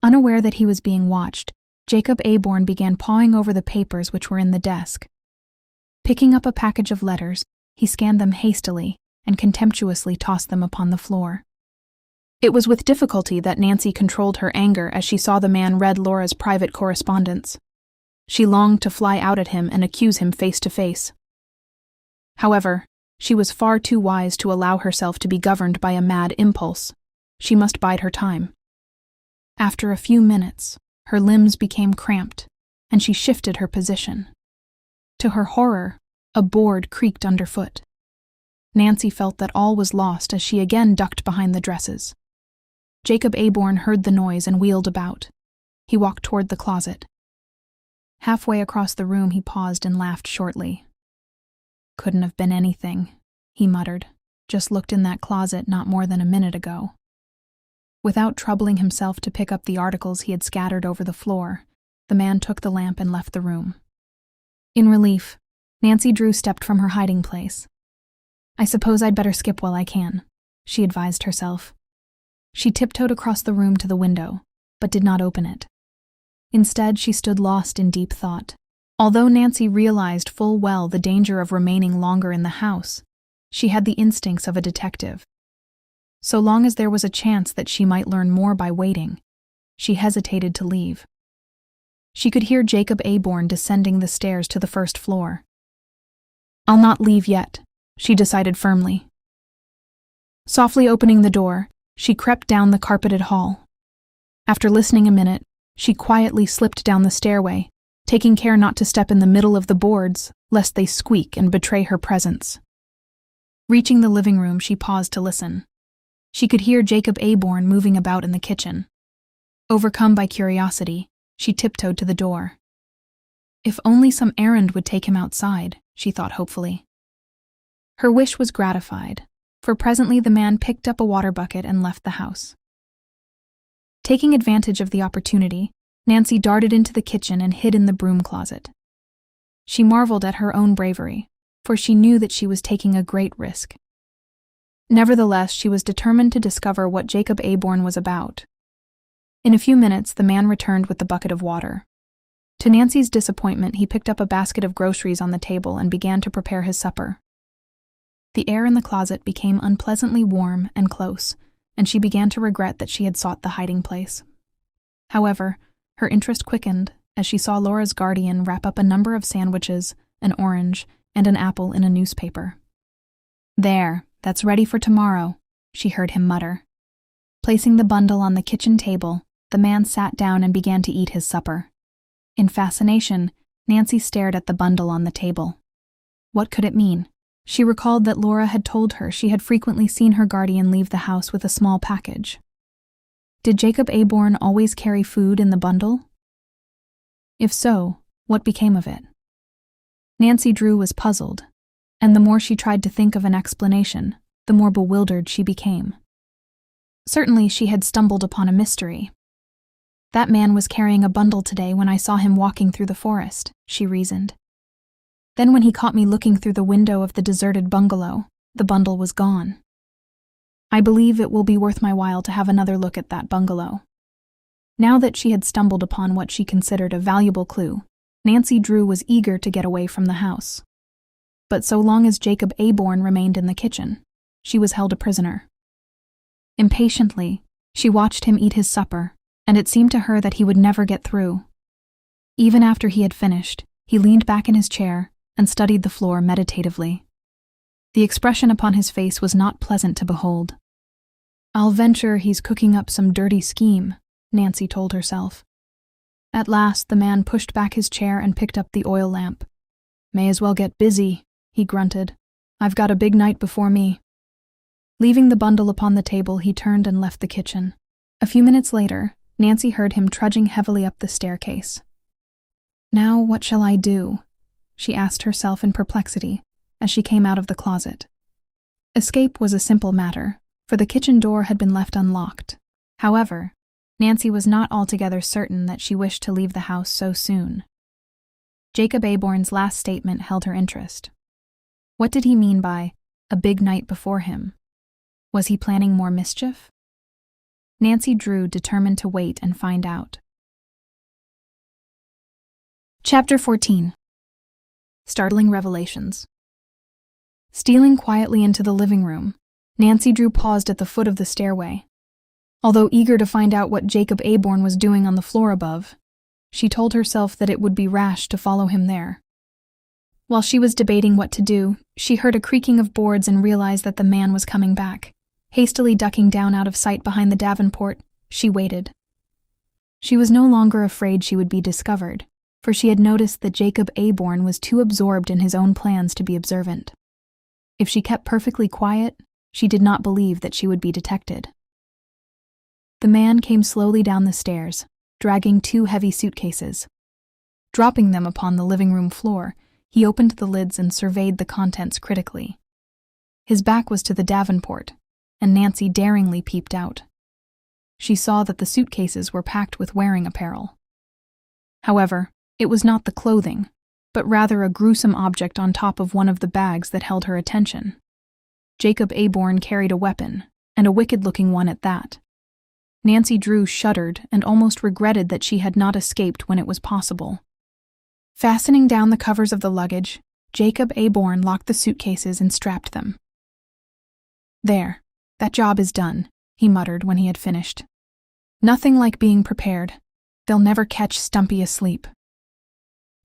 Unaware that he was being watched, Jacob Aborn began pawing over the papers which were in the desk. Picking up a package of letters, he scanned them hastily and contemptuously tossed them upon the floor. It was with difficulty that Nancy controlled her anger as she saw the man read Laura's private correspondence. She longed to fly out at him and accuse him face to face. However, she was far too wise to allow herself to be governed by a mad impulse. She must bide her time. After a few minutes, her limbs became cramped, and she shifted her position. To her horror, a board creaked underfoot. Nancy felt that all was lost as she again ducked behind the dresses. Jacob Aborn heard the noise and wheeled about. He walked toward the closet. Halfway across the room, he paused and laughed shortly. "Couldn't have been anything," he muttered. "Just looked in that closet not more than a minute ago." Without troubling himself to pick up the articles he had scattered over the floor, the man took the lamp and left the room. In relief, Nancy Drew stepped from her hiding place. "I suppose I'd better skip while I can," she advised herself. She tiptoed across the room to the window, but did not open it. Instead, she stood lost in deep thought. Although Nancy realized full well the danger of remaining longer in the house, she had the instincts of a detective. So long as there was a chance that she might learn more by waiting, she hesitated to leave. She could hear Jacob Aborn descending the stairs to the first floor. "I'll not leave yet," she decided firmly. Softly opening the door, she crept down the carpeted hall. After listening a minute, she quietly slipped down the stairway, taking care not to step in the middle of the boards, lest they squeak and betray her presence. Reaching the living room, she paused to listen. She could hear Jacob Aborn moving about in the kitchen. Overcome by curiosity, she tiptoed to the door. If only some errand would take him outside, she thought hopefully. Her wish was gratified, for presently the man picked up a water bucket and left the house. Taking advantage of the opportunity, Nancy darted into the kitchen and hid in the broom closet. She marveled at her own bravery, for she knew that she was taking a great risk. Nevertheless, she was determined to discover what Jacob Aborn was about. In a few minutes, the man returned with the bucket of water. To Nancy's disappointment, he picked up a basket of groceries on the table and began to prepare his supper. The air in the closet became unpleasantly warm and close, and she began to regret that she had sought the hiding place. However, her interest quickened as she saw Laura's guardian wrap up a number of sandwiches, an orange, and an apple in a newspaper. "There, that's ready for tomorrow," she heard him mutter. Placing the bundle on the kitchen table, the man sat down and began to eat his supper. In fascination, Nancy stared at the bundle on the table. What could it mean? She recalled that Laura had told her she had frequently seen her guardian leave the house with a small package. Did Jacob Aborn always carry food in the bundle? If so, what became of it? Nancy Drew was puzzled, and the more she tried to think of an explanation, the more bewildered she became. Certainly she had stumbled upon a mystery. That man was carrying a bundle today when I saw him walking through the forest, she reasoned. Then when he caught me looking through the window of the deserted bungalow, the bundle was gone. I believe it will be worth my while to have another look at that bungalow. Now that she had stumbled upon what she considered a valuable clue, Nancy Drew was eager to get away from the house. But so long as Jacob Aborn remained in the kitchen, she was held a prisoner. Impatiently, she watched him eat his supper, and it seemed to her that he would never get through. Even after he had finished, he leaned back in his chair and studied the floor meditatively. The expression upon his face was not pleasant to behold. "I'll venture he's cooking up some dirty scheme," Nancy told herself. At last, the man pushed back his chair and picked up the oil lamp. "May as well get busy," he grunted. "I've got a big night before me." Leaving the bundle upon the table, he turned and left the kitchen. A few minutes later, Nancy heard him trudging heavily up the staircase. "Now what shall I do?" she asked herself in perplexity as she came out of the closet. Escape was a simple matter, for the kitchen door had been left unlocked. However, Nancy was not altogether certain that she wished to leave the house so soon. Jacob Aborn's last statement held her interest. What did he mean by a big night before him? Was he planning more mischief? Nancy drew, determined to wait and find out. Chapter 14. Startling Revelations. Stealing quietly into the living room, Nancy Drew paused at the foot of the stairway. Although eager to find out what Jacob Aborn was doing on the floor above, she told herself that it would be rash to follow him there. While she was debating what to do, she heard a creaking of boards and realized that the man was coming back. Hastily ducking down out of sight behind the davenport, she waited. She was no longer afraid she would be discovered, for she had noticed that Jacob Aborn was too absorbed in his own plans to be observant. If she kept perfectly quiet, she did not believe that she would be detected. The man came slowly down the stairs, dragging 2 heavy suitcases. Dropping them upon the living room floor, he opened the lids and surveyed the contents critically. His back was to the davenport, and Nancy daringly peeped out. She saw that the suitcases were packed with wearing apparel. However, it was not the clothing, but rather a gruesome object on top of one of the bags that held her attention. Jacob Aborn carried a weapon, and a wicked-looking one at that. Nancy Drew shuddered and almost regretted that she had not escaped when it was possible. Fastening down the covers of the luggage, Jacob Aborn locked the suitcases and strapped them. "There, that job is done," he muttered when he had finished. "Nothing like being prepared. They'll never catch Stumpy asleep."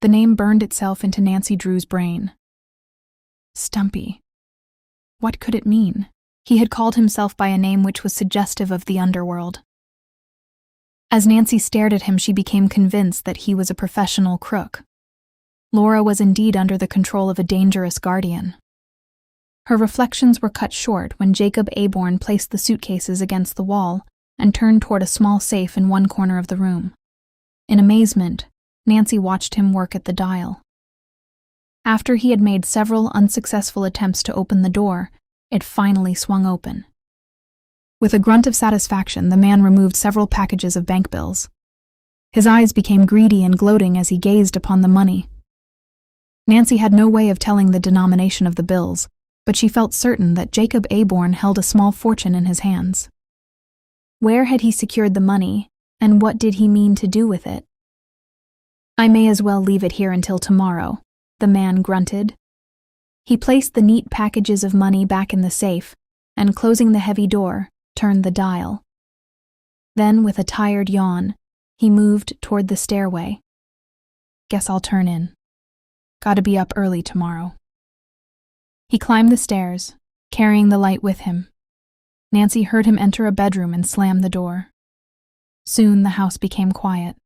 The name burned itself into Nancy Drew's brain. Stumpy. What could it mean? He had called himself by a name which was suggestive of the underworld. As Nancy stared at him, she became convinced that he was a professional crook. Laura was indeed under the control of a dangerous guardian. Her reflections were cut short when Jacob Aborn placed the suitcases against the wall and turned toward a small safe in one corner of the room. In amazement, Nancy watched him work at the dial. After he had made several unsuccessful attempts to open the door, it finally swung open. With a grunt of satisfaction, the man removed several packages of bank bills. His eyes became greedy and gloating as he gazed upon the money. Nancy had no way of telling the denomination of the bills, but she felt certain that Jacob Aborn held a small fortune in his hands. Where had he secured the money, and what did he mean to do with it? "I may as well leave it here until tomorrow," the man grunted. He placed the neat packages of money back in the safe, and closing the heavy door, turned the dial. Then, with a tired yawn, he moved toward the stairway. "Guess I'll turn in. Gotta be up early tomorrow." He climbed the stairs, carrying the light with him. Nancy heard him enter a bedroom and slam the door. Soon the house became quiet.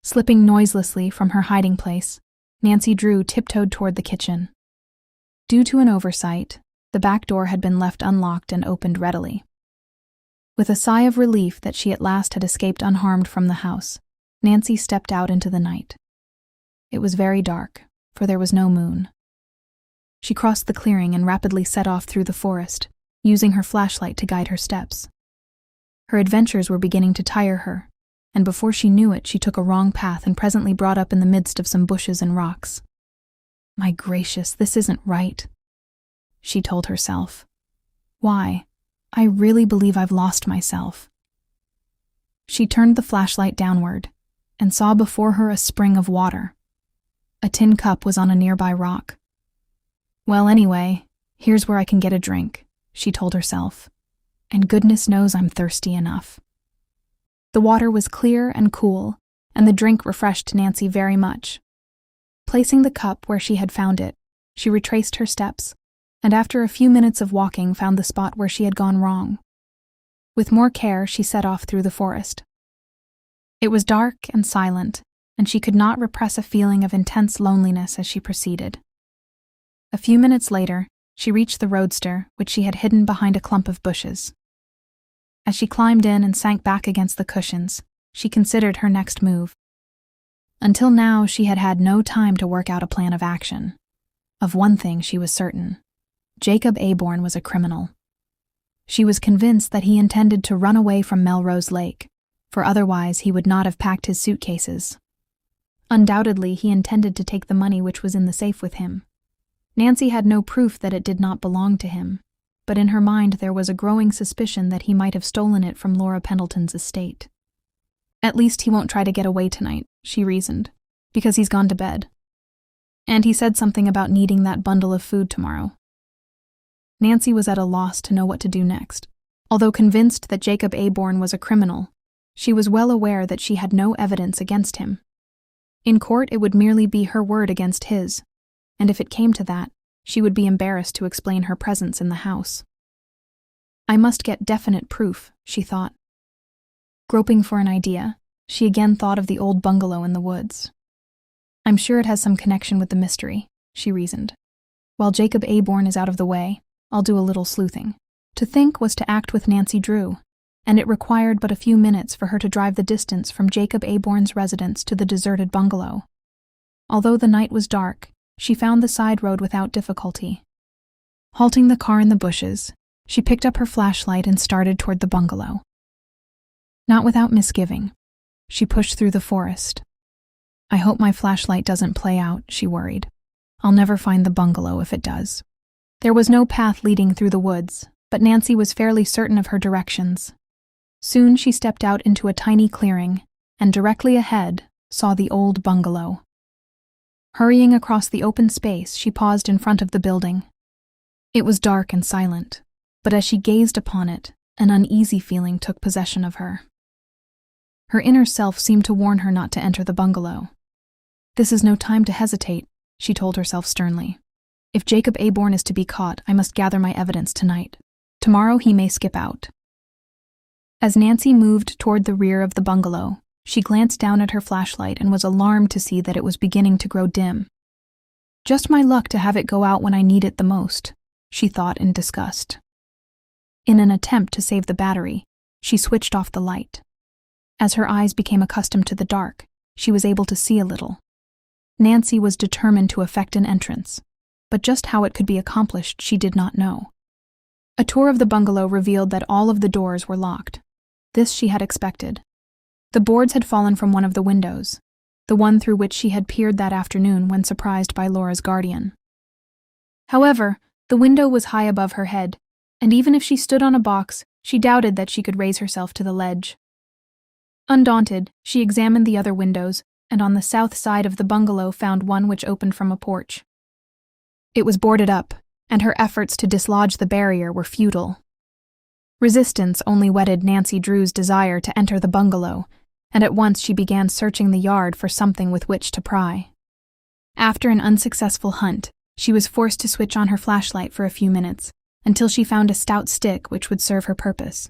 Slipping noiselessly from her hiding place, Nancy Drew tiptoed toward the kitchen. Due to an oversight, the back door had been left unlocked and opened readily. With a sigh of relief that she at last had escaped unharmed from the house, Nancy stepped out into the night. It was very dark, for there was no moon. She crossed the clearing and rapidly set off through the forest, using her flashlight to guide her steps. Her adventures were beginning to tire her, and before she knew it, she took a wrong path and presently brought up in the midst of some bushes and rocks. "My gracious, this isn't right," she told herself. "Why? I really believe I've lost myself." She turned the flashlight downward and saw before her a spring of water. A tin cup was on a nearby rock. "Well, anyway, here's where I can get a drink," she told herself. "And goodness knows I'm thirsty enough." The water was clear and cool, and the drink refreshed Nancy very much. Placing the cup where she had found it, she retraced her steps, and after a few minutes of walking found the spot where she had gone wrong. With more care, she set off through the forest. It was dark and silent, and she could not repress a feeling of intense loneliness as she proceeded. A few minutes later, she reached the roadster, which she had hidden behind a clump of bushes. As she climbed in and sank back against the cushions, she considered her next move. Until now, she had had no time to work out a plan of action. Of one thing she was certain: Jacob Aborn was a criminal. She was convinced that he intended to run away from Melrose Lake, for otherwise he would not have packed his suitcases. Undoubtedly, he intended to take the money which was in the safe with him. Nancy had no proof that it did not belong to him, but in her mind there was a growing suspicion that he might have stolen it from Laura Pendleton's estate. At least he won't try to get away tonight, she reasoned, because he's gone to bed. And he said something about needing that bundle of food tomorrow. Nancy was at a loss to know what to do next. Although convinced that Jacob Aborn was a criminal, she was well aware that she had no evidence against him. In court, it would merely be her word against his, and if it came to that, she would be embarrassed to explain her presence in the house. I must get definite proof, she thought. Groping for an idea, she again thought of the old bungalow in the woods. I'm sure it has some connection with the mystery, she reasoned. While Jacob Aborn is out of the way, I'll do a little sleuthing. To think was to act with Nancy Drew, and it required but a few minutes for her to drive the distance from Jacob Aborn's residence to the deserted bungalow. Although the night was dark, she found the side road without difficulty. Halting the car in the bushes, she picked up her flashlight and started toward the bungalow. Not without misgiving, she pushed through the forest. I hope my flashlight doesn't play out, she worried. I'll never find the bungalow if it does. There was no path leading through the woods, but Nancy was fairly certain of her directions. Soon she stepped out into a tiny clearing, and directly ahead saw the old bungalow. Hurrying across the open space, she paused in front of the building. It was dark and silent, but as she gazed upon it, an uneasy feeling took possession of her. Her inner self seemed to warn her not to enter the bungalow. This is no time to hesitate, she told herself sternly. If Jacob Aborn is to be caught, I must gather my evidence tonight. Tomorrow he may skip out. As Nancy moved toward the rear of the bungalow, she glanced down at her flashlight and was alarmed to see that it was beginning to grow dim. Just my luck to have it go out when I need it the most, she thought in disgust. In an attempt to save the battery, she switched off the light. As her eyes became accustomed to the dark, she was able to see a little. Nancy was determined to effect an entrance, but just how it could be accomplished she did not know. A tour of the bungalow revealed that all of the doors were locked. This she had expected. The boards had fallen from one of the windows, the one through which she had peered that afternoon when surprised by Laura's guardian. However, the window was high above her head, and even if she stood on a box, she doubted that she could raise herself to the ledge. Undaunted, she examined the other windows, and on the south side of the bungalow found one which opened from a porch. It was boarded up, and her efforts to dislodge the barrier were futile. Resistance only whetted Nancy Drew's desire to enter the bungalow, and at once she began searching the yard for something with which to pry. After an unsuccessful hunt, she was forced to switch on her flashlight for a few minutes, until she found a stout stick which would serve her purpose.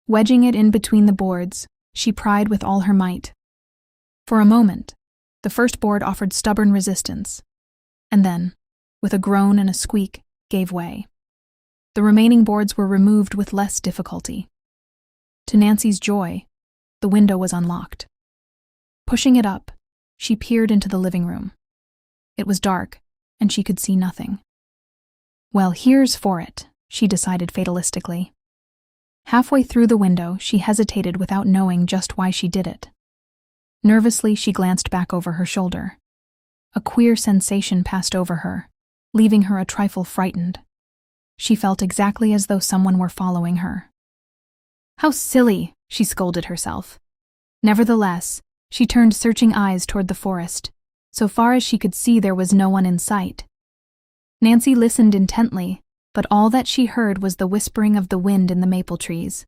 Wedging it in between the boards, she pried with all her might. For a moment, the first board offered stubborn resistance, and then, with a groan and a squeak, gave way. The remaining boards were removed with less difficulty. To Nancy's joy, the window was unlocked. Pushing it up, she peered into the living room. It was dark, and she could see nothing. Well, here's for it, she decided fatalistically. Halfway through the window, she hesitated without knowing just why she did it. Nervously, she glanced back over her shoulder. A queer sensation passed over her, leaving her a trifle frightened. She felt exactly as though someone were following her. How silly, she scolded herself. Nevertheless, she turned searching eyes toward the forest. So far as she could see, there was no one in sight. Nancy listened intently, but all that she heard was the whispering of the wind in the maple trees.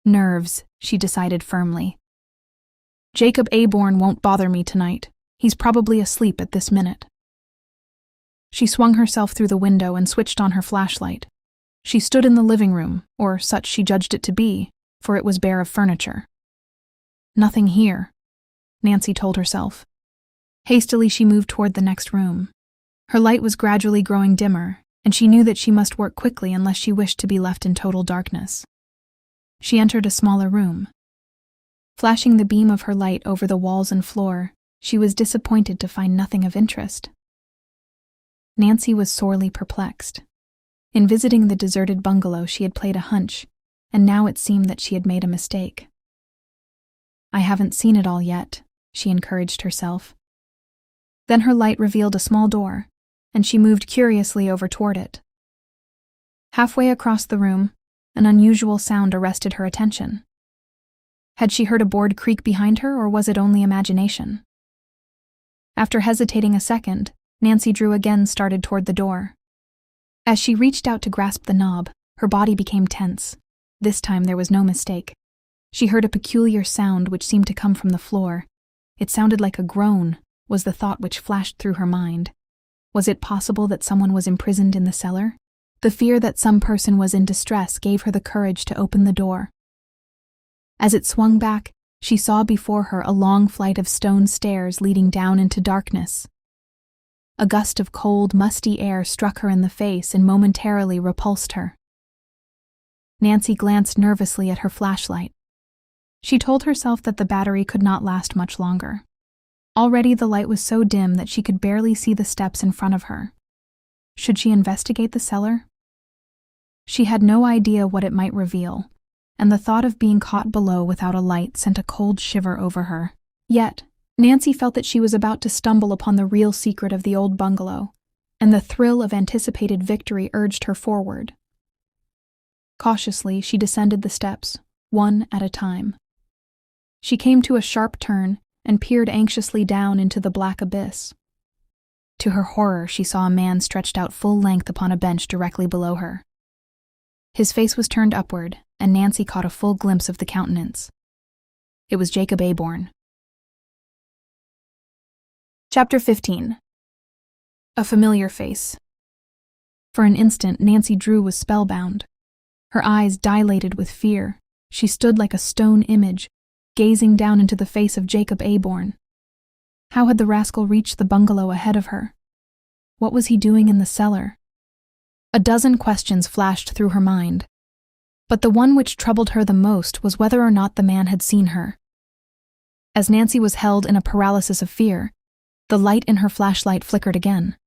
Nerves, she decided firmly. Jacob Aborn won't bother me tonight. He's probably asleep at this minute. She swung herself through the window and switched on her flashlight. She stood in the living room, or such she judged it to be, for it was bare of furniture. Nothing here, Nancy told herself. Hastily, she moved toward the next room. Her light was gradually growing dimmer, and she knew that she must work quickly unless she wished to be left in total darkness. She entered a smaller room. Flashing the beam of her light over the walls and floor, she was disappointed to find nothing of interest. Nancy was sorely perplexed. In visiting the deserted bungalow, she had played a hunch, and now it seemed that she had made a mistake. "I haven't seen it all yet," she encouraged herself. Then her light revealed a small door, and she moved curiously over toward it. Halfway across the room, an unusual sound arrested her attention. Had she heard a board creak behind her, or was it only imagination? After hesitating a second, Nancy Drew again started toward the door. As she reached out to grasp the knob, her body became tense. This time there was no mistake. She heard a peculiar sound which seemed to come from the floor. It sounded like a groan, was the thought which flashed through her mind. Was it possible that someone was imprisoned in the cellar? The fear that some person was in distress gave her the courage to open the door. As it swung back, she saw before her a long flight of stone stairs leading down into darkness. A gust of cold, musty air struck her in the face and momentarily repulsed her. Nancy glanced nervously at her flashlight. She told herself that the battery could not last much longer. Already the light was so dim that she could barely see the steps in front of her. Should she investigate the cellar? She had no idea what it might reveal, and the thought of being caught below without a light sent a cold shiver over her. Yet, Nancy felt that she was about to stumble upon the real secret of the old bungalow, and the thrill of anticipated victory urged her forward. Cautiously, she descended the steps, one at a time. She came to a sharp turn and peered anxiously down into the black abyss. To her horror, she saw a man stretched out full length upon a bench directly below her. His face was turned upward, and Nancy caught a full glimpse of the countenance. It was Jacob Aborn. Chapter 15. A familiar face. For an instant, Nancy Drew was spellbound. Her eyes dilated with fear. She stood like a stone image, gazing down into the face of Jacob Aborn. How had the rascal reached the bungalow ahead of her? What was he doing in the cellar? A dozen questions flashed through her mind, but the one which troubled her the most was whether or not the man had seen her. As Nancy was held in a paralysis of fear, the light in her flashlight flickered again.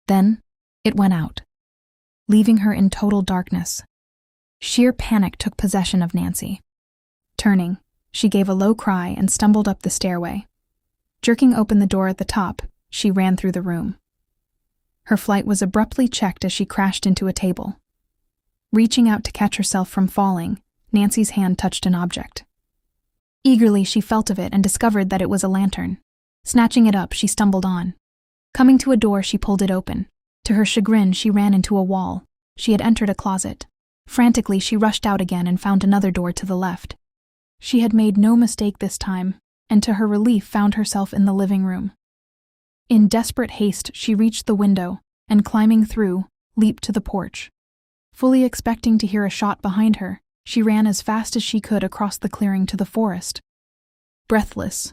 Then, it went out, leaving her in total darkness. Sheer panic took possession of Nancy. Turning, she gave a low cry and stumbled up the stairway. Jerking open the door at the top, she ran through the room. Her flight was abruptly checked as she crashed into a table. Reaching out to catch herself from falling, Nancy's hand touched an object. Eagerly, she felt of it and discovered that it was a lantern. Snatching it up, she stumbled on. Coming to a door, she pulled it open. To her chagrin, she ran into a wall. She had entered a closet. Frantically, she rushed out again and found another door to the left. She had made no mistake this time, and to her relief found herself in the living room. In desperate haste, she reached the window, and climbing through, leaped to the porch. Fully expecting to hear a shot behind her, she ran as fast as she could across the clearing to the forest. Breathless,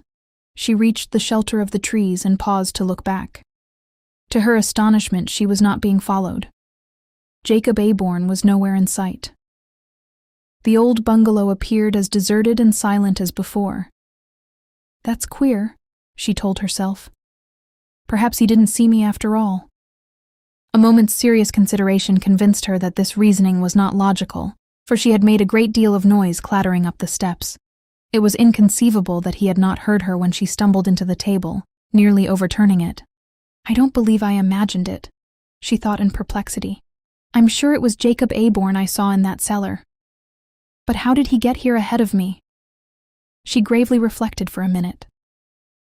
she reached the shelter of the trees and paused to look back. To her astonishment, she was not being followed. Jacob Aborn was nowhere in sight. The old bungalow appeared as deserted and silent as before. "That's queer," she told herself. "Perhaps he didn't see me after all." A moment's serious consideration convinced her that this reasoning was not logical, for she had made a great deal of noise clattering up the steps. It was inconceivable that he had not heard her when she stumbled into the table, nearly overturning it. "I don't believe I imagined it," she thought in perplexity. "I'm sure it was Jacob Aborn I saw in that cellar. But how did he get here ahead of me?" She gravely reflected for a minute.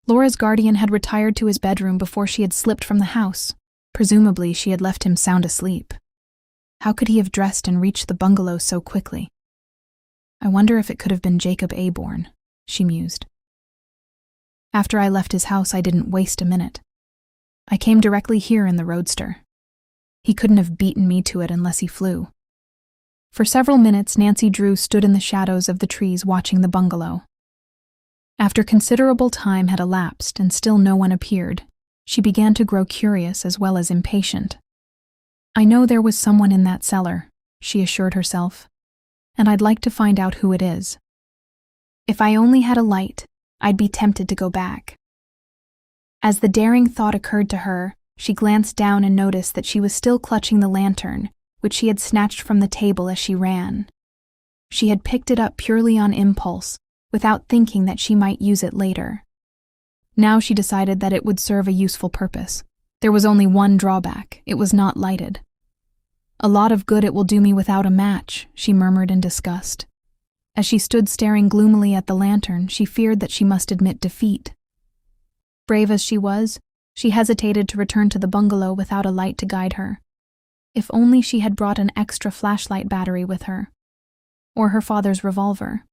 Laura's guardian had retired to his bedroom before she had slipped from the house. Presumably, she had left him sound asleep. How could he have dressed and reached the bungalow so quickly? "I wonder if it could have been Jacob Aborn," she mused. "After I left his house, I didn't waste a minute. I came directly here in the roadster. He couldn't have beaten me to it unless he flew." For several minutes, Nancy Drew stood in the shadows of the trees watching the bungalow. After considerable time had elapsed and still no one appeared, she began to grow curious as well as impatient. "I know there was someone in that cellar," she assured herself, "and I'd like to find out who it is. If I only had a light, I'd be tempted to go back." As the daring thought occurred to her, she glanced down and noticed that she was still clutching the lantern, which she had snatched from the table as she ran. She had picked it up purely on impulse, without thinking that she might use it later. Now she decided that it would serve a useful purpose. There was only one drawback: it was not lighted. "A lot of good it will do me without a match," she murmured in disgust. As she stood staring gloomily at the lantern, she feared that she must admit defeat. Brave as she was, she hesitated to return to the bungalow without a light to guide her. If only she had brought an extra flashlight battery with her, or her father's revolver.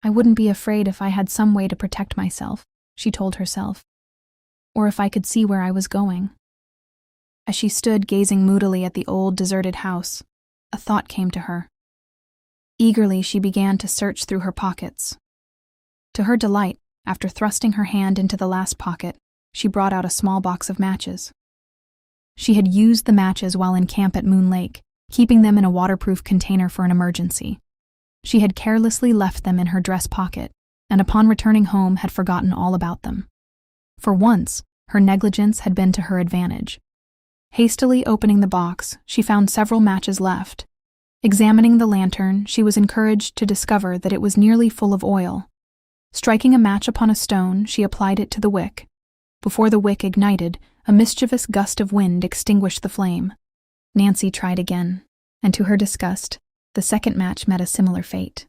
"I wouldn't be afraid if I had some way to protect myself," she told herself, "or if I could see where I was going." As she stood gazing moodily at the old, deserted house, a thought came to her. Eagerly, she began to search through her pockets. To her delight, after thrusting her hand into the last pocket, she brought out a small box of matches. She had used the matches while in camp at Moon Lake, keeping them in a waterproof container for an emergency. She had carelessly left them in her dress pocket, and upon returning home had forgotten all about them. For once, her negligence had been to her advantage. Hastily opening the box, she found several matches left. Examining the lantern, she was encouraged to discover that it was nearly full of oil. Striking a match upon a stone, she applied it to the wick. Before the wick ignited, a mischievous gust of wind extinguished the flame. Nancy tried again, and to her disgust, the second match met a similar fate.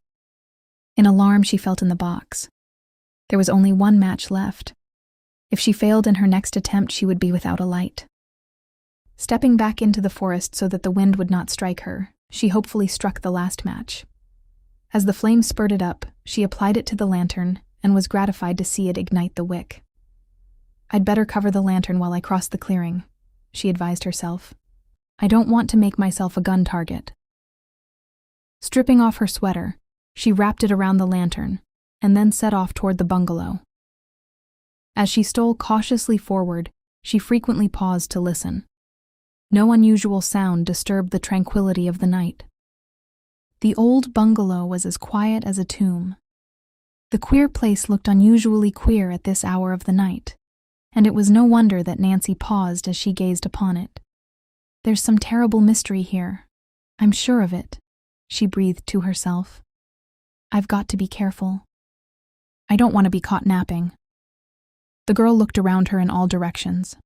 In alarm, she felt in the box. There was only one match left. If she failed in her next attempt, she would be without a light. Stepping back into the forest so that the wind would not strike her, she hopefully struck the last match. As the flame spurted up, she applied it to the lantern and was gratified to see it ignite the wick. "I'd better cover the lantern while I cross the clearing," she advised herself. "I don't want to make myself a gun target." Stripping off her sweater, she wrapped it around the lantern and then set off toward the bungalow. As she stole cautiously forward, she frequently paused to listen. No unusual sound disturbed the tranquility of the night. The old bungalow was as quiet as a tomb. The queer place looked unusually queer at this hour of the night, and it was no wonder that Nancy paused as she gazed upon it. "There's some terrible mystery here. I'm sure of it," she breathed to herself. "I've got to be careful. I don't want to be caught napping." The girl looked around her in all directions.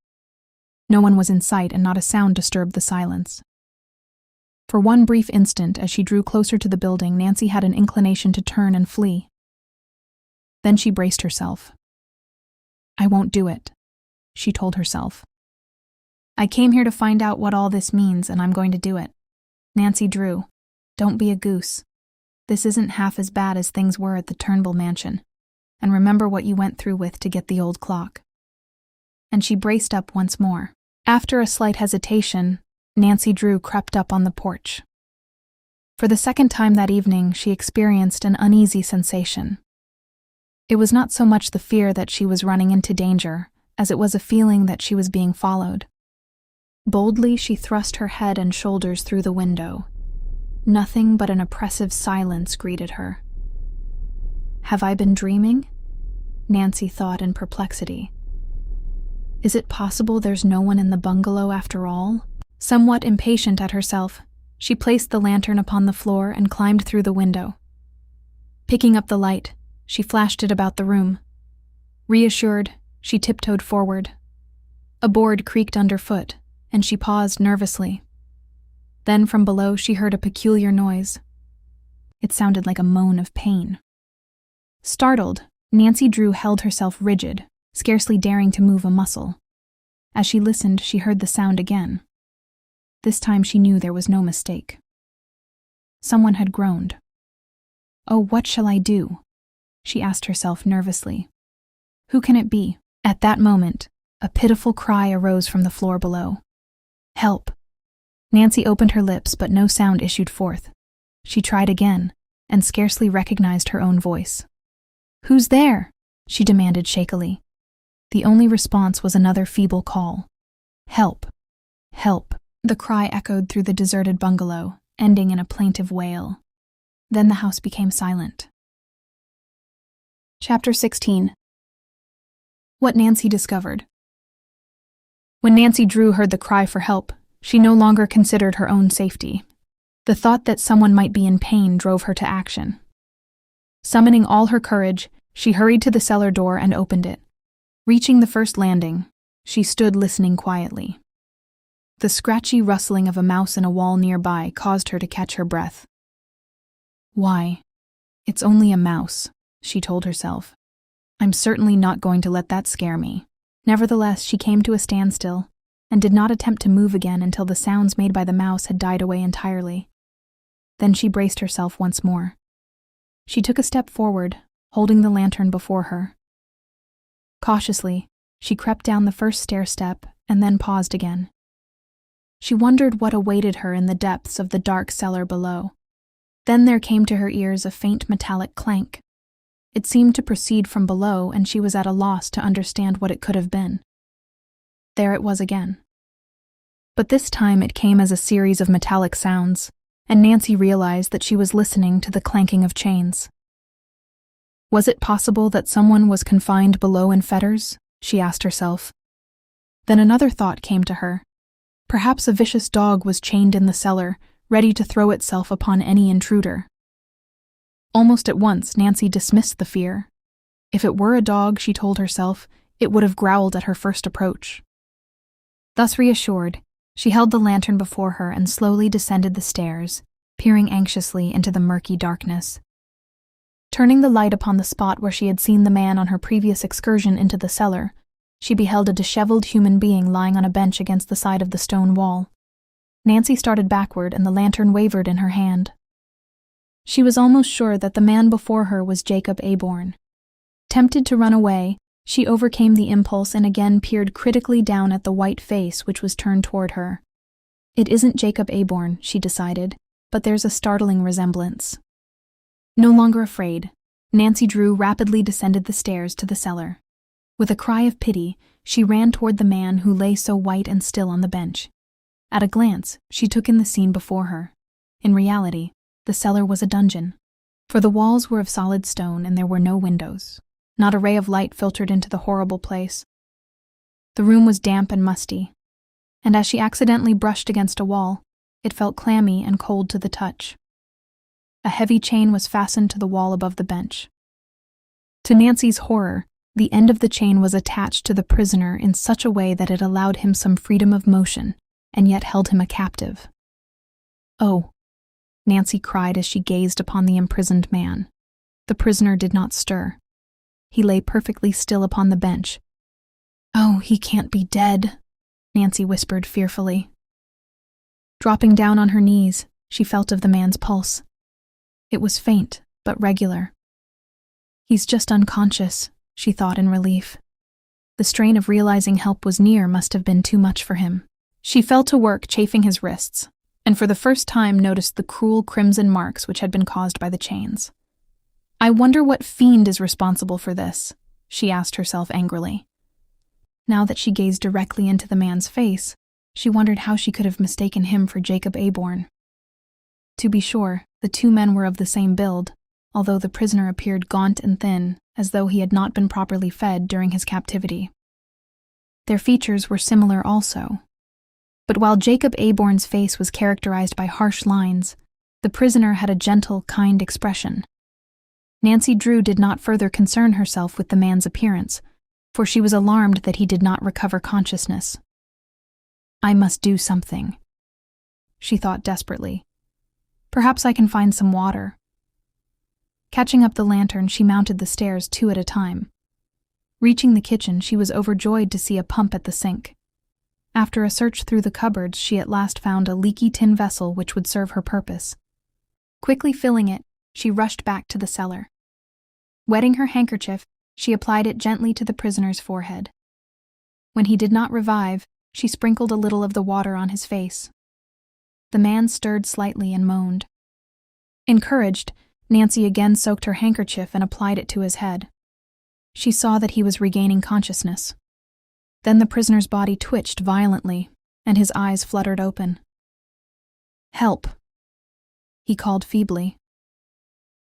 No one was in sight and not a sound disturbed the silence. For one brief instant, as she drew closer to the building, Nancy had an inclination to turn and flee. Then she braced herself. "I won't do it," she told herself. "I came here to find out what all this means, and I'm going to do it. Nancy Drew, don't be a goose. This isn't half as bad as things were at the Turnbull mansion. And remember what you went through with to get the old clock." And she braced up once more. After a slight hesitation, Nancy Drew crept up on the porch. For the second time that evening, she experienced an uneasy sensation. It was not so much the fear that she was running into danger, as it was a feeling that she was being followed. Boldly, she thrust her head and shoulders through the window. Nothing but an oppressive silence greeted her. "Have I been dreaming?" Nancy thought in perplexity. "Is it possible there's no one in the bungalow after all?" Somewhat impatient at herself, she placed the lantern upon the floor and climbed through the window. Picking up the light, she flashed it about the room. Reassured, she tiptoed forward. A board creaked underfoot, and she paused nervously. Then from below she heard a peculiar noise. It sounded like a moan of pain. Startled, Nancy Drew held herself rigid, scarcely daring to move a muscle. As she listened, she heard the sound again. This time she knew there was no mistake. Someone had groaned. "Oh, what shall I do?" she asked herself nervously. "Who can it be?" At that moment, a pitiful cry arose from the floor below. "Help!" Nancy opened her lips, but no sound issued forth. She tried again, and scarcely recognized her own voice. "Who's there?" she demanded shakily. The only response was another feeble call. "Help! Help!" The cry echoed through the deserted bungalow, ending in a plaintive wail. Then the house became silent. Chapter 16. What Nancy discovered. When Nancy Drew heard the cry for help, she no longer considered her own safety. The thought that someone might be in pain drove her to action. Summoning all her courage, she hurried to the cellar door and opened it. Reaching the first landing, she stood listening quietly. The scratchy rustling of a mouse in a wall nearby caused her to catch her breath. "Why? It's only a mouse," she told herself. "I'm certainly not going to let that scare me." Nevertheless, she came to a standstill and did not attempt to move again until the sounds made by the mouse had died away entirely. Then she braced herself once more. She took a step forward, holding the lantern before her. Cautiously, she crept down the first stair step and then paused again. She wondered what awaited her in the depths of the dark cellar below. Then there came to her ears a faint metallic clank. It seemed to proceed from below, and she was at a loss to understand what it could have been. There it was again. But this time it came as a series of metallic sounds, and Nancy realized that she was listening to the clanking of chains. Was it possible that someone was confined below in fetters? She asked herself. Then another thought came to her. Perhaps a vicious dog was chained in the cellar, ready to throw itself upon any intruder. Almost at once, Nancy dismissed the fear. If it were a dog, she told herself, it would have growled at her first approach. Thus reassured, she held the lantern before her and slowly descended the stairs, peering anxiously into the murky darkness. Turning the light upon the spot where she had seen the man on her previous excursion into the cellar, she beheld a disheveled human being lying on a bench against the side of the stone wall. Nancy started backward and the lantern wavered in her hand. She was almost sure that the man before her was Jacob Aborn. Tempted to run away, she overcame the impulse and again peered critically down at the white face which was turned toward her. It isn't Jacob Aborn, she decided, but there's a startling resemblance. No longer afraid, Nancy Drew rapidly descended the stairs to the cellar. With a cry of pity, she ran toward the man who lay so white and still on the bench. At a glance, she took in the scene before her. In reality, the cellar was a dungeon, for the walls were of solid stone and there were no windows. Not a ray of light filtered into the horrible place. The room was damp and musty, and as she accidentally brushed against a wall, it felt clammy and cold to the touch. A heavy chain was fastened to the wall above the bench. To Nancy's horror, the end of the chain was attached to the prisoner in such a way that it allowed him some freedom of motion, and yet held him a captive. "Oh," Nancy cried as she gazed upon the imprisoned man. The prisoner did not stir. He lay perfectly still upon the bench. "Oh, he can't be dead," Nancy whispered fearfully. Dropping down on her knees, she felt of the man's pulse. It was faint, but regular. "He's just unconscious," she thought in relief. The strain of realizing help was near must have been too much for him. She fell to work chafing his wrists, and for the first time noticed the cruel crimson marks which had been caused by the chains. "I wonder what fiend is responsible for this," she asked herself angrily. Now that she gazed directly into the man's face, she wondered how she could have mistaken him for Jacob Aborn. To be sure, the two men were of the same build, although the prisoner appeared gaunt and thin, as though he had not been properly fed during his captivity. Their features were similar also. But while Jacob Aborn's face was characterized by harsh lines, the prisoner had a gentle, kind expression. Nancy Drew did not further concern herself with the man's appearance, for she was alarmed that he did not recover consciousness. "I must do something," she thought desperately. "Perhaps I can find some water." Catching up the lantern, she mounted the stairs 2 at a time. Reaching the kitchen, she was overjoyed to see a pump at the sink. After a search through the cupboards, she at last found a leaky tin vessel which would serve her purpose. Quickly filling it, she rushed back to the cellar. Wetting her handkerchief, she applied it gently to the prisoner's forehead. When he did not revive, she sprinkled a little of the water on his face. The man stirred slightly and moaned. Encouraged, Nancy again soaked her handkerchief and applied it to his head. She saw that he was regaining consciousness. Then the prisoner's body twitched violently, and his eyes fluttered open. "Help," he called feebly.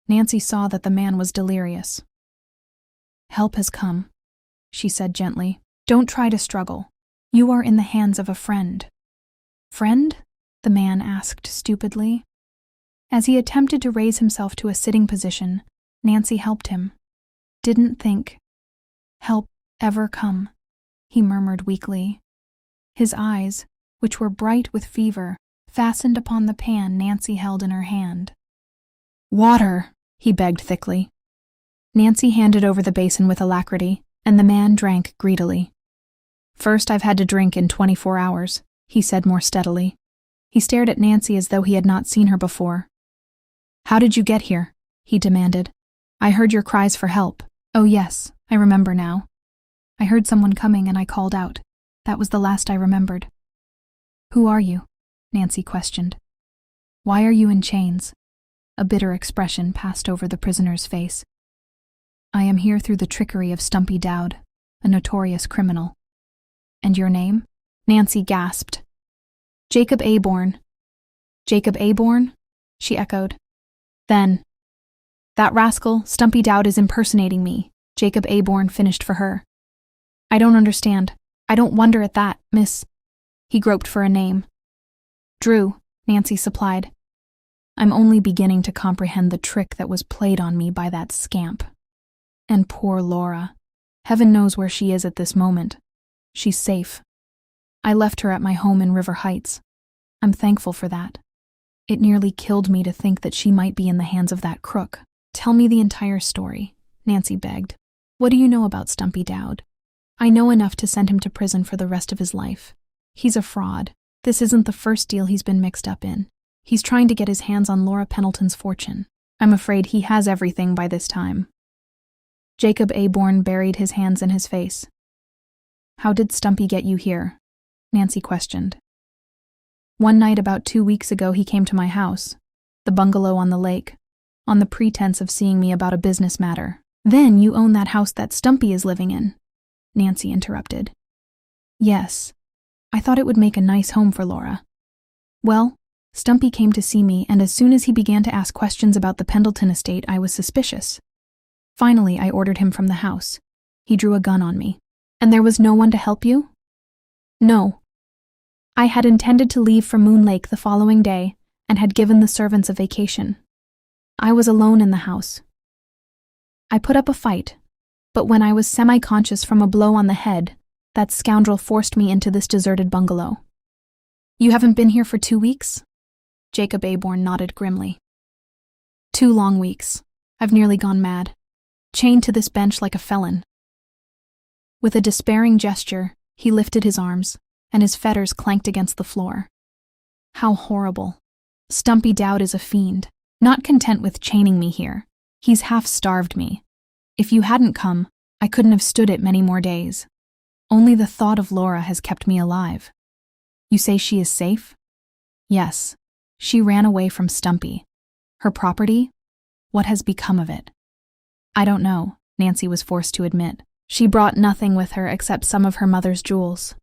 Nancy saw that the man was delirious. "Help has come," she said gently. "Don't try to struggle. You are in the hands of a friend." "Friend?" the man asked stupidly. As he attempted to raise himself to a sitting position, Nancy helped him. "Didn't think help ever come," he murmured weakly. His eyes, which were bright with fever, fastened upon the pan Nancy held in her hand. "Water," he begged thickly. Nancy handed over the basin with alacrity, and the man drank greedily. "First I've had to drink in 24 hours, he said more steadily. He stared at Nancy as though he had not seen her before. "How did you get here?" he demanded. "I heard your cries for help." "Oh yes, I remember now. I heard someone coming and I called out. That was the last I remembered." "Who are you?" Nancy questioned. "Why are you in chains?" A bitter expression passed over the prisoner's face. "I am here through the trickery of Stumpy Dowd, a notorious criminal." "And your name?" Nancy gasped. "Jacob Aborn." "Jacob Aborn?" she echoed. Then, "That rascal, Stumpy Dowd, is impersonating me," Jacob Aborn finished for her. "I don't understand. I don't wonder at that, Miss—" He groped for a name. "Drew," Nancy supplied. "I'm only beginning to comprehend the trick that was played on me by that scamp. And poor Laura. Heaven knows where she is at this moment. She's safe. I left her at my home in River Heights. I'm thankful for that. It nearly killed me to think that she might be in the hands of that crook." "Tell me the entire story," Nancy begged. "What do you know about Stumpy Dowd?" "I know enough to send him to prison for the rest of his life. He's a fraud. This isn't the first deal he's been mixed up in. He's trying to get his hands on Laura Pendleton's fortune. I'm afraid he has everything by this time." Jacob Aborn buried his hands in his face. "How did Stumpy get you here?" Nancy questioned. "One night about 2 weeks ago he came to my house, the bungalow on the lake, on the pretense of seeing me about a business matter." "Then you own that house that Stumpy is living in," Nancy interrupted. "Yes. I thought it would make a nice home for Laura. Well, Stumpy came to see me, and as soon as he began to ask questions about the Pendleton estate, I was suspicious. Finally, I ordered him from the house. He drew a gun on me." "And there was no one to help you?" "No. I had intended to leave for Moon Lake the following day and had given the servants a vacation. I was alone in the house. I put up a fight, but when I was semi-conscious from a blow on the head, that scoundrel forced me into this deserted bungalow." "You haven't been here for 2 weeks?" Jacob Aborn nodded grimly. 2 long weeks. I've nearly gone mad. Chained to this bench like a felon." With a despairing gesture, he lifted his arms, and his fetters clanked against the floor. "How horrible. Stumpy Dowd is a fiend. Not content with chaining me here, he's half-starved me. If you hadn't come, I couldn't have stood it many more days. Only the thought of Laura has kept me alive." "You say she is safe?" "Yes. She ran away from Stumpy. Her property? What has become of it?" "I don't know," Nancy was forced to admit. "She brought nothing with her except some of her mother's jewels."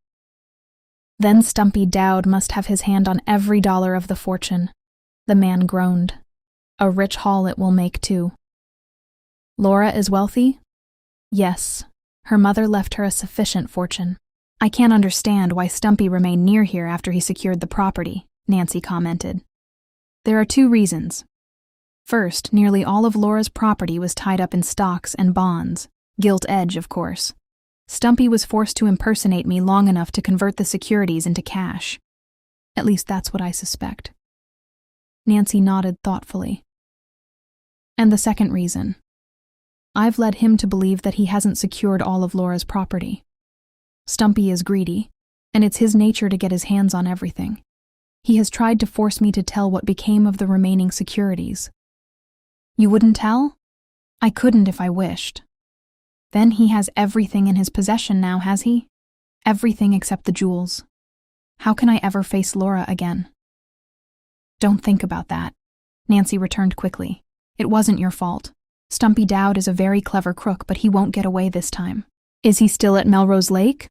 "Then Stumpy Dowd must have his hand on every dollar of the fortune," the man groaned. "A rich haul it will make, too." "Laura is wealthy?" "Yes. Her mother left her a sufficient fortune." "I can't understand why Stumpy remained near here after he secured the property," Nancy commented. "There are 2 reasons. First, nearly all of Laura's property was tied up in stocks and bonds. Gilt edge, of course. Stumpy was forced to impersonate me long enough to convert the securities into cash. At least that's what I suspect." Nancy nodded thoughtfully. "And the second reason. I've led him to believe that he hasn't secured all of Laura's property. Stumpy is greedy, and it's his nature to get his hands on everything. He has tried to force me to tell what became of the remaining securities." "You wouldn't tell?" "I couldn't if I wished." "Then he has everything in his possession now, has he?" "Everything except the jewels. How can I ever face Laura again?" "Don't think about that," Nancy returned quickly. It wasn't your fault. Stumpy Dowd is a very clever crook, but he won't get away this time. Is he still at Melrose Lake?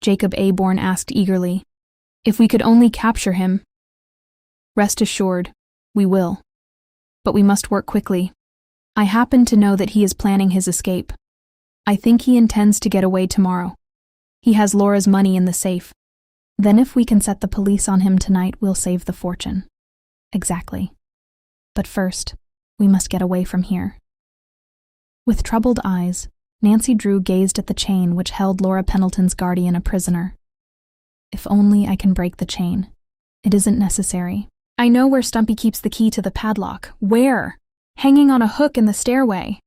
Jacob Aborn asked eagerly. If we could only capture him. Rest assured, we will. But we must work quickly. I happen to know that he is planning his escape. I think he intends to get away tomorrow. He has Laura's money in the safe. Then if we can set the police on him tonight, we'll save the fortune. Exactly. But first, we must get away from here. With troubled eyes, Nancy Drew gazed at the chain which held Laura Pendleton's guardian a prisoner. If only I can break the chain. It isn't necessary. I know where Stumpy keeps the key to the padlock. Where? Hanging on a hook in the stairway.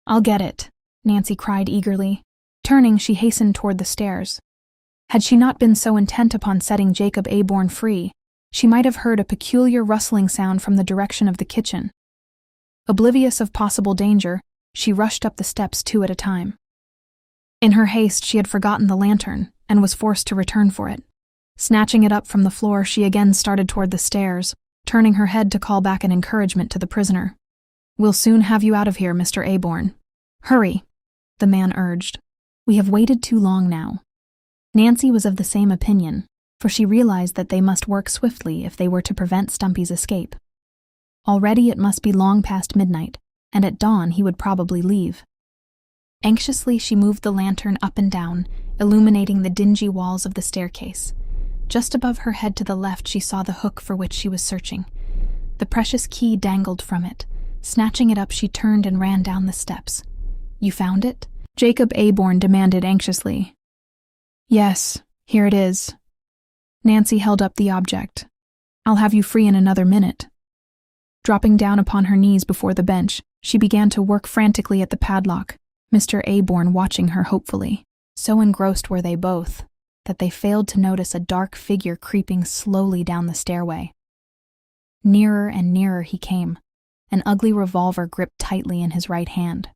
I'll get it, Nancy cried eagerly. Turning, she hastened toward the stairs. Had she not been so intent upon setting Jacob Aborn free, she might have heard a peculiar rustling sound from the direction of the kitchen. Oblivious of possible danger, she rushed up the steps 2 at a time. In her haste, she had forgotten the lantern and was forced to return for it. Snatching it up from the floor, she again started toward the stairs, turning her head to call back an encouragement to the prisoner. We'll soon have you out of here, Mr. Aborn. Hurry, the man urged. We have waited too long now. Nancy was of the same opinion, for she realized that they must work swiftly if they were to prevent Stumpy's escape. Already it must be long past midnight, and at dawn he would probably leave. Anxiously she moved the lantern up and down, illuminating the dingy walls of the staircase. Just above her head to the left she saw the hook for which she was searching. The precious key dangled from it. Snatching it up, she turned and ran down the steps. You found it? Jacob Aborn demanded anxiously. Yes, here it is. Nancy held up the object. I'll have you free in another minute. Dropping down upon her knees before the bench, she began to work frantically at the padlock, Mr. Aborn watching her hopefully. So engrossed were they both that they failed to notice a dark figure creeping slowly down the stairway. Nearer and nearer he came, an ugly revolver gripped tightly in his right hand.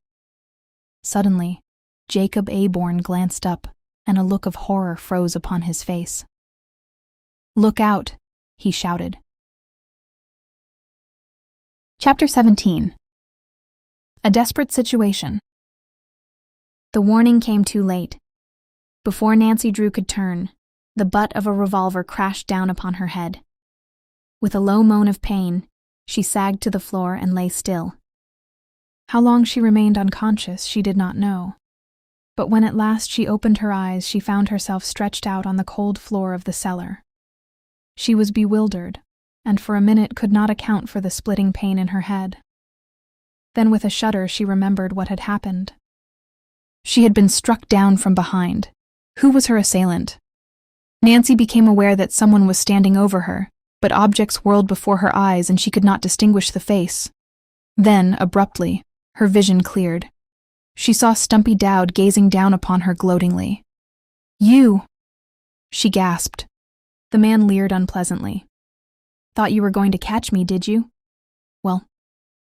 Suddenly, Jacob Aborn glanced up, and a look of horror froze upon his face. Look out, he shouted. Chapter 17. A desperate situation. The warning came too late. Before Nancy Drew could turn, the butt of a revolver crashed down upon her head. With a low moan of pain, she sagged to the floor and lay still. How long she remained unconscious, she did not know. But when at last she opened her eyes, she found herself stretched out on the cold floor of the cellar. She was bewildered, and for a minute could not account for the splitting pain in her head. Then with a shudder she remembered what had happened. She had been struck down from behind. Who was her assailant? Nancy became aware that someone was standing over her, but objects whirled before her eyes and she could not distinguish the face. Then, abruptly, her vision cleared. She saw Stumpy Dowd gazing down upon her gloatingly. You! She gasped. The man leered unpleasantly. Thought you were going to catch me, did you? Well,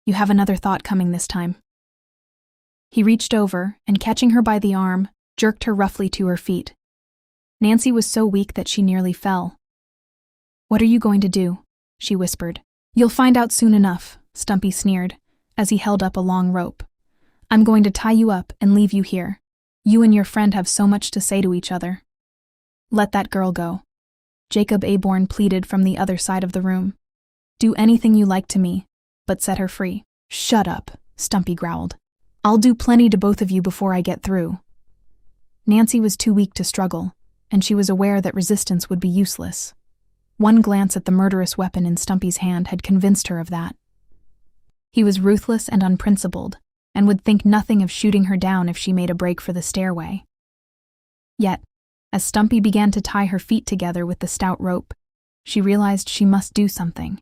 you have another thought coming this time. He reached over and, catching her by the arm, jerked her roughly to her feet. Nancy was so weak that she nearly fell. What are you going to do? She whispered. You'll find out soon enough, Stumpy sneered, as he held up a long rope. I'm going to tie you up and leave you here. You and your friend have so much to say to each other. Let that girl go. Jacob Aborn pleaded from the other side of the room. Do anything you like to me, but set her free. Shut up, Stumpy growled. I'll do plenty to both of you before I get through. Nancy was too weak to struggle, and she was aware that resistance would be useless. One glance at the murderous weapon in Stumpy's hand had convinced her of that. He was ruthless and unprincipled, and would think nothing of shooting her down if she made a break for the stairway. Yet, as Stumpy began to tie her feet together with the stout rope, she realized she must do something.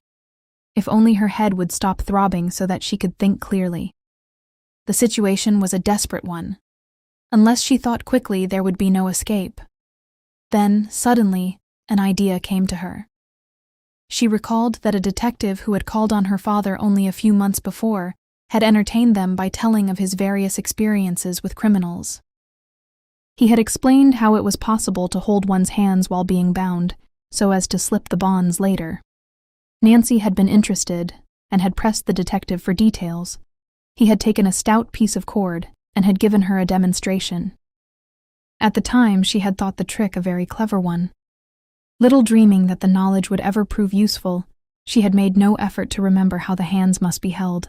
If only her head would stop throbbing so that she could think clearly. The situation was a desperate one. Unless she thought quickly, there would be no escape. Then, suddenly, an idea came to her. She recalled that a detective who had called on her father only a few months before had entertained them by telling of his various experiences with criminals. He had explained how it was possible to hold one's hands while being bound, so as to slip the bonds later. Nancy had been interested, and had pressed the detective for details. He had taken a stout piece of cord and had given her a demonstration. At the time, she had thought the trick a very clever one. Little dreaming that the knowledge would ever prove useful, she had made no effort to remember how the hands must be held.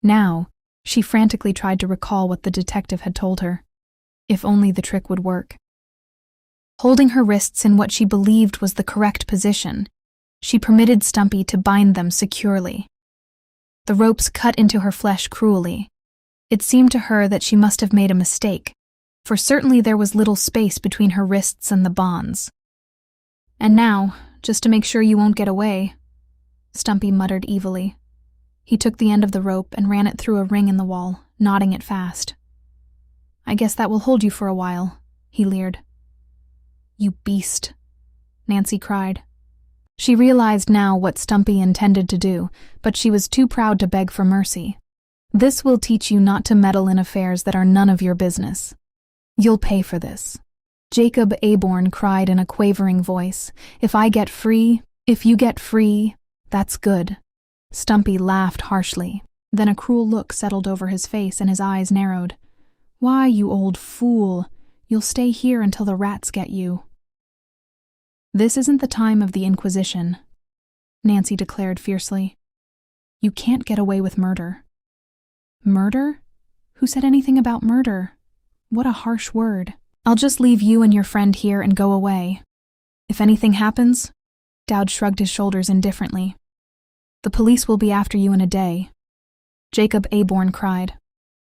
Now, she frantically tried to recall what the detective had told her. If only the trick would work. Holding her wrists in what she believed was the correct position, she permitted Stumpy to bind them securely. The ropes cut into her flesh cruelly. It seemed to her that she must have made a mistake, for certainly there was little space between her wrists and the bonds. "And now, just to make sure you won't get away," Stumpy muttered evilly. He took the end of the rope and ran it through a ring in the wall, knotting it fast. "I guess that will hold you for a while," he leered. "You beast," Nancy cried. She realized now what Stumpy intended to do, but she was too proud to beg for mercy. "This will teach you not to meddle in affairs that are none of your business. You'll pay for this." Jacob Aborn cried in a quavering voice, If you get free, that's good." Stumpy laughed harshly. Then a cruel look settled over his face and his eyes narrowed. "Why, you old fool, you'll stay here until the rats get you." "This isn't the time of the Inquisition," Nancy declared fiercely. "You can't get away with murder." "Murder? Who said anything about murder? What a harsh word. I'll just leave you and your friend here and go away. If anything happens," Dowd shrugged his shoulders indifferently, "the police will be after you in a day." Jacob Aborn cried,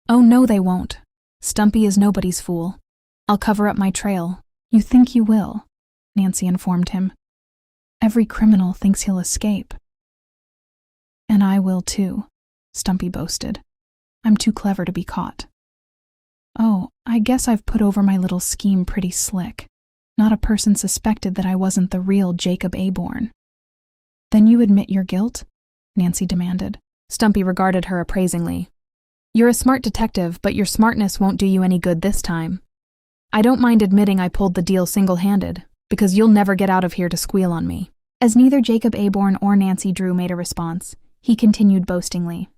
"Oh no, they won't. Stumpy is nobody's fool. I'll cover up my trail." "You think you will," Nancy informed him. "Every criminal thinks he'll escape." "And I will too," Stumpy boasted. "I'm too clever to be caught." "Oh, I guess I've put over my little scheme pretty slick. Not a person suspected that I wasn't the real Jacob Aborn." "Then you admit your guilt?" Nancy demanded. Stumpy regarded her appraisingly. "You're a smart detective, but your smartness won't do you any good this time. I don't mind admitting I pulled the deal single-handed, because you'll never get out of here to squeal on me." As neither Jacob Aborn or Nancy Drew made a response, he continued boastingly.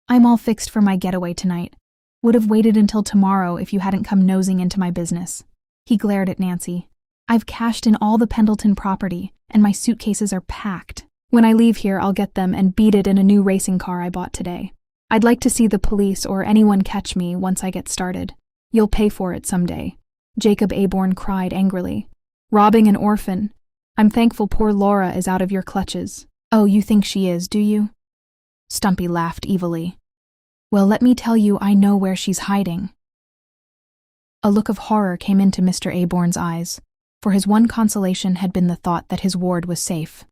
"I'm all fixed for my getaway tonight. Would have waited until tomorrow if you hadn't come nosing into my business." He glared at Nancy. "I've cashed in all the Pendleton property, and my suitcases are packed. When I leave here, I'll get them and beat it in a new racing car I bought today. I'd like to see the police or anyone catch me once I get started. You'll pay for it someday." Jacob Aborn cried angrily. "Robbing an orphan. I'm thankful poor Laura is out of your clutches." "Oh, you think she is, do you?" Stumpy laughed evilly. "Well, let me tell you, I know where she's hiding." A look of horror came into Mr. Aborn's eyes, for his one consolation had been the thought that his ward was safe.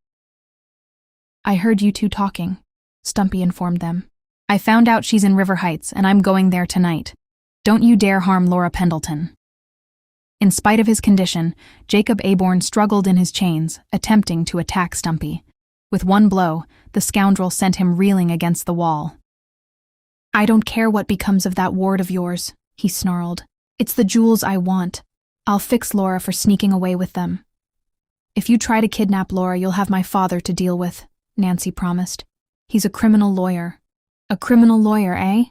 "I heard you two talking," Stumpy informed them. "I found out she's in River Heights, and I'm going there tonight. Don't you dare harm Laura Pendleton." In spite of his condition, Jacob Aborn struggled in his chains, attempting to attack Stumpy. With one blow, the scoundrel sent him reeling against the wall. "I don't care what becomes of that ward of yours," he snarled. "It's the jewels I want. I'll fix Laura for sneaking away with them." "If you try to kidnap Laura, you'll have my father to deal with," Nancy promised. "He's a criminal lawyer." "A criminal lawyer, eh?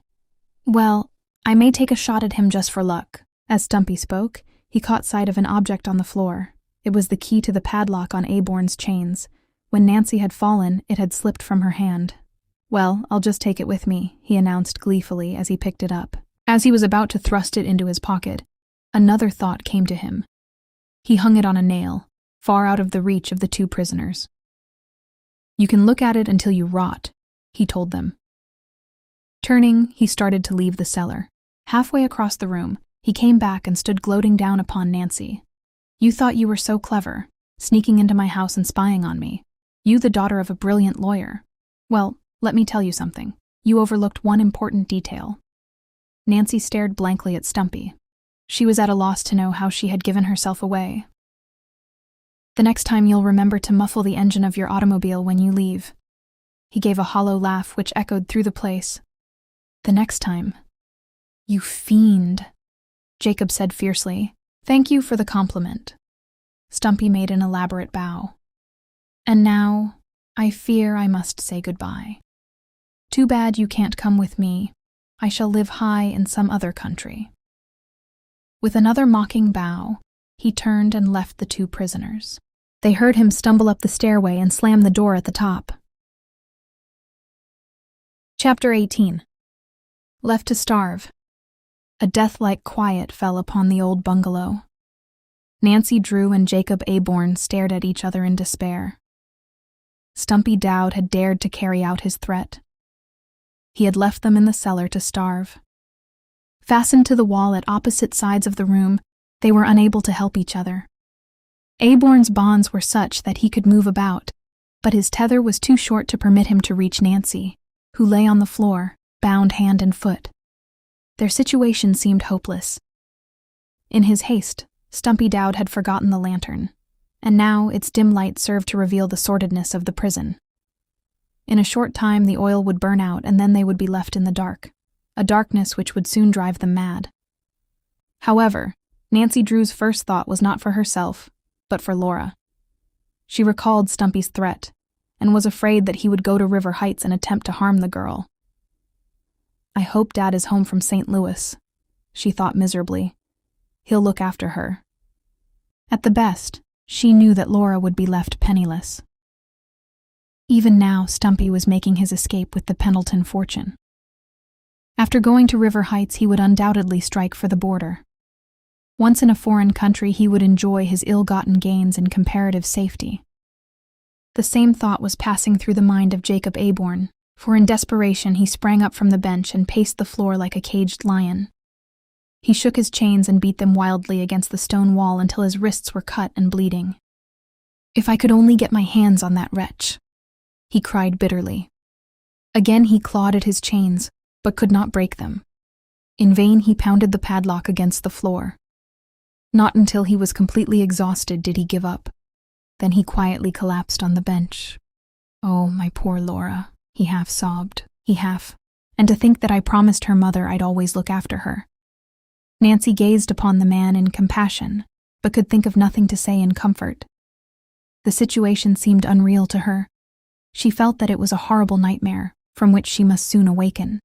Well, I may take a shot at him just for luck." As Stumpy spoke, he caught sight of an object on the floor. It was the key to the padlock on Aborn's chains. When Nancy had fallen, it had slipped from her hand. "Well, I'll just take it with me," he announced gleefully as he picked it up. As he was about to thrust it into his pocket, another thought came to him. He hung it on a nail, far out of the reach of the two prisoners. "You can look at it until you rot," he told them. Turning, he started to leave the cellar. Halfway across the room, he came back and stood gloating down upon Nancy. "You thought you were so clever, sneaking into my house and spying on me. You, the daughter of a brilliant lawyer. Well, let me tell you something. You overlooked one important detail." Nancy stared blankly at Stumpy. She was at a loss to know how she had given herself away. "The next time you'll remember to muffle the engine of your automobile when you leave." He gave a hollow laugh which echoed through the place. "The next time." "You fiend," Jacob said fiercely. "Thank you for the compliment." Stumpy made an elaborate bow. "And now, I fear I must say goodbye." Too bad you can't come with me. I shall live high in some other country." With another mocking bow, he turned and left the two prisoners. They heard him stumble up the stairway and slam the door at the top. Chapter 18. Left to starve. A death-like quiet fell upon the old bungalow. Nancy Drew and Jacob Aborn stared at each other in despair. Stumpy Dowd had dared to carry out his threat. He had left them in the cellar to starve. Fastened to the wall at opposite sides of the room, they were unable to help each other. Aborn's bonds were such that he could move about, but his tether was too short to permit him to reach Nancy, who lay on the floor, bound hand and foot. Their situation seemed hopeless. In his haste, Stumpy Dowd had forgotten the lantern, and now its dim light served to reveal the sordidness of the prison. In a short time the oil would burn out, and then they would be left in the dark, a darkness which would soon drive them mad. However, Nancy Drew's first thought was not for herself, but for Laura. She recalled Stumpy's threat, and was afraid that he would go to River Heights and attempt to harm the girl. "I hope Dad is home from St. Louis," she thought miserably. "He'll look after her." At the best, she knew that Laura would be left penniless. Even now, Stumpy was making his escape with the Pendleton fortune. After going to River Heights, he would undoubtedly strike for the border. Once in a foreign country, he would enjoy his ill-gotten gains in comparative safety. The same thought was passing through the mind of Jacob Aborn, for in desperation he sprang up from the bench and paced the floor like a caged lion. He shook his chains and beat them wildly against the stone wall until his wrists were cut and bleeding. "If I could only get my hands on that wretch," he cried bitterly. Again he clawed at his chains, but could not break them. In vain he pounded the padlock against the floor. Not until he was completely exhausted did he give up. Then he quietly collapsed on the bench. "Oh, my poor Laura," he half sobbed. And to think that I promised her mother I'd always look after her." Nancy gazed upon the man in compassion, but could think of nothing to say in comfort. The situation seemed unreal to her. She felt that it was a horrible nightmare, from which she must soon awaken.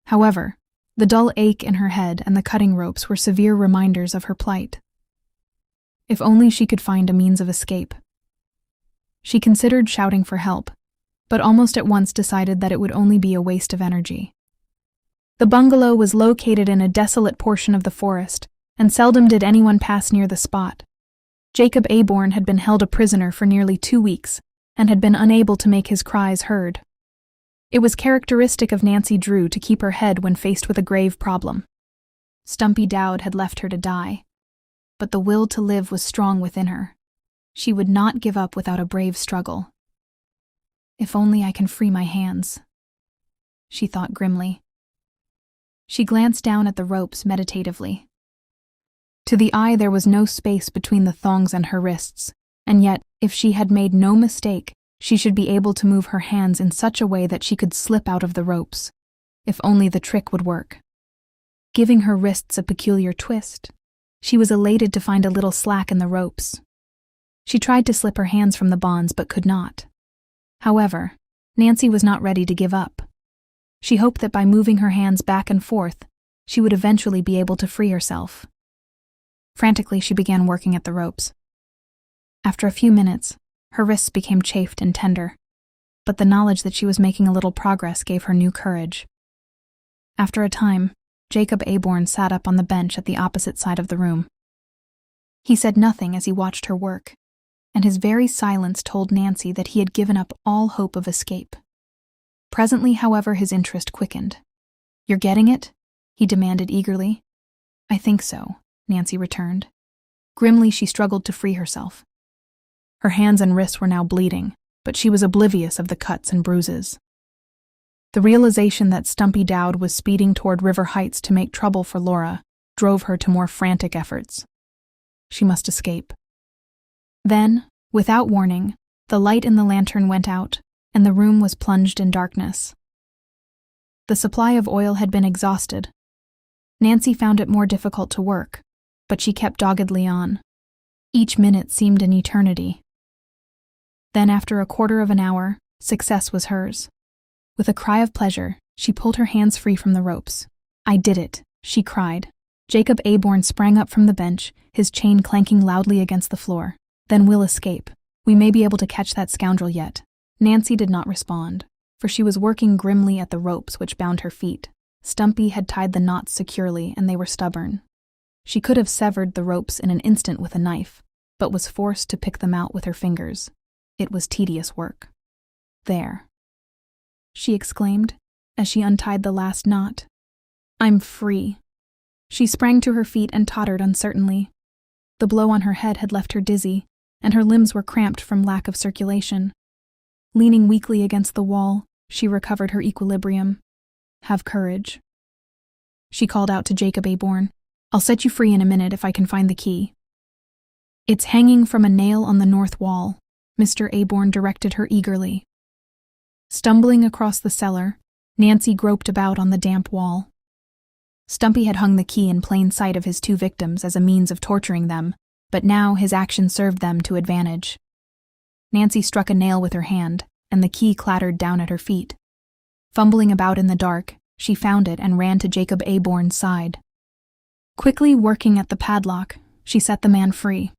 However, the dull ache in her head and the cutting ropes were severe reminders of her plight. If only she could find a means of escape. She considered shouting for help, but almost at once decided that it would only be a waste of energy. The bungalow was located in a desolate portion of the forest, and seldom did anyone pass near the spot. Jacob Aborn had been held a prisoner for nearly 2 weeks, and had been unable to make his cries heard. It was characteristic of Nancy Drew to keep her head when faced with a grave problem. Stumpy Dowd had left her to die, but the will to live was strong within her. She would not give up without a brave struggle. "If only I can free my hands," she thought grimly. She glanced down at the ropes meditatively. To the eye there was no space between the thongs and her wrists, and yet, if she had made no mistake, she should be able to move her hands in such a way that she could slip out of the ropes, if only the trick would work. Giving her wrists a peculiar twist, she was elated to find a little slack in the ropes. She tried to slip her hands from the bonds but could not. However, Nancy was not ready to give up. She hoped that by moving her hands back and forth, she would eventually be able to free herself. Frantically, she began working at the ropes. After a few minutes, her wrists became chafed and tender, but the knowledge that she was making a little progress gave her new courage. After a time, Jacob Aborn sat up on the bench at the opposite side of the room. He said nothing as he watched her work, and his very silence told Nancy that he had given up all hope of escape. Presently, however, his interest quickened. "You're getting it?" he demanded eagerly. "I think so," Nancy returned. Grimly, she struggled to free herself. Her hands and wrists were now bleeding, but she was oblivious of the cuts and bruises. The realization that Stumpy Dowd was speeding toward River Heights to make trouble for Laura drove her to more frantic efforts. She must escape. Then, without warning, the light in the lantern went out, and the room was plunged in darkness. The supply of oil had been exhausted. Nancy found it more difficult to work, but she kept doggedly on. Each minute seemed an eternity. Then, after a quarter of an hour, success was hers. With a cry of pleasure, she pulled her hands free from the ropes. "I did it," she cried. Jacob Aborn sprang up from the bench, his chain clanking loudly against the floor. "Then we'll escape. We may be able to catch that scoundrel yet." Nancy did not respond, for she was working grimly at the ropes which bound her feet. Stumpy had tied the knots securely, and they were stubborn. She could have severed the ropes in an instant with a knife, but was forced to pick them out with her fingers. It was tedious work. "There," she exclaimed, as she untied the last knot. "I'm free." She sprang to her feet and tottered uncertainly. The blow on her head had left her dizzy, and her limbs were cramped from lack of circulation. Leaning weakly against the wall, she recovered her equilibrium. "Have courage," she called out to Jacob Aborn. "I'll set you free in a minute if I can find the key." "It's hanging from a nail on the north wall," Mr. Aborn directed her eagerly. Stumbling across the cellar, Nancy groped about on the damp wall. Stumpy had hung the key in plain sight of his two victims as a means of torturing them, but now his action served them to advantage. Nancy struck a nail with her hand, and the key clattered down at her feet. Fumbling about in the dark, she found it and ran to Jacob Aborn's side. Quickly working at the padlock, she set the man free.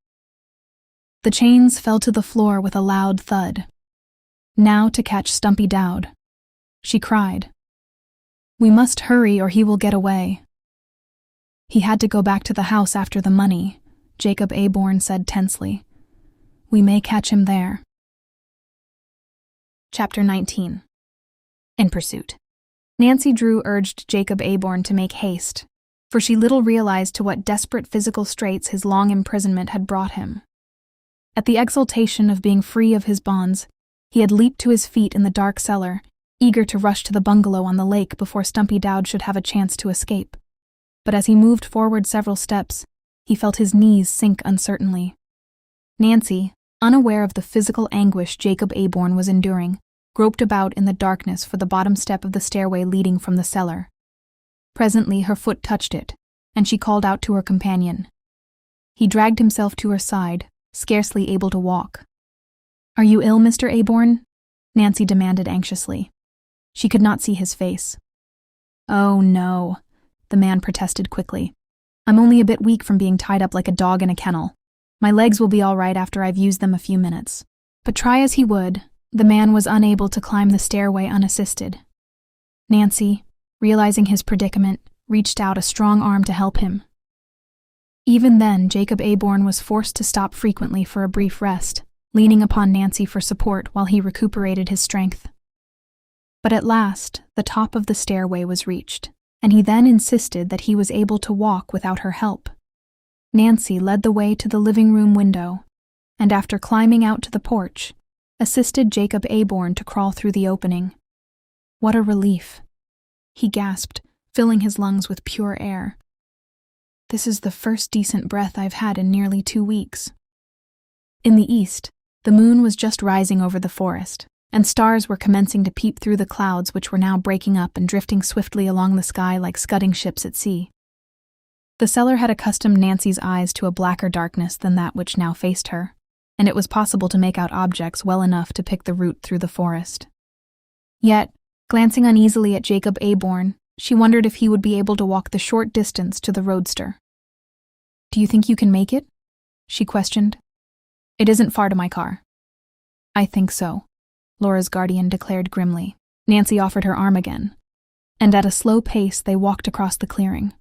The chains fell to the floor with a loud thud. "Now to catch Stumpy Dowd," she cried. "We must hurry or he will get away." "He had to go back to the house after the money," Jacob Aborn said tensely. "We may catch him there." Chapter 19. In Pursuit. Nancy Drew urged Jacob Aborn to make haste, for she little realized to what desperate physical straits his long imprisonment had brought him. At the exultation of being free of his bonds, he had leaped to his feet in the dark cellar, eager to rush to the bungalow on the lake before Stumpy Dowd should have a chance to escape. But as he moved forward several steps, he felt his knees sink uncertainly. Nancy, unaware of the physical anguish Jacob Aborn was enduring, groped about in the darkness for the bottom step of the stairway leading from the cellar. Presently her foot touched it, and she called out to her companion. He dragged himself to her side, scarcely able to walk. "Are you ill, Mr. Aborn?" Nancy demanded anxiously. She could not see his face. "Oh, no," the man protested quickly. "I'm only a bit weak from being tied up like a dog in a kennel. My legs will be all right after I've used them a few minutes." But try as he would, the man was unable to climb the stairway unassisted. Nancy, realizing his predicament, reached out a strong arm to help him. Even then, Jacob Aborn was forced to stop frequently for a brief rest, leaning upon Nancy for support while he recuperated his strength. But at last, the top of the stairway was reached, and he then insisted that he was able to walk without her help. Nancy led the way to the living room window, and after climbing out to the porch, assisted Jacob Aborn to crawl through the opening. "What a relief," he gasped, filling his lungs with pure air. "This is the first decent breath I've had in nearly 2 weeks." In the east, the moon was just rising over the forest, and stars were commencing to peep through the clouds which were now breaking up and drifting swiftly along the sky like scudding ships at sea. The cellar had accustomed Nancy's eyes to a blacker darkness than that which now faced her, and it was possible to make out objects well enough to pick the route through the forest. Yet, glancing uneasily at Jacob Aborn, she wondered if he would be able to walk the short distance to the roadster. "Do you think you can make it?" she questioned. "It isn't far to my car." "I think so," Laura's guardian declared grimly. Nancy offered her arm again, and at a slow pace they walked across the clearing.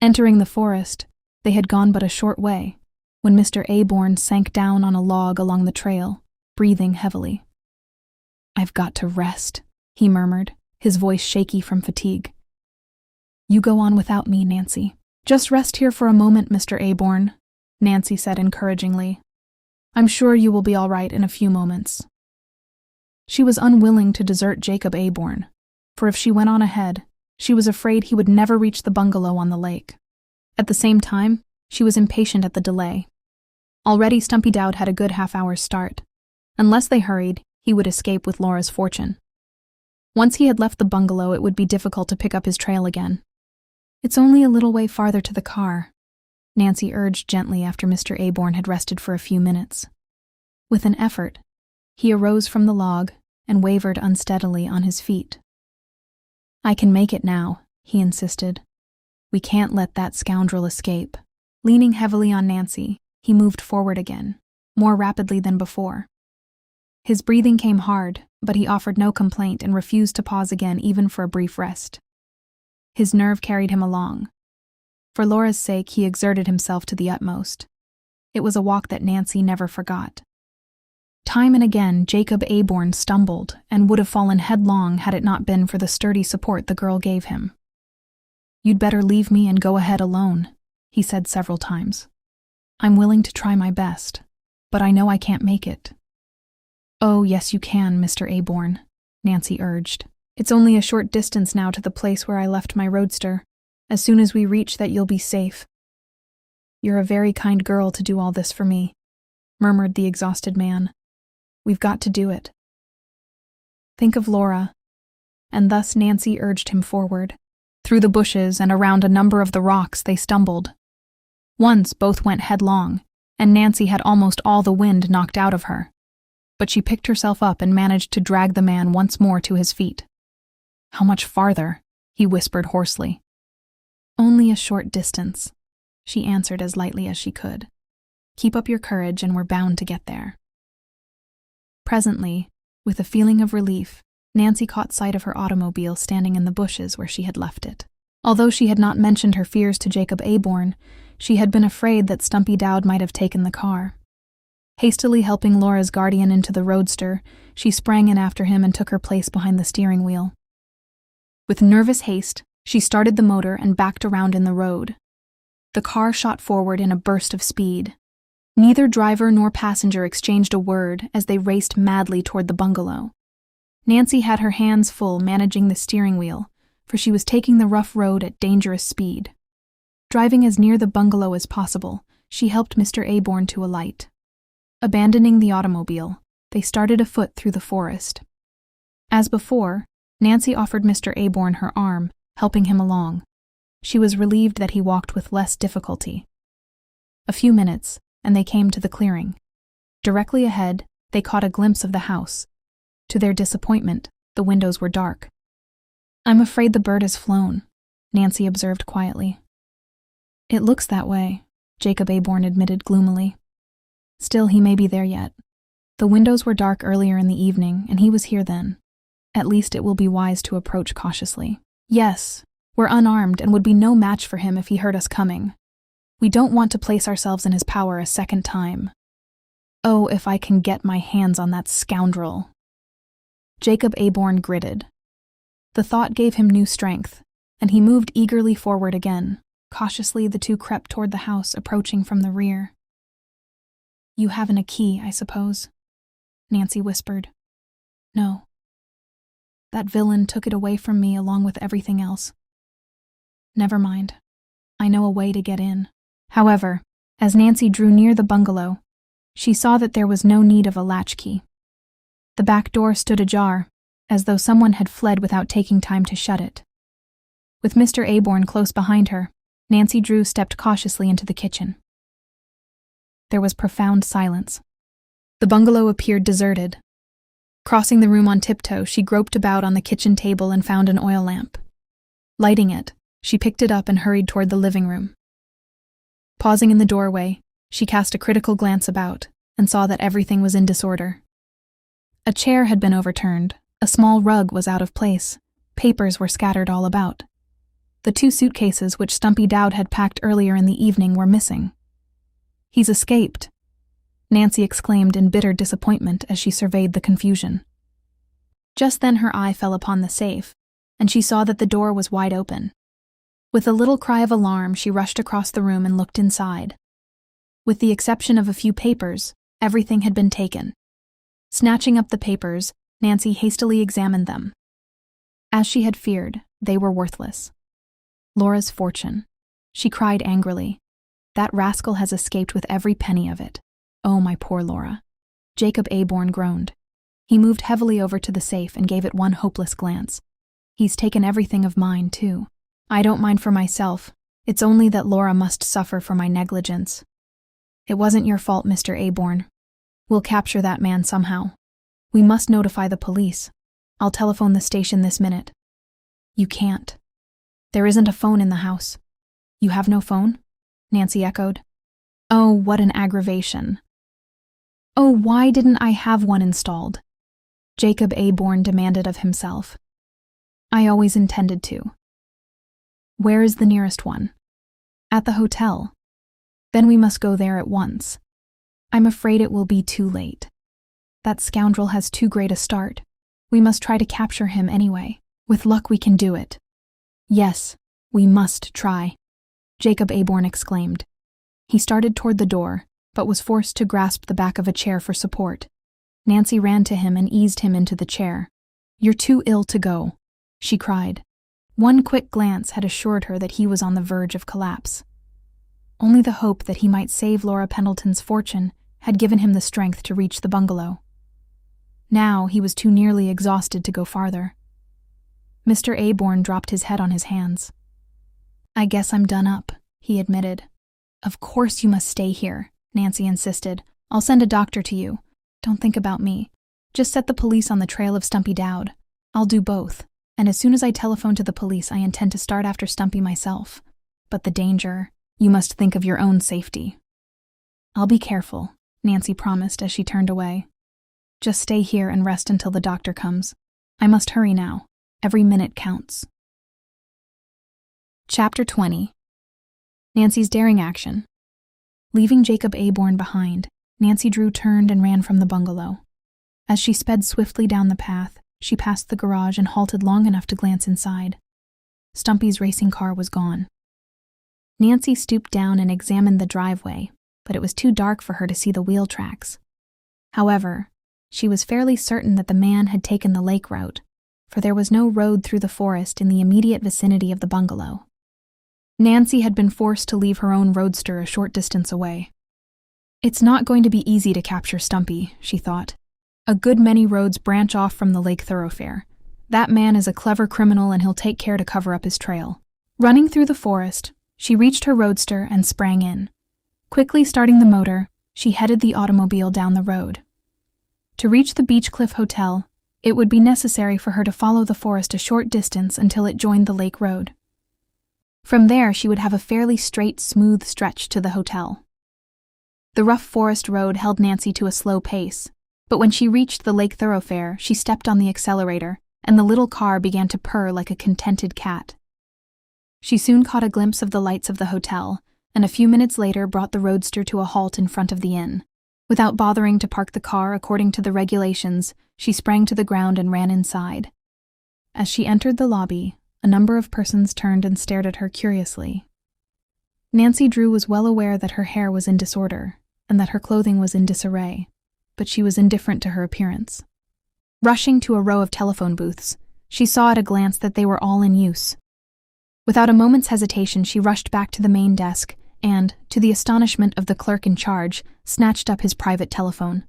Entering the forest, they had gone but a short way, when Mr. Aborn sank down on a log along the trail, breathing heavily. "I've got to rest," he murmured, his voice shaky from fatigue. "You go on without me, Nancy." "Just rest here for a moment, Mr. Aborn," Nancy said encouragingly. "I'm sure you will be all right in a few moments." She was unwilling to desert Jacob Aborn, for if she went on ahead, she was afraid he would never reach the bungalow on the lake. At the same time, she was impatient at the delay. Already Stumpy Dowd had a good half-hour's start. Unless they hurried, he would escape with Laura's fortune. Once he had left the bungalow, it would be difficult to pick up his trail again. "It's only a little way farther to the car," Nancy urged gently after Mr. Aborn had rested for a few minutes. With an effort, he arose from the log and wavered unsteadily on his feet. "I can make it now," he insisted. "We can't let that scoundrel escape." Leaning heavily on Nancy, he moved forward again, more rapidly than before. His breathing came hard, but he offered no complaint and refused to pause again even for a brief rest. His nerve carried him along. For Laura's sake, he exerted himself to the utmost. It was a walk that Nancy never forgot. Time and again, Jacob Aborn stumbled and would have fallen headlong had it not been for the sturdy support the girl gave him. "You'd better leave me and go ahead alone," he said several times. "I'm willing to try my best, but I know I can't make it." "Oh, yes you can, Mr. Aborn," Nancy urged. "It's only a short distance now to the place where I left my roadster. As soon as we reach that, you'll be safe." "You're a very kind girl to do all this for me," murmured the exhausted man. "We've got to do it. Think of Laura." And thus Nancy urged him forward. Through the bushes and around a number of the rocks they stumbled. Once both went headlong, and Nancy had almost all the wind knocked out of her. But she picked herself up and managed to drag the man once more to his feet. "How much farther?" he whispered hoarsely. "Only a short distance," she answered as lightly as she could. "Keep up your courage and we're bound to get there." Presently, with a feeling of relief, Nancy caught sight of her automobile standing in the bushes where she had left it. Although she had not mentioned her fears to Jacob Aborn, she had been afraid that Stumpy Dowd might have taken the car. Hastily helping Laura's guardian into the roadster, she sprang in after him and took her place behind the steering wheel. With nervous haste, she started the motor and backed around in the road. The car shot forward in a burst of speed. Neither driver nor passenger exchanged a word as they raced madly toward the bungalow. Nancy had her hands full managing the steering wheel, for she was taking the rough road at dangerous speed. Driving as near the bungalow as possible, she helped Mr. Aborn to alight. Abandoning the automobile, they started afoot through the forest. As before, Nancy offered Mr. Aborn her arm, helping him along. She was relieved that he walked with less difficulty. A few minutes, and they came to the clearing. Directly ahead, they caught a glimpse of the house. To their disappointment, the windows were dark. "I'm afraid the bird has flown," Nancy observed quietly. "It looks that way," Jacob Aborn admitted gloomily. "Still, he may be there yet. The windows were dark earlier in the evening, and he was here then. At least it will be wise to approach cautiously. Yes, we're unarmed and would be no match for him if he heard us coming. We don't want to place ourselves in his power a second time. Oh, if I can get my hands on that scoundrel." Jacob Aborn gritted. The thought gave him new strength, and he moved eagerly forward again. Cautiously, the two crept toward the house, approaching from the rear. "You haven't a key, I suppose?" Nancy whispered. "No. That villain took it away from me along with everything else. Never mind. I know a way to get in." However, as Nancy drew near the bungalow, she saw that there was no need of a latchkey. The back door stood ajar, as though someone had fled without taking time to shut it. With Mr. Aborn close behind her, Nancy Drew stepped cautiously into the kitchen. There was profound silence. The bungalow appeared deserted. Crossing the room on tiptoe, she groped about on the kitchen table and found an oil lamp. Lighting it, she picked it up and hurried toward the living room. Pausing in the doorway, she cast a critical glance about and saw that everything was in disorder. A chair had been overturned, a small rug was out of place, papers were scattered all about. The 2 suitcases which Stumpy Dowd had packed earlier in the evening were missing. "He's escaped," Nancy exclaimed in bitter disappointment as she surveyed the confusion. Just then her eye fell upon the safe, and she saw that the door was wide open. With a little cry of alarm, she rushed across the room and looked inside. With the exception of a few papers, everything had been taken. Snatching up the papers, Nancy hastily examined them. As she had feared, they were worthless. Laura's fortune. She cried angrily. "That rascal has escaped with every penny of it. Oh, my poor Laura." Jacob Aborn groaned. He moved heavily over to the safe and gave it one hopeless glance. "He's taken everything of mine, too. I don't mind for myself. It's only that Laura must suffer for my negligence. It wasn't your fault, Mr. Aborn. We'll capture that man somehow." We must notify the police. I'll telephone the station this minute. You can't. There isn't a phone in the house. You have no phone? Nancy echoed. Oh, what an aggravation. Oh, why didn't I have one installed? Jacob A. Bourne demanded of himself. I always intended to. Where is the nearest one? At the hotel. Then we must go there at once. I'm afraid it will be too late. That scoundrel has too great a start. We must try to capture him anyway. With luck we can do it. Yes, we must try, Jacob A. Bourne exclaimed. He started toward the door, but was forced to grasp the back of a chair for support. Nancy ran to him and eased him into the chair. You're too ill to go, she cried. One quick glance had assured her that he was on the verge of collapse. Only the hope that he might save Laura Pendleton's fortune had given him the strength to reach the bungalow. Now he was too nearly exhausted to go farther. Mr. A. Bourne dropped his head on his hands. I guess I'm done up, he admitted. Of course you must stay here, Nancy insisted. I'll send a doctor to you. Don't think about me. Just set the police on the trail of Stumpy Dowd. I'll do both, and as soon as I telephone to the police I intend to start after Stumpy myself. But the danger, you must think of your own safety. I'll be careful, Nancy promised as she turned away. Just stay here and rest until the doctor comes. I must hurry now. Every minute counts. Chapter 20. Nancy's daring action. Leaving Jacob A. Bourne behind, Nancy Drew turned and ran from the bungalow. As she sped swiftly down the path, she passed the garage and halted long enough to glance inside. Stumpy's racing car was gone. Nancy stooped down and examined the driveway, but it was too dark for her to see the wheel tracks. However, she was fairly certain that the man had taken the lake route, for there was no road through the forest in the immediate vicinity of the bungalow. Nancy had been forced to leave her own roadster a short distance away. It's not going to be easy to capture Stumpy, she thought. A good many roads branch off from the lake thoroughfare. That man is a clever criminal and he'll take care to cover up his trail. Running through the forest, she reached her roadster and sprang in. Quickly starting the motor, she headed the automobile down the road. To reach the Beechcliff Hotel, it would be necessary for her to follow the forest a short distance until it joined the lake road. From there, she would have a fairly straight, smooth stretch to the hotel. The rough forest road held Nancy to a slow pace, but when she reached the lake thoroughfare, she stepped on the accelerator, and the little car began to purr like a contented cat. She soon caught a glimpse of the lights of the hotel, and a few minutes later brought the roadster to a halt in front of the inn. Without bothering to park the car according to the regulations, she sprang to the ground and ran inside. As she entered the lobby, a number of persons turned and stared at her curiously. Nancy Drew was well aware that her hair was in disorder, and that her clothing was in disarray, but she was indifferent to her appearance. Rushing to a row of telephone booths, she saw at a glance that they were all in use. Without a moment's hesitation, she rushed back to the main desk and, to the astonishment of the clerk in charge, snatched up his private telephone.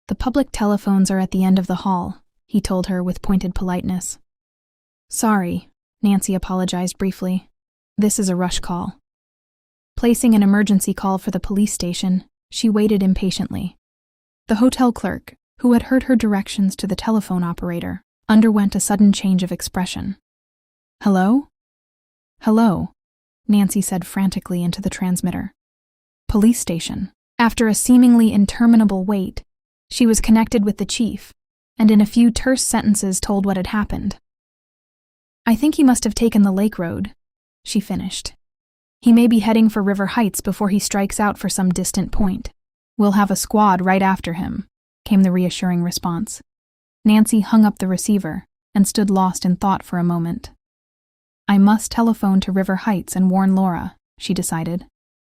The public telephones are at the end of the hall, he told her with pointed politeness. Sorry, Nancy apologized briefly. This is a rush call. Placing an emergency call for the police station, she waited impatiently. The hotel clerk, who had heard her directions to the telephone operator, underwent a sudden change of expression. Hello? Hello, Nancy said frantically into the transmitter. Police station. After a seemingly interminable wait, she was connected with the chief, and in a few terse sentences told what had happened. I think he must have taken the lake road, she finished. He may be heading for River Heights before he strikes out for some distant point. We'll have a squad right after him, came the reassuring response. Nancy hung up the receiver and stood lost in thought for a moment. I must telephone to River Heights and warn Laura, she decided.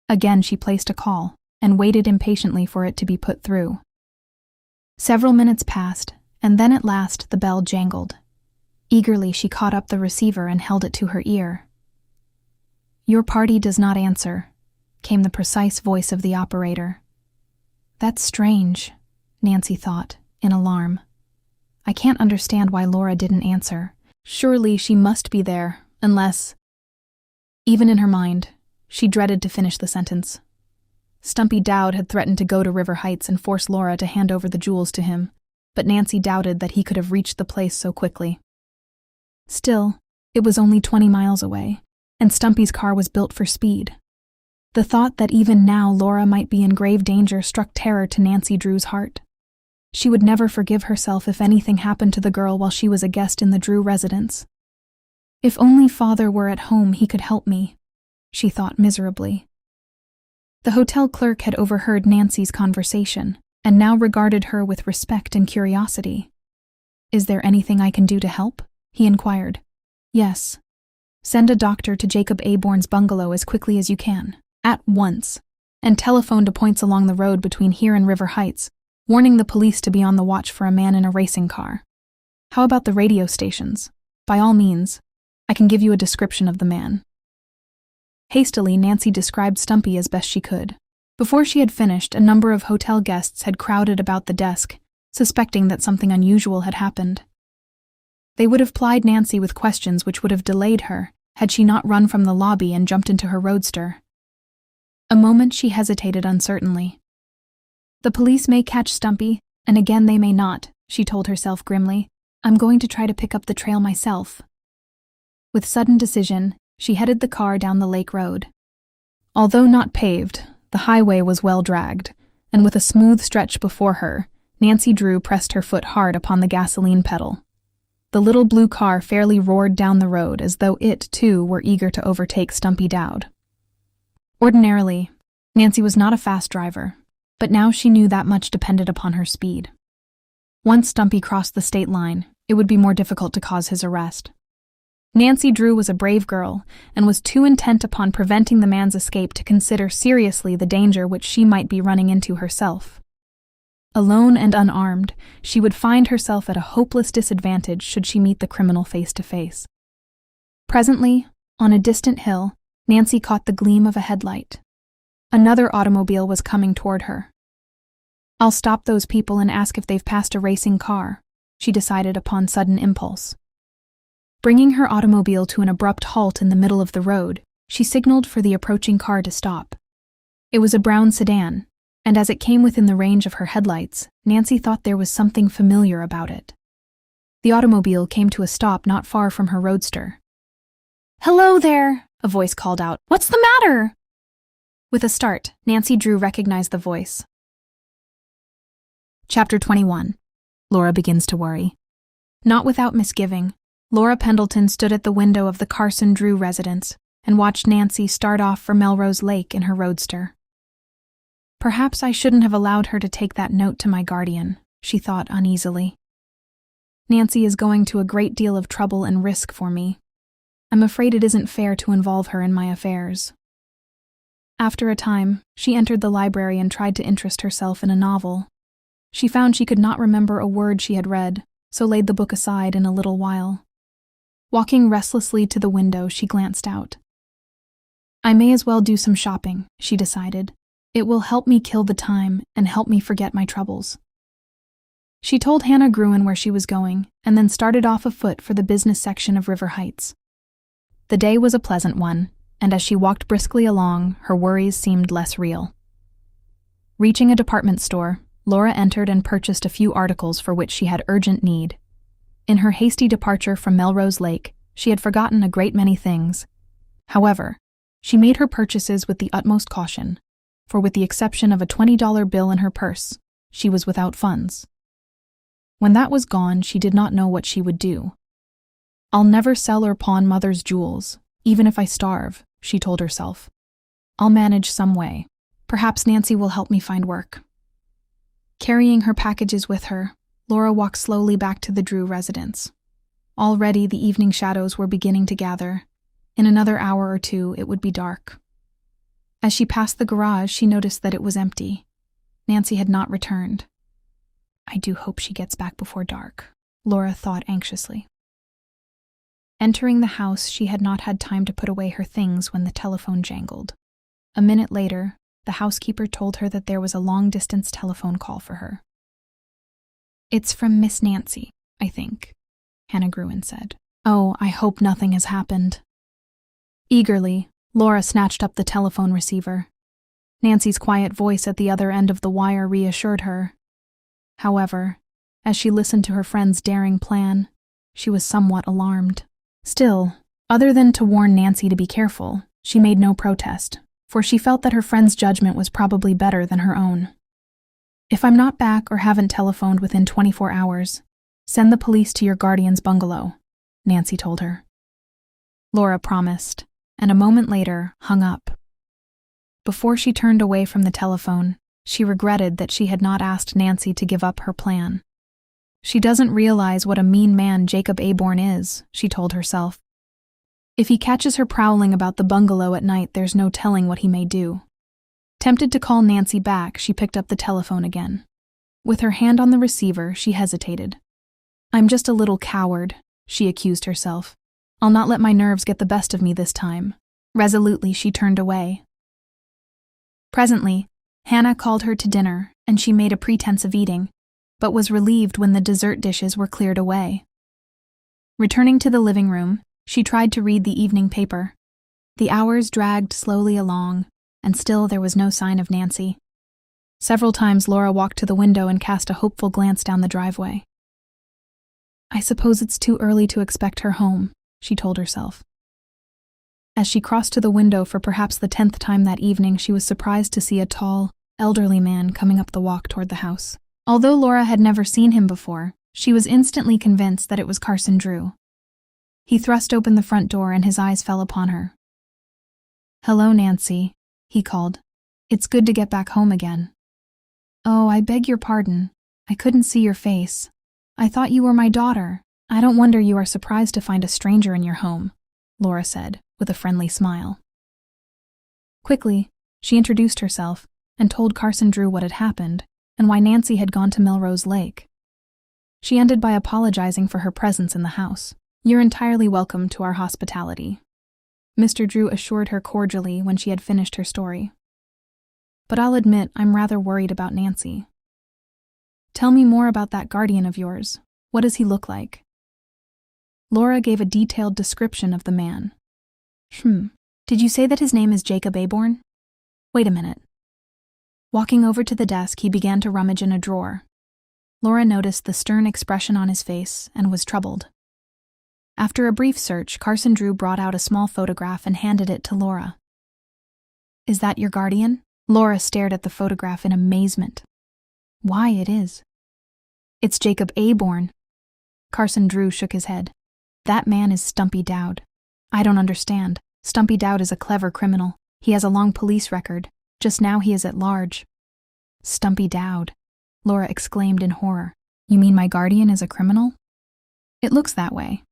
Again she placed a call and waited impatiently for it to be put through. Several minutes passed, and then at last the bell jangled. Eagerly she caught up the receiver and held it to her ear. Your party does not answer, came the precise voice of the operator. That's strange, Nancy thought, in alarm. I can't understand why Laura didn't answer. Surely she must be there, unless... Even in her mind, she dreaded to finish the sentence. Stumpy Dowd had threatened to go to River Heights and force Laura to hand over the jewels to him. but Nancy doubted that he could have reached the place so quickly. Still, it was only 20 miles away, and Stumpy's car was built for speed. The thought that even now Laura might be in grave danger struck terror to Nancy Drew's heart. She would never forgive herself if anything happened to the girl while she was a guest in the Drew residence. If only Father were at home, he could help me, she thought miserably. The hotel clerk had overheard Nancy's conversation and now regarded her with respect and curiosity. "Is there anything I can do to help?" he inquired. "Yes. Send a doctor to Jacob Aborn's bungalow as quickly as you can, at once, and telephone to points along the road between here and River Heights, warning the police to be on the watch for a man in a racing car. How about the radio stations? By all means, I can give you a description of the man." Hastily, Nancy described Stumpy as best she could. Before she had finished, a number of hotel guests had crowded about the desk, suspecting that something unusual had happened. They would have plied Nancy with questions which would have delayed her had she not run from the lobby and jumped into her roadster. A moment she hesitated uncertainly. "The police may catch Stumpy, and again they may not," she told herself grimly. "I'm going to try to pick up the trail myself." With sudden decision, she headed the car down the lake road. Although not paved, the highway was well dragged, and with a smooth stretch before her, Nancy Drew pressed her foot hard upon the gasoline pedal. The little blue car fairly roared down the road as though it, too, were eager to overtake Stumpy Dowd. Ordinarily, Nancy was not a fast driver, but now she knew that much depended upon her speed. Once Stumpy crossed the state line, it would be more difficult to cause his arrest. Nancy Drew was a brave girl and was too intent upon preventing the man's escape to consider seriously the danger which she might be running into herself. Alone and unarmed, she would find herself at a hopeless disadvantage should she meet the criminal face to face. Presently, on a distant hill, Nancy caught the gleam of a headlight. Another automobile was coming toward her. "I'll stop those people and ask if they've passed a racing car," she decided upon sudden impulse. Bringing her automobile to an abrupt halt in the middle of the road, she signaled for the approaching car to stop. It was a brown sedan, and as it came within the range of her headlights, Nancy thought there was something familiar about it. The automobile came to a stop not far from her roadster. "Hello there," a voice called out. "What's the matter?" With a start, Nancy Drew recognized the voice. Chapter 21. Laura begins to worry. Not without misgiving, Laura Pendleton stood at the window of the Carson Drew residence and watched Nancy start off for Melrose Lake in her roadster. "Perhaps I shouldn't have allowed her to take that note to my guardian," she thought uneasily. "Nancy is going to a great deal of trouble and risk for me. I'm afraid it isn't fair to involve her in my affairs." After a time, she entered the library and tried to interest herself in a novel. She found she could not remember a word she had read, so laid the book aside in a little while. Walking restlessly to the window, she glanced out. "I may as well do some shopping," she decided. "It will help me kill the time and help me forget my troubles." She told Hannah Gruen where she was going, and then started off afoot for the business section of River Heights. The day was a pleasant one, and as she walked briskly along, her worries seemed less real. Reaching a department store, Laura entered and purchased a few articles for which she had urgent need. In her hasty departure from Melrose Lake, she had forgotten a great many things. However, she made her purchases with the utmost caution, for with the exception of a $20 bill in her purse, she was without funds. When that was gone, she did not know what she would do. "I'll never sell or pawn Mother's jewels, even if I starve," she told herself. "I'll manage some way. Perhaps Nancy will help me find work." Carrying her packages with her, Laura walked slowly back to the Drew residence. Already the evening shadows were beginning to gather. In another hour or two, it would be dark. As she passed the garage, she noticed that it was empty. Nancy had not returned. "I do hope she gets back before dark," Laura thought anxiously. Entering the house, she had not had time to put away her things when the telephone jangled. A minute later, the housekeeper told her that there was a long-distance telephone call for her. "It's from Miss Nancy, I think," Hannah Gruen said. "Oh, I hope nothing has happened." Eagerly, Laura snatched up the telephone receiver. Nancy's quiet voice at the other end of the wire reassured her. However, As she listened to her friend's daring plan, she was somewhat alarmed. Still, other than to warn Nancy to be careful, she made no protest, for she felt that her friend's judgment was probably better than her own. "If I'm not back or haven't telephoned within 24 hours, send the police to your guardian's bungalow," Nancy told her. Laura promised, and a moment later hung up. Before she turned away from the telephone, she regretted that she had not asked Nancy to give up her plan. She doesn't realize what a mean man Jacob Aborn is, she told herself. If he catches her prowling about the bungalow at night, there's no telling what he may do. Tempted to call Nancy back, she picked up the telephone again. With her hand on the receiver, she hesitated. "I'm just a little coward," she accused herself. "I'll not let my nerves get the best of me this time." Resolutely, she turned away. Presently, Hannah called her to dinner, and she made a pretense of eating, but was relieved when the dessert dishes were cleared away. Returning to the living room, she tried to read the evening paper. The hours dragged slowly along, and still there was no sign of Nancy. Several times Laura walked to the window and cast a hopeful glance down the driveway. "I suppose it's too early to expect her home," she told herself. As she crossed to the window for perhaps the 10th time that evening, she was surprised to see a tall, elderly man coming up the walk toward the house. Although Laura had never seen him before, she was instantly convinced that it was Carson Drew. He thrust open the front door and his eyes fell upon her. "Hello, Nancy," he called. "It's good to get back home again." "Oh, I beg your pardon. I couldn't see your face. I thought you were my daughter. I don't wonder you are surprised to find a stranger in your home," Laura said, with a friendly smile. Quickly, she introduced herself and told Carson Drew what had happened and why Nancy had gone to Melrose Lake. She ended by apologizing for her presence in the house. "You're entirely welcome to our hospitality," Mr. Drew assured her cordially when she had finished her story. "But I'll admit I'm rather worried about Nancy. Tell me more about that guardian of yours. What does he look like?" Laura gave a detailed description of the man. Did you say that his name is Jacob Aborn? Wait a minute." Walking over to the desk, he began to rummage in a drawer. Laura noticed the stern expression on his face and was troubled. After a brief search, Carson Drew brought out a small photograph and handed it to Laura. "Is that your guardian?" Laura stared at the photograph in amazement. "Why, it is." "It's Jacob Aborn." Carson Drew shook his head. "That man is Stumpy Dowd." "I don't understand. Stumpy Dowd is a clever criminal. He has a long police record. Just now he is at large." "Stumpy Dowd," Laura exclaimed in horror. "You mean my guardian is a criminal?" "It looks that way,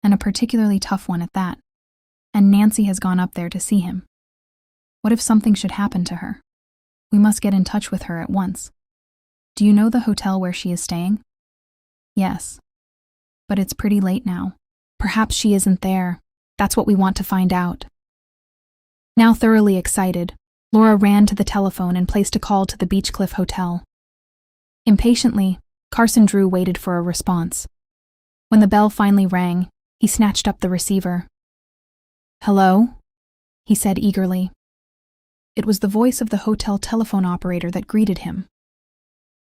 and a particularly tough one at that. And Nancy has gone up there to see him. What if something should happen to her? We must get in touch with her at once. Do you know the hotel where she is staying?" "Yes. But it's pretty late now. Perhaps she isn't there. That's what we want to find out." Now thoroughly excited, Laura ran to the telephone and placed a call to the Beechcliff Hotel. Impatiently, Carson Drew waited for a response. When the bell finally rang, he snatched up the receiver. "Hello?" he said eagerly. It was the voice of the hotel telephone operator that greeted him.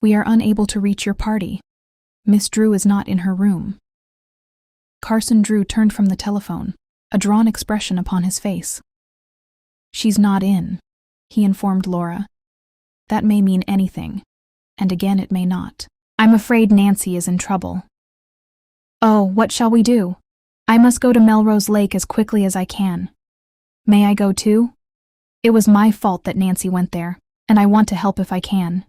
"We are unable to reach your party. Miss Drew is not in her room." Carson Drew turned from the telephone, a drawn expression upon his face. "She's not in," he informed Laura. "That may mean anything, and again it may not. I'm afraid Nancy is in trouble." "Oh, what shall we do? I must go to Melrose Lake as quickly as I can. May I go too? It was my fault that Nancy went there, and I want to help if I can.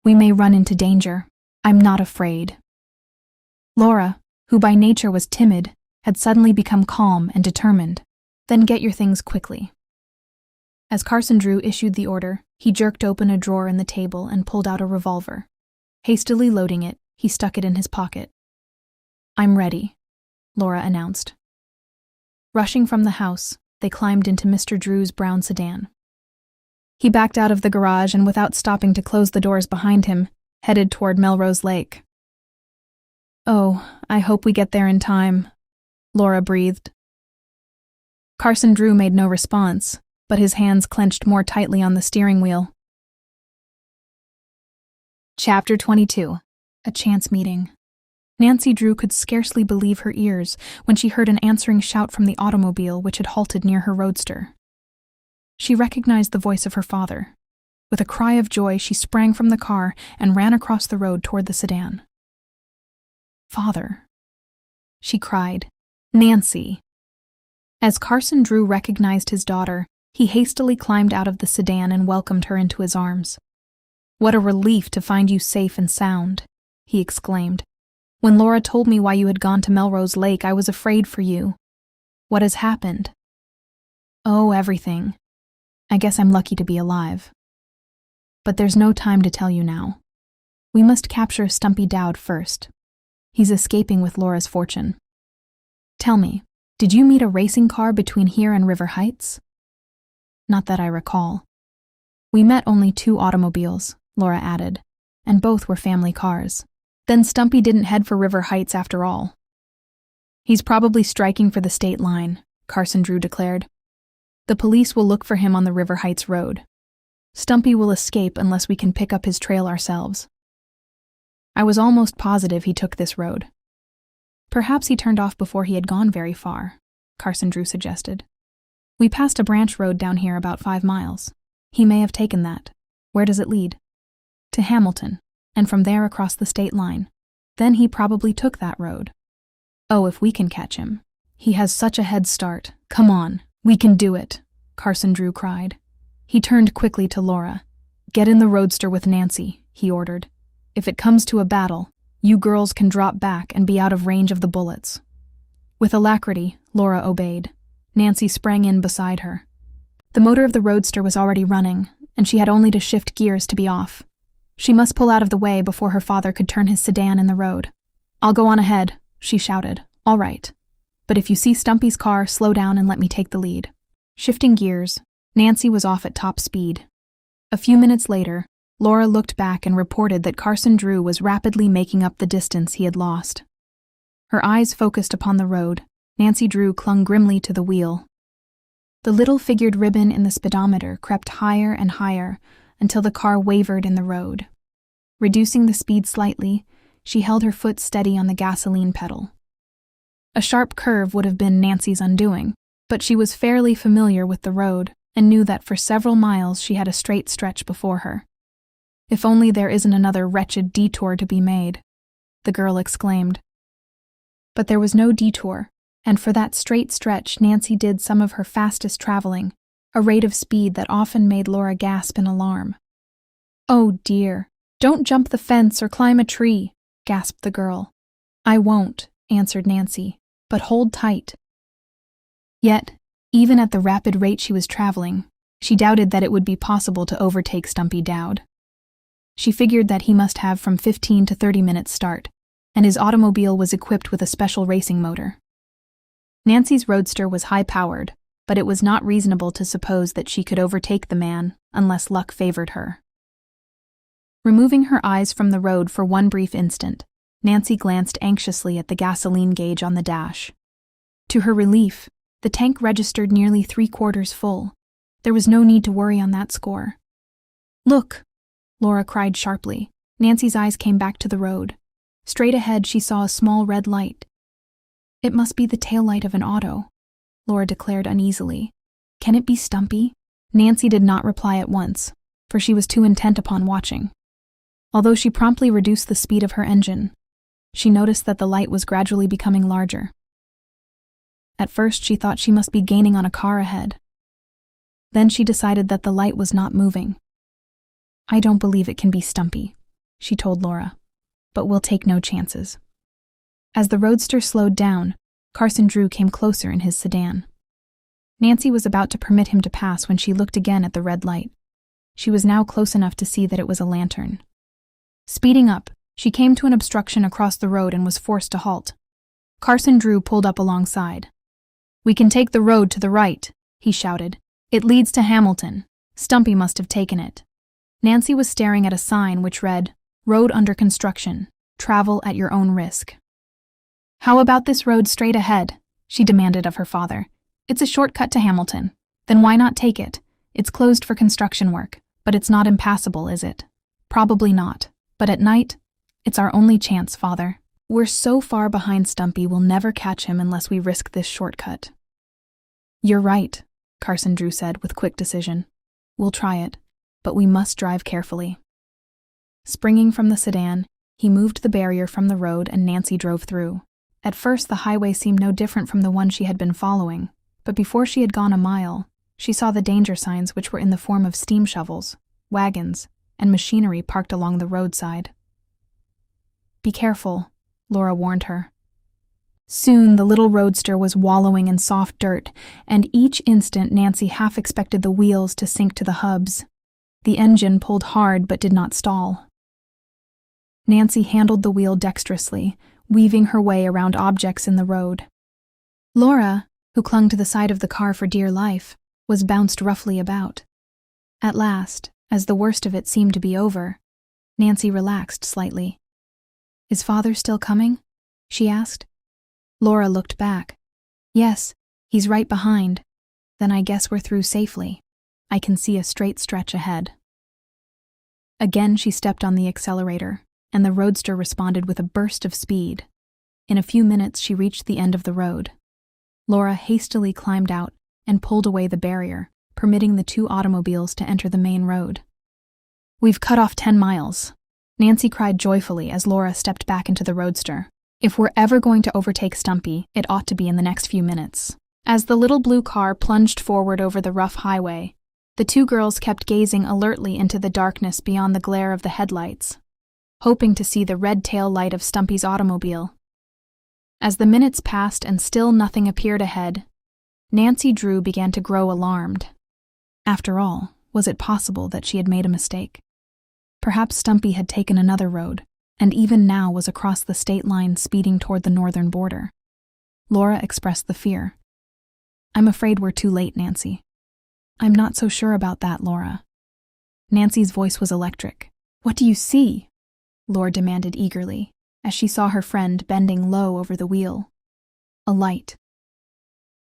We may run into danger. I'm not afraid." Laura, who by nature was timid, had suddenly become calm and determined. "Then get your things quickly." As Carson Drew issued the order, he jerked open a drawer in the table and pulled out a revolver. Hastily loading it, he stuck it in his pocket. "I'm ready," Laura announced. Rushing from the house, they climbed into Mr. Drew's brown sedan. He backed out of the garage and, without stopping to close the doors behind him, headed toward Melrose Lake. "Oh, I hope we get there in time," Laura breathed. Carson Drew made no response, but his hands clenched more tightly on the steering wheel. Chapter 22. A Chance Meeting. Nancy Drew could scarcely believe her ears when she heard an answering shout from the automobile which had halted near her roadster. She recognized the voice of her father. With a cry of joy, she sprang from the car and ran across the road toward the sedan. "Father," she cried. "Nancy." As Carson Drew recognized his daughter, he hastily climbed out of the sedan and welcomed her into his arms. "What a relief to find you safe and sound," he exclaimed. "When Laura told me why you had gone to Melrose Lake, I was afraid for you. What has happened?" "Oh, everything. I guess I'm lucky to be alive. But there's no time to tell you now. We must capture Stumpy Dowd first. He's escaping with Laura's fortune. Tell me, did you meet a racing car between here and River Heights?" "Not that I recall." "We met only 2 automobiles," Laura added, "and both were family cars. Then Stumpy didn't head for River Heights after all." "He's probably striking for the state line," Carson Drew declared. "The police will look for him on the River Heights road. Stumpy will escape unless we can pick up his trail ourselves. I was almost positive he took this road." "Perhaps he turned off before he had gone very far," Carson Drew suggested. "We passed a branch road down here about 5 miles. He may have taken that. Where does it lead?" "To Hamilton, and from there across the state line. Then he probably took that road." "Oh, if we can catch him. He has such a head start. Come on, we can do it," Carson Drew cried. He turned quickly to Laura. "Get in the roadster with Nancy," he ordered. "If it comes to a battle, you girls can drop back and be out of range of the bullets." With alacrity, Laura obeyed. Nancy sprang in beside her. The motor of the roadster was already running, and she had only to shift gears to be off. She must pull out of the way before her father could turn his sedan in the road. "I'll go on ahead," she shouted. "All right. But if you see Stumpy's car, slow down and let me take the lead." Shifting gears, Nancy was off at top speed. A few minutes later, Laura looked back and reported that Carson Drew was rapidly making up the distance he had lost. Her eyes focused upon the road. Nancy Drew clung grimly to the wheel. The little figured ribbon in the speedometer crept higher and higher until the car wavered in the road. Reducing the speed slightly, she held her foot steady on the gasoline pedal. A sharp curve would have been Nancy's undoing, but she was fairly familiar with the road and knew that for several miles she had a straight stretch before her. "If only there isn't another wretched detour to be made," the girl exclaimed. But there was no detour, and for that straight stretch Nancy did some of her fastest traveling, a rate of speed that often made Laura gasp in alarm. "Oh dear, don't jump the fence or climb a tree," gasped the girl. "I won't," answered Nancy, "but hold tight." Yet, even at the rapid rate she was traveling, she doubted that it would be possible to overtake Stumpy Dowd. She figured that he must have from 15 to 30 minutes start, and his automobile was equipped with a special racing motor. Nancy's roadster was high-powered, but it was not reasonable to suppose that she could overtake the man unless luck favored her. Removing her eyes from the road for one brief instant, Nancy glanced anxiously at the gasoline gauge on the dash. To her relief, the tank registered nearly 3/4 full. There was no need to worry on that score. "Look!" Laura cried sharply. Nancy's eyes came back to the road. Straight ahead she saw a small red light. "It must be the taillight of an auto," Laura declared uneasily. "Can it be Stumpy?" Nancy did not reply at once, for she was too intent upon watching. Although she promptly reduced the speed of her engine, she noticed that the light was gradually becoming larger. At first she thought she must be gaining on a car ahead. Then she decided that the light was not moving. "I don't believe it can be Stumpy," she told Laura, "but we'll take no chances." As the roadster slowed down, Carson Drew came closer in his sedan. Nancy was about to permit him to pass when she looked again at the red light. She was now close enough to see that it was a lantern. Speeding up, she came to an obstruction across the road and was forced to halt. Carson Drew pulled up alongside. "We can take the road to the right," he shouted. "It leads to Hamilton. Stumpy must have taken it." Nancy was staring at a sign which read, "Road under construction. Travel at your own risk." "How about this road straight ahead?" she demanded of her father. "It's a shortcut to Hamilton. Then why not take it? It's closed for construction work, but it's not impassable, is it?" "Probably not. But at night, it's our only chance, father." We're so far behind Stumpy we'll never catch him unless we risk this shortcut. You're right, Carson Drew said with quick decision. We'll try it, but we must drive carefully. Springing from the sedan, he moved the barrier from the road and Nancy drove through. At first the highway seemed no different from the one she had been following, but before she had gone a mile, she saw the danger signs, which were in the form of steam shovels, wagons, and machinery parked along the roadside. Be careful, Laura warned her. Soon the little roadster was wallowing in soft dirt, and each instant Nancy half expected the wheels to sink to the hubs. The engine pulled hard but did not stall. Nancy handled the wheel dexterously, weaving her way around objects in the road. Laura, who clung to the side of the car for dear life, was bounced roughly about. At last, as the worst of it seemed to be over, Nancy relaxed slightly. Is Father still coming? She asked. Laura looked back. Yes, he's right behind. Then I guess we're through safely. I can see a straight stretch ahead. Again she stepped on the accelerator, and the roadster responded with a burst of speed. In a few minutes she reached the end of the road. Laura hastily climbed out and pulled away the barrier, permitting the two automobiles to enter the main road. We've cut off 10 miles. Nancy cried joyfully as Laura stepped back into the roadster. If we're ever going to overtake Stumpy, it ought to be in the next few minutes. As the little blue car plunged forward over the rough highway, the two girls kept gazing alertly into the darkness beyond the glare of the headlights, hoping to see the red tail light of Stumpy's automobile. As the minutes passed and still nothing appeared ahead, Nancy Drew began to grow alarmed. After all, was it possible that she had made a mistake? Perhaps Stumpy had taken another road, and even now was across the state line speeding toward the northern border. Laura expressed the fear. I'm afraid we're too late, Nancy. I'm not so sure about that, Laura. Nancy's voice was electric. What do you see? Laura demanded eagerly, as she saw her friend bending low over the wheel. A light.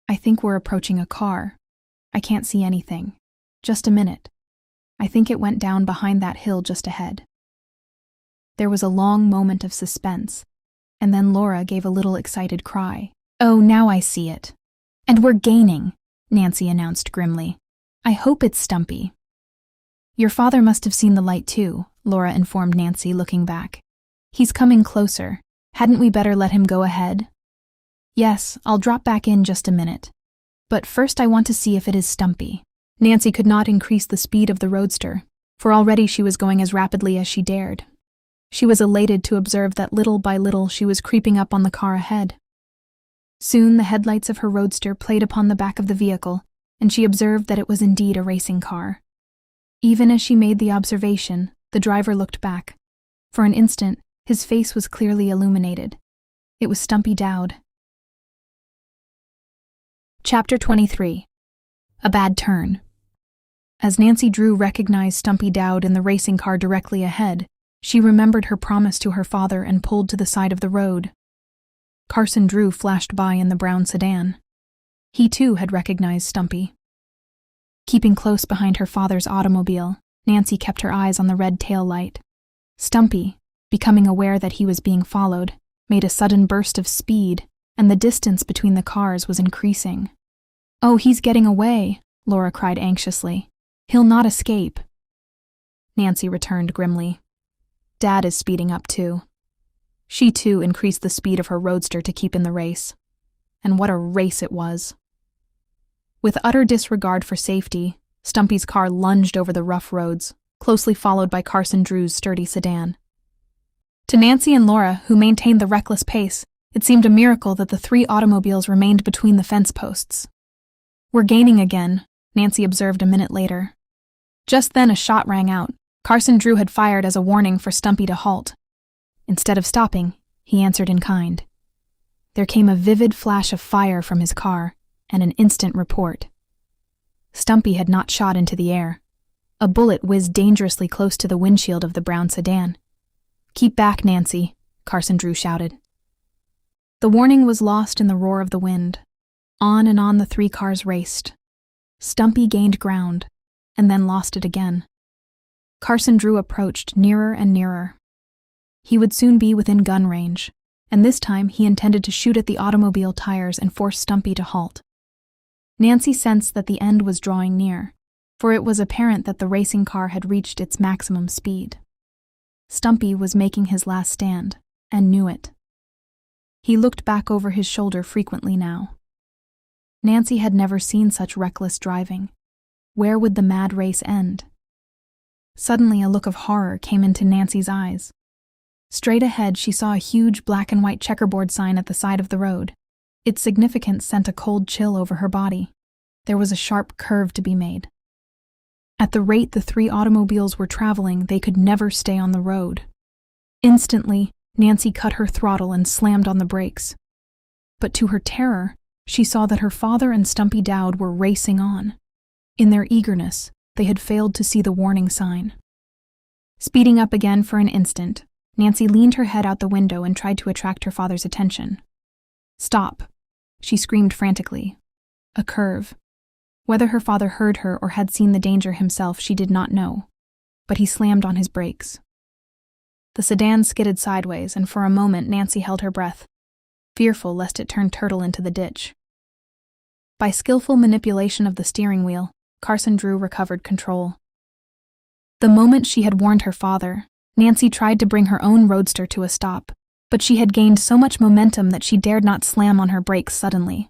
I think we're approaching a car. I can't see anything. Just a minute. I think it went down behind that hill just ahead. There was a long moment of suspense, and then Laura gave a little excited cry. Oh, now I see it. And we're gaining, Nancy announced grimly. I hope it's Stumpy. Your father must have seen the light too, Laura informed Nancy, looking back. He's coming closer. Hadn't we better let him go ahead? Yes, I'll drop back in just a minute. But first I want to see if it is Stumpy. Nancy could not increase the speed of the roadster, for already she was going as rapidly as she dared. She was elated to observe that little by little she was creeping up on the car ahead. Soon the headlights of her roadster played upon the back of the vehicle, and she observed that it was indeed a racing car. Even as she made the observation, the driver looked back. For an instant, his face was clearly illuminated. It was Stumpy Dowd. Chapter 23. A Bad Turn. As Nancy Drew recognized Stumpy Dowd in the racing car directly ahead, she remembered her promise to her father and pulled to the side of the road. Carson Drew flashed by in the brown sedan. He too had recognized Stumpy. Keeping close behind her father's automobile, Nancy kept her eyes on the red tail light. Stumpy, becoming aware that he was being followed, made a sudden burst of speed, and the distance between the cars was increasing. Oh, he's getting away, Laura cried anxiously. He'll not escape. Nancy returned grimly. Dad is speeding up too. She too increased the speed of her roadster to keep in the race. And what a race it was. With utter disregard for safety, Stumpy's car lunged over the rough roads, closely followed by Carson Drew's sturdy sedan. To Nancy and Laura, who maintained the reckless pace, it seemed a miracle that the three automobiles remained between the fence posts. We're gaining again, Nancy observed a minute later. Just then a shot rang out. Carson Drew had fired as a warning for Stumpy to halt. Instead of stopping, he answered in kind. There came a vivid flash of fire from his car, and an instant report. Stumpy had not shot into the air. A bullet whizzed dangerously close to the windshield of the brown sedan. Keep back, Nancy, Carson Drew shouted. The warning was lost in the roar of the wind. On and on the three cars raced. Stumpy gained ground, and then lost it again. Carson Drew approached nearer and nearer. He would soon be within gun range, and this time he intended to shoot at the automobile tires and force Stumpy to halt. Nancy sensed that the end was drawing near, for it was apparent that the racing car had reached its maximum speed. Stumpy was making his last stand, and knew it. He looked back over his shoulder frequently now. Nancy had never seen such reckless driving. Where would the mad race end? Suddenly a look of horror came into Nancy's eyes. Straight ahead she saw a huge black and white checkerboard sign at the side of the road. Its significance sent a cold chill over her body. There was a sharp curve to be made. At the rate the three automobiles were traveling, they could never stay on the road. Instantly, Nancy cut her throttle and slammed on the brakes. But to her terror, she saw that her father and Stumpy Dowd were racing on. In their eagerness, they had failed to see the warning sign. Speeding up again for an instant, Nancy leaned her head out the window and tried to attract her father's attention. "Stop," she screamed frantically. A curve. Whether her father heard her or had seen the danger himself, she did not know, but he slammed on his brakes. The sedan skidded sideways, and for a moment Nancy held her breath, fearful lest it turn turtle into the ditch. By skillful manipulation of the steering wheel, Carson Drew recovered control. The moment she had warned her father, Nancy tried to bring her own roadster to a stop, but she had gained so much momentum that she dared not slam on her brakes suddenly.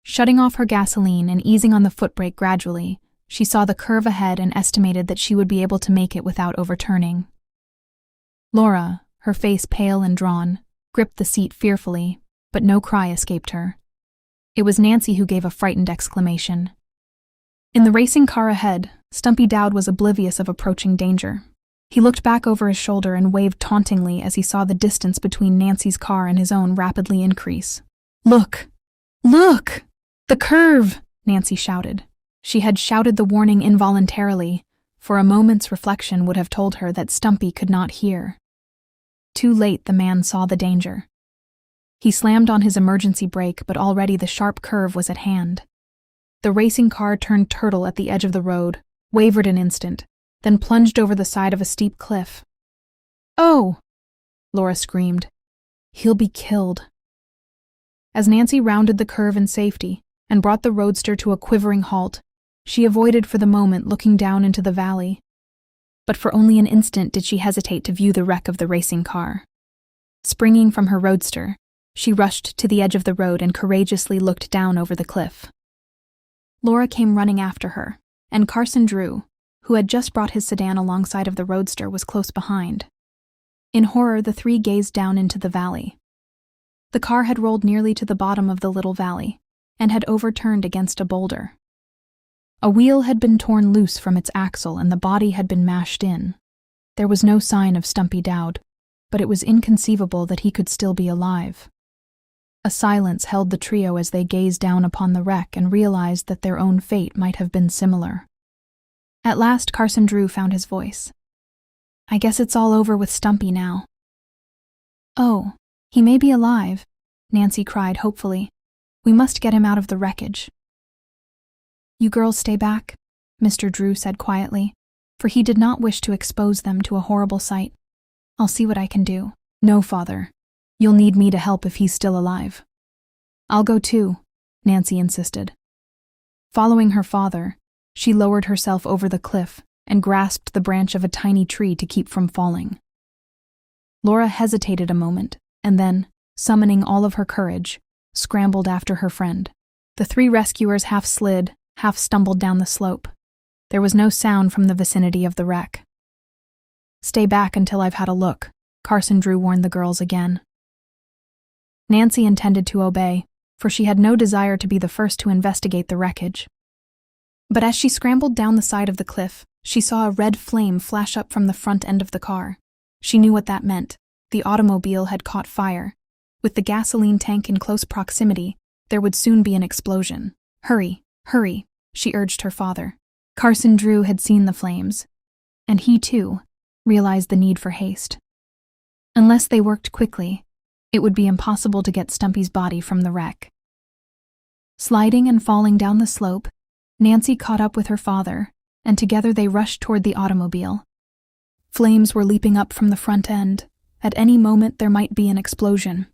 Shutting off her gasoline and easing on the footbrake gradually, she saw the curve ahead and estimated that she would be able to make it without overturning. Laura, her face pale and drawn, gripped the seat fearfully, but no cry escaped her. It was Nancy who gave a frightened exclamation. In the racing car ahead, Stumpy Dowd was oblivious of approaching danger. He looked back over his shoulder and waved tauntingly as he saw the distance between Nancy's car and his own rapidly increase. "Look! Look! The curve!" Nancy shouted. She had shouted the warning involuntarily, for a moment's reflection would have told her that Stumpy could not hear. Too late the man saw the danger. He slammed on his emergency brake, but already the sharp curve was at hand. The racing car turned turtle at the edge of the road, wavered an instant, then plunged over the side of a steep cliff. "Oh!" Laura screamed. "He'll be killed." As Nancy rounded the curve in safety and brought the roadster to a quivering halt, she avoided for the moment looking down into the valley. But for only an instant did she hesitate to view the wreck of the racing car. Springing from her roadster, she rushed to the edge of the road and courageously looked down over the cliff. Laura came running after her, and Carson Drew, who had just brought his sedan alongside of the roadster, was close behind. In horror, the three gazed down into the valley. The car had rolled nearly to the bottom of the little valley, and had overturned against a boulder. A wheel had been torn loose from its axle and the body had been mashed in. There was no sign of Stumpy Dowd, but it was inconceivable that he could still be alive. A silence held the trio as they gazed down upon the wreck and realized that their own fate might have been similar. At last Carson Drew found his voice. "I guess it's all over with Stumpy now." "Oh, he may be alive," Nancy cried hopefully. "We must get him out of the wreckage." "You girls stay back," Mr. Drew said quietly, for he did not wish to expose them to a horrible sight. "I'll see what I can do." "No, Father. You'll need me to help if he's still alive." "I'll go too," Nancy insisted. Following her father, she lowered herself over the cliff and grasped the branch of a tiny tree to keep from falling. Laura hesitated a moment, and then, summoning all of her courage, scrambled after her friend. The three rescuers half slid, half stumbled down the slope. There was no sound from the vicinity of the wreck. "Stay back until I've had a look," Carson Drew warned the girls again. Nancy intended to obey, for she had no desire to be the first to investigate the wreckage. But as she scrambled down the side of the cliff, she saw a red flame flash up from the front end of the car. She knew what that meant. The automobile had caught fire. With the gasoline tank in close proximity, there would soon be an explosion. "Hurry, hurry," she urged her father. Carson Drew had seen the flames, and he, too, realized the need for haste. Unless they worked quickly, it would be impossible to get Stumpy's body from the wreck. Sliding and falling down the slope, Nancy caught up with her father, and together they rushed toward the automobile. Flames were leaping up from the front end, At any moment there might be an explosion.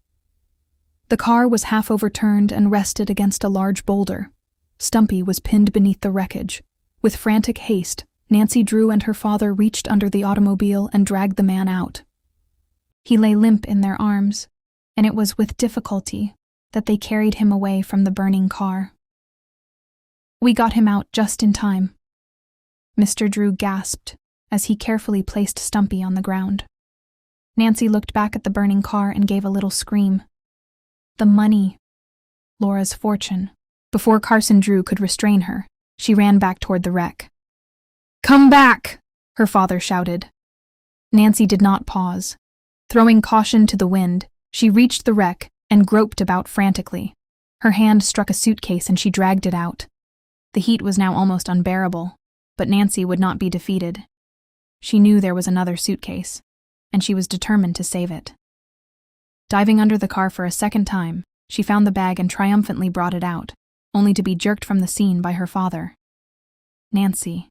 The car was half overturned and rested against a large boulder. Stumpy was pinned beneath the wreckage. With frantic haste, Nancy Drew and her father reached under the automobile and dragged the man out. He lay limp in their arms, and it was with difficulty that they carried him away from the burning car. "We got him out just in time," Mr. Drew gasped as he carefully placed Stumpy on the ground. Nancy looked back at the burning car and gave a little scream. The money. Laura's fortune. Before Carson Drew could restrain her, she ran back toward the wreck. "Come back!" her father shouted. Nancy did not pause. Throwing caution to the wind, she reached the wreck and groped about frantically. Her hand struck a suitcase and she dragged it out. The heat was now almost unbearable, but Nancy would not be defeated. She knew there was another suitcase, and she was determined to save it. Diving under the car for a second time, she found the bag and triumphantly brought it out, only to be jerked from the scene by her father. "Nancy.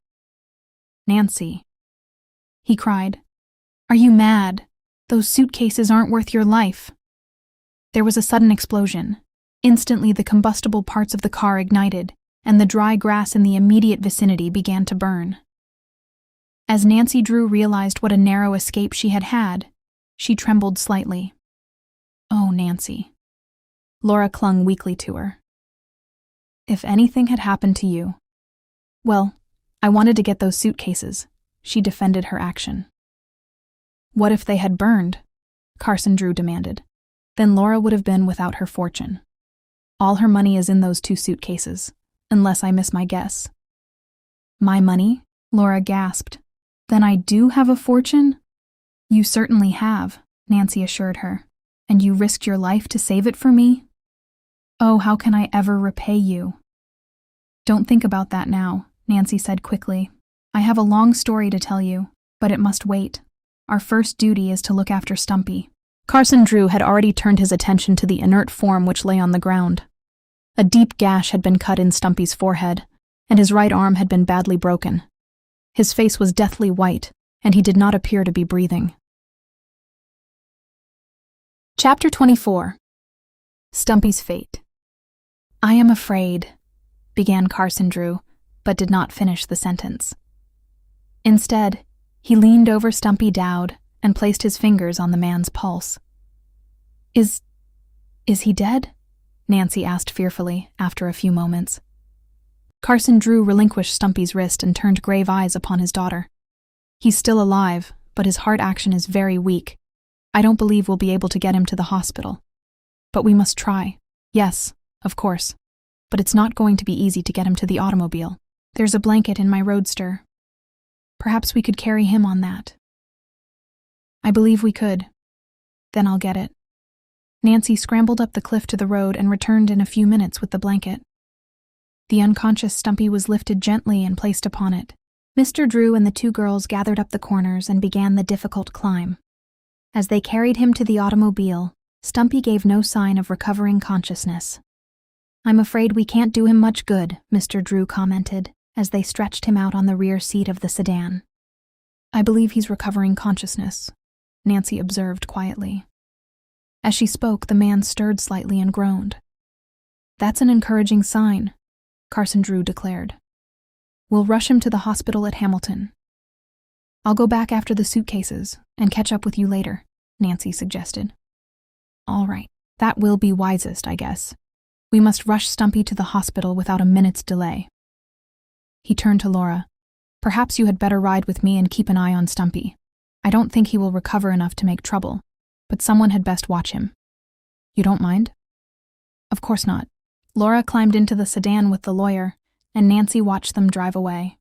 Nancy," he cried. "Are you mad? Those suitcases aren't worth your life." There was a sudden explosion. Instantly the combustible parts of the car ignited, and the dry grass in the immediate vicinity began to burn. As Nancy Drew realized what a narrow escape she had had, she trembled slightly. "Oh, Nancy." Laura clung weakly to her. "If anything had happened to you..." "Well, I wanted to get those suitcases," she defended her action. "What if they had burned?" Carson Drew demanded. "Then Laura would have been without her fortune. All her money is in those 2 suitcases, unless I miss my guess." "My money?" Laura gasped. "Then I do have a fortune?" "You certainly have," Nancy assured her. "And you risked your life to save it for me? Oh, how can I ever repay you?" "Don't think about that now," Nancy said quickly. "I have a long story to tell you, but it must wait. Our first duty is to look after Stumpy." Carson Drew had already turned his attention to the inert form which lay on the ground. A deep gash had been cut in Stumpy's forehead, and his right arm had been badly broken. His face was deathly white, and he did not appear to be breathing. Chapter 24. Stumpy's Fate. "I am afraid," began Carson Drew, but did not finish the sentence. Instead, he leaned over Stumpy Dowd and placed his fingers on the man's pulse. Is he dead?" Nancy asked fearfully after a few moments. Carson Drew relinquished Stumpy's wrist and turned grave eyes upon his daughter. "He's still alive, but his heart action is very weak. I don't believe we'll be able to get him to the hospital. But we must try. Yes, of course. But it's not going to be easy to get him to the automobile. There's a blanket in my roadster. Perhaps we could carry him on that." "I believe we could." "Then I'll get it." Nancy scrambled up the cliff to the road and returned in a few minutes with the blanket. The unconscious Stumpy was lifted gently and placed upon it. Mr. Drew and the 2 girls gathered up the corners and began the difficult climb. As they carried him to the automobile, Stumpy gave no sign of recovering consciousness. "I'm afraid we can't do him much good," Mr. Drew commented, as they stretched him out on the rear seat of the sedan. "I believe he's recovering consciousness," Nancy observed quietly. As she spoke, the man stirred slightly and groaned. "That's an encouraging sign," Carson Drew declared. "We'll rush him to the hospital at Hamilton." "I'll go back after the suitcases and catch up with you later," Nancy suggested. "All right, that will be wisest, I guess. We must rush Stumpy to the hospital without a minute's delay." He turned to Laura. "Perhaps you had better ride with me and keep an eye on Stumpy. I don't think he will recover enough to make trouble, but someone had best watch him. You don't mind?" "Of course not." Laura climbed into the sedan with the lawyer, and Nancy watched them drive away.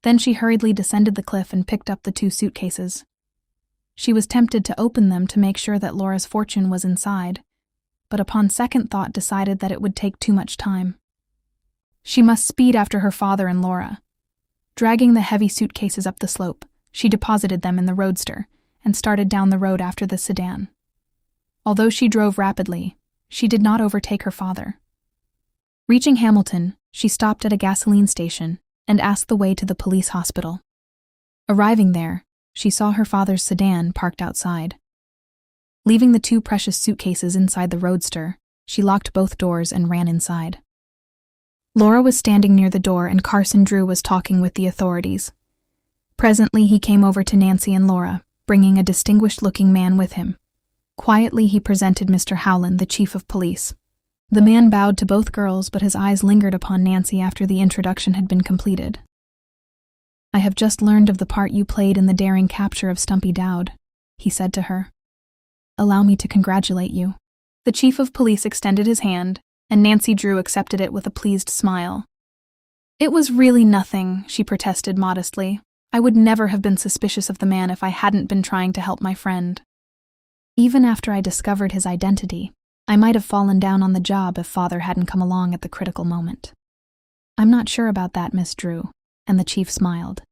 Then she hurriedly descended the cliff and picked up the 2 suitcases. She was tempted to open them to make sure that Laura's fortune was inside, but upon second thought decided that it would take too much time. She must speed after her father and Laura. Dragging the heavy suitcases up the slope, she deposited them in the roadster and started down the road after the sedan. Although she drove rapidly, she did not overtake her father. Reaching Hamilton, she stopped at a gasoline station and asked the way to the police hospital. Arriving there, she saw her father's sedan parked outside. Leaving the 2 precious suitcases inside the roadster, she locked both doors and ran inside. Laura was standing near the door and Carson Drew was talking with the authorities. Presently he came over to Nancy and Laura, bringing a distinguished-looking man with him. Quietly he presented Mr. Howland, the chief of police. The man bowed to both girls, but his eyes lingered upon Nancy after the introduction had been completed. "I have just learned of the part you played in the daring capture of Stumpy Dowd," he said to her. "Allow me to congratulate you." The chief of police extended his hand, and Nancy Drew accepted it with a pleased smile. "It was really nothing," she protested modestly. "I would never have been suspicious of the man if I hadn't been trying to help my friend. Even after I discovered his identity, I might have fallen down on the job if Father hadn't come along at the critical moment." "I'm not sure about that, Miss Drew," and the chief smiled.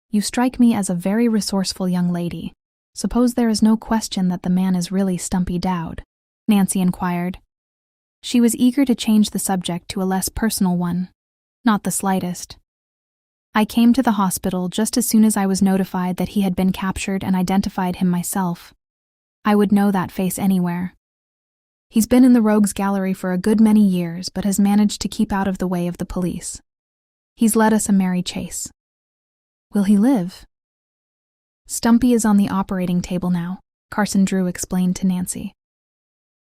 "You strike me as a very resourceful young lady. Suppose there is no question that the man is really Stumpy Dowd?" Nancy inquired. She was eager to change the subject to a less personal one. "Not the slightest. I came to the hospital just as soon as I was notified that he had been captured and identified him myself. I would know that face anywhere. He's been in the rogues gallery for a good many years, but has managed to keep out of the way of the police. He's led us a merry chase." "Will he live?" "Stumpy is on the operating table now," Carson Drew explained to Nancy.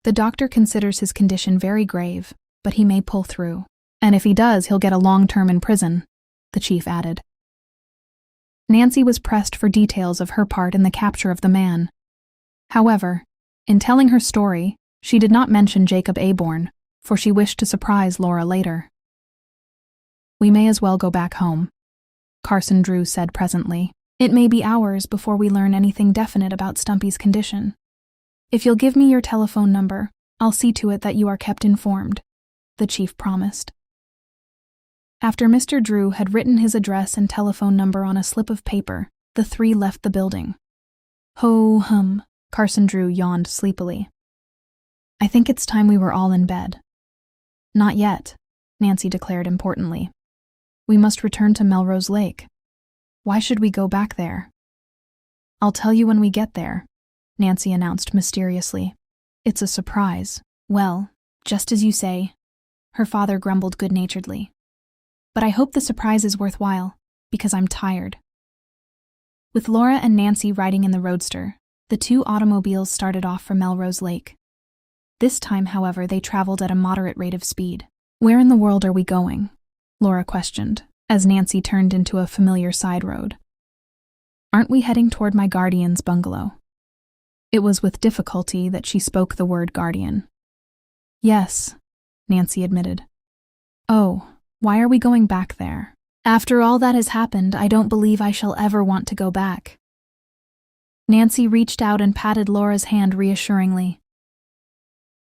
"The doctor considers his condition very grave, but he may pull through. And if he does, he'll get a long term in prison," the chief added. Nancy was pressed for details of her part in the capture of the man. However, in telling her story, she did not mention Jacob Aborn, for she wished to surprise Laura later. "We may as well go back home," Carson Drew said presently. "It may be hours before we learn anything definite about Stumpy's condition. If you'll give me your telephone number, I'll see to it that you are kept informed," the chief promised. After Mr. Drew had written his address and telephone number on a slip of paper, the 3 left the building. "Ho-hum," Carson Drew yawned sleepily. "I think it's time we were all in bed." "Not yet," Nancy declared importantly. "We must return to Melrose Lake." "Why should we go back there?" "I'll tell you when we get there," Nancy announced mysteriously. "It's a surprise." "Well, just as you say," her father grumbled good-naturedly. "But I hope the surprise is worthwhile, because I'm tired." With Laura and Nancy riding in the roadster, the 2 automobiles started off for Melrose Lake. This time, however, they traveled at a moderate rate of speed. "Where in the world are we going?" Laura questioned, as Nancy turned into a familiar side road. "Aren't we heading toward my guardian's bungalow?" It was with difficulty that she spoke the word guardian. "Yes," Nancy admitted. "Oh, why are we going back there? After all that has happened, I don't believe I shall ever want to go back." Nancy reached out and patted Laura's hand reassuringly.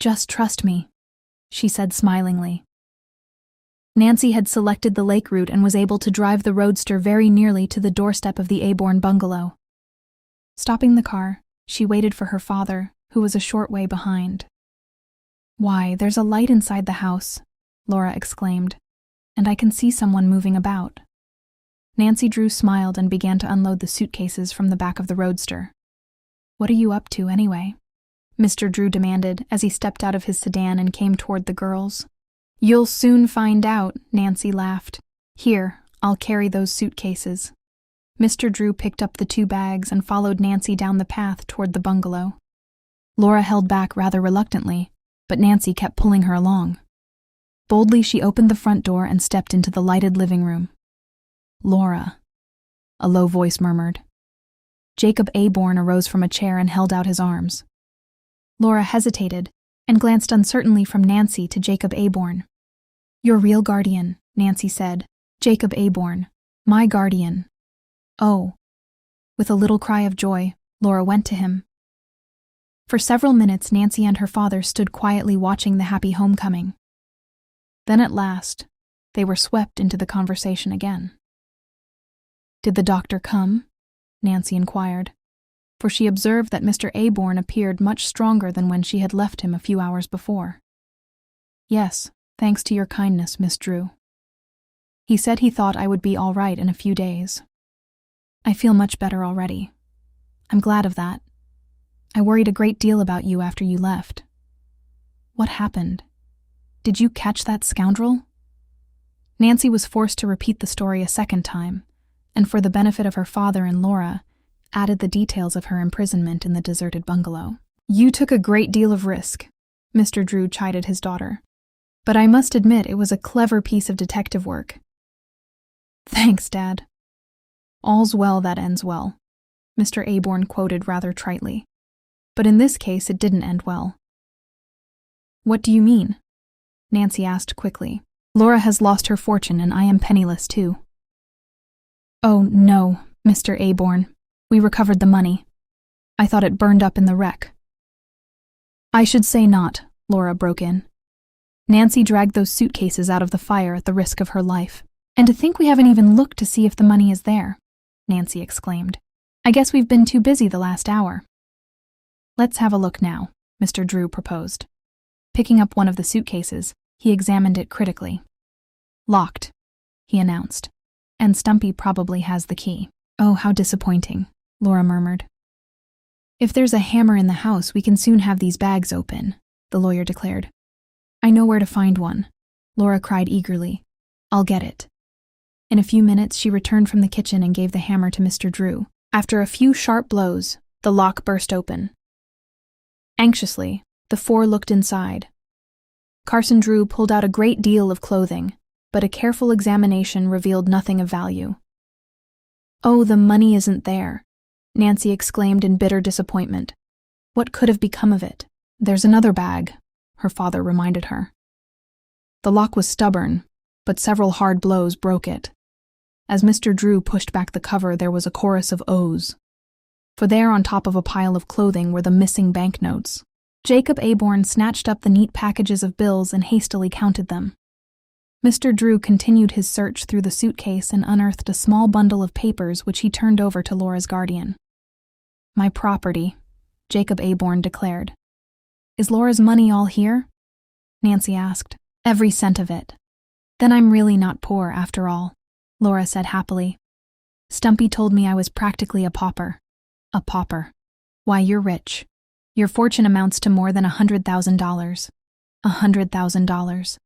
"Just trust me," she said smilingly. Nancy had selected the lake route and was able to drive the roadster very nearly to the doorstep of the Aborn bungalow. Stopping the car, she waited for her father, who was a short way behind. "Why, there's a light inside the house," Laura exclaimed, "and I can see someone moving about." Nancy Drew smiled and began to unload the suitcases from the back of the roadster. "What are you up to, anyway?" Mr. Drew demanded as he stepped out of his sedan and came toward the girls. "You'll soon find out," Nancy laughed. "Here, I'll carry those suitcases." Mr. Drew picked up the 2 bags and followed Nancy down the path toward the bungalow. Laura held back rather reluctantly, but Nancy kept pulling her along. Boldly, she opened the front door and stepped into the lighted living room. "Laura," a low voice murmured. Jacob Aborn arose from a chair and held out his arms. Laura hesitated and glanced uncertainly from Nancy to Jacob Aborn. "Your real guardian," Nancy said. "Jacob Aborn, my guardian." "Oh." With a little cry of joy, Laura went to him. For several minutes, Nancy and her father stood quietly watching the happy homecoming. Then at last, they were swept into the conversation again. "Did the doctor come?" Nancy inquired, for she observed that Mr. Aborn appeared much stronger than when she had left him a few hours before. "Yes, thanks to your kindness, Miss Drew. He said he thought I would be all right in a few days." "I feel much better already," I'm glad of that. I worried a great deal about you after you left. What happened? Did you catch that scoundrel? Nancy was forced to repeat the story a second time, and for the benefit of her father and Laura, added the details of her imprisonment in the deserted bungalow. You took a great deal of risk, Mr. Drew chided his daughter. But I must admit it was a clever piece of detective work. Thanks, Dad. All's well that ends well, Mr. Aborn quoted rather tritely. But in this case, it didn't end well. What do you mean? Nancy asked quickly. Laura has lost her fortune and I am penniless too. Oh, no, Mr. Aborn. We recovered the money. I thought it burned up in the wreck. I should say not, Laura broke in. Nancy dragged those suitcases out of the fire at the risk of her life. And to think we haven't even looked to see if the money is there, Nancy exclaimed. I guess we've been too busy the last hour. Let's have a look now, Mr. Drew proposed. Picking up one of the suitcases, he examined it critically. Locked, he announced. And Stumpy probably has the key. Oh, how disappointing, Laura murmured. If there's a hammer in the house, we can soon have these bags open, the lawyer declared. I know where to find one, Laura cried eagerly. I'll get it. In a few minutes, she returned from the kitchen and gave the hammer to Mr. Drew. After a few sharp blows, the lock burst open. Anxiously, the four looked inside. Carson Drew pulled out a great deal of clothing, but a careful examination revealed nothing of value. Oh, the money isn't there, Nancy exclaimed in bitter disappointment. What could have become of it? There's another bag, her father reminded her. The lock was stubborn, but several hard blows broke it. As Mr. Drew pushed back the cover, there was a chorus of ohs. For there on top of a pile of clothing were the missing banknotes. Jacob Aborn snatched up the neat packages of bills and hastily counted them. Mr. Drew continued his search through the suitcase and unearthed a small bundle of papers which he turned over to Laura's guardian. My property, Jacob Aborn declared. Is Laura's money all here? Nancy asked. Every cent of it. Then I'm really not poor after all, Laura said happily. Stumpy told me I was practically a pauper. A pauper. Why, you're rich. Your fortune amounts to more than $100,000. $100,000.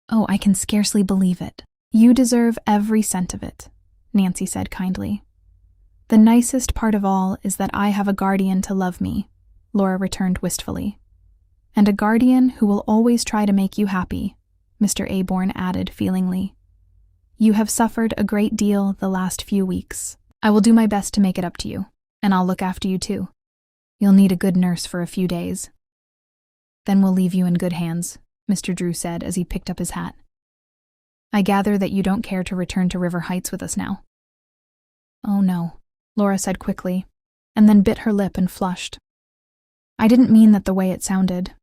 Oh, I can scarcely believe it. You deserve every cent of it, Nancy said kindly. The nicest part of all is that I have a guardian to love me, Laura returned wistfully. And a guardian who will always try to make you happy, Mr. Aborn added feelingly. You have suffered a great deal the last few weeks. I will do my best to make it up to you, and I'll look after you too. You'll need a good nurse for a few days. Then we'll leave you in good hands, Mr. Drew said as he picked up his hat. I gather that you don't care to return to River Heights with us now. Oh no, Laura said quickly, and then bit her lip and flushed. I didn't mean that the way it sounded.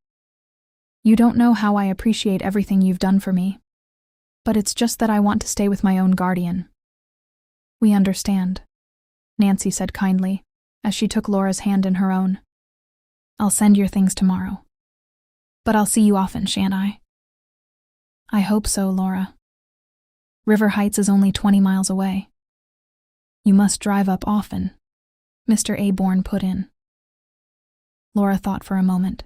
You don't know how I appreciate everything you've done for me. But it's just that I want to stay with my own guardian. We understand, Nancy said kindly, as she took Laura's hand in her own. I'll send your things tomorrow. But I'll see you often, shan't I? I hope so, Laura. River Heights is only 20 miles away. You must drive up often, Mr. Aborn put in. Laura thought for a moment.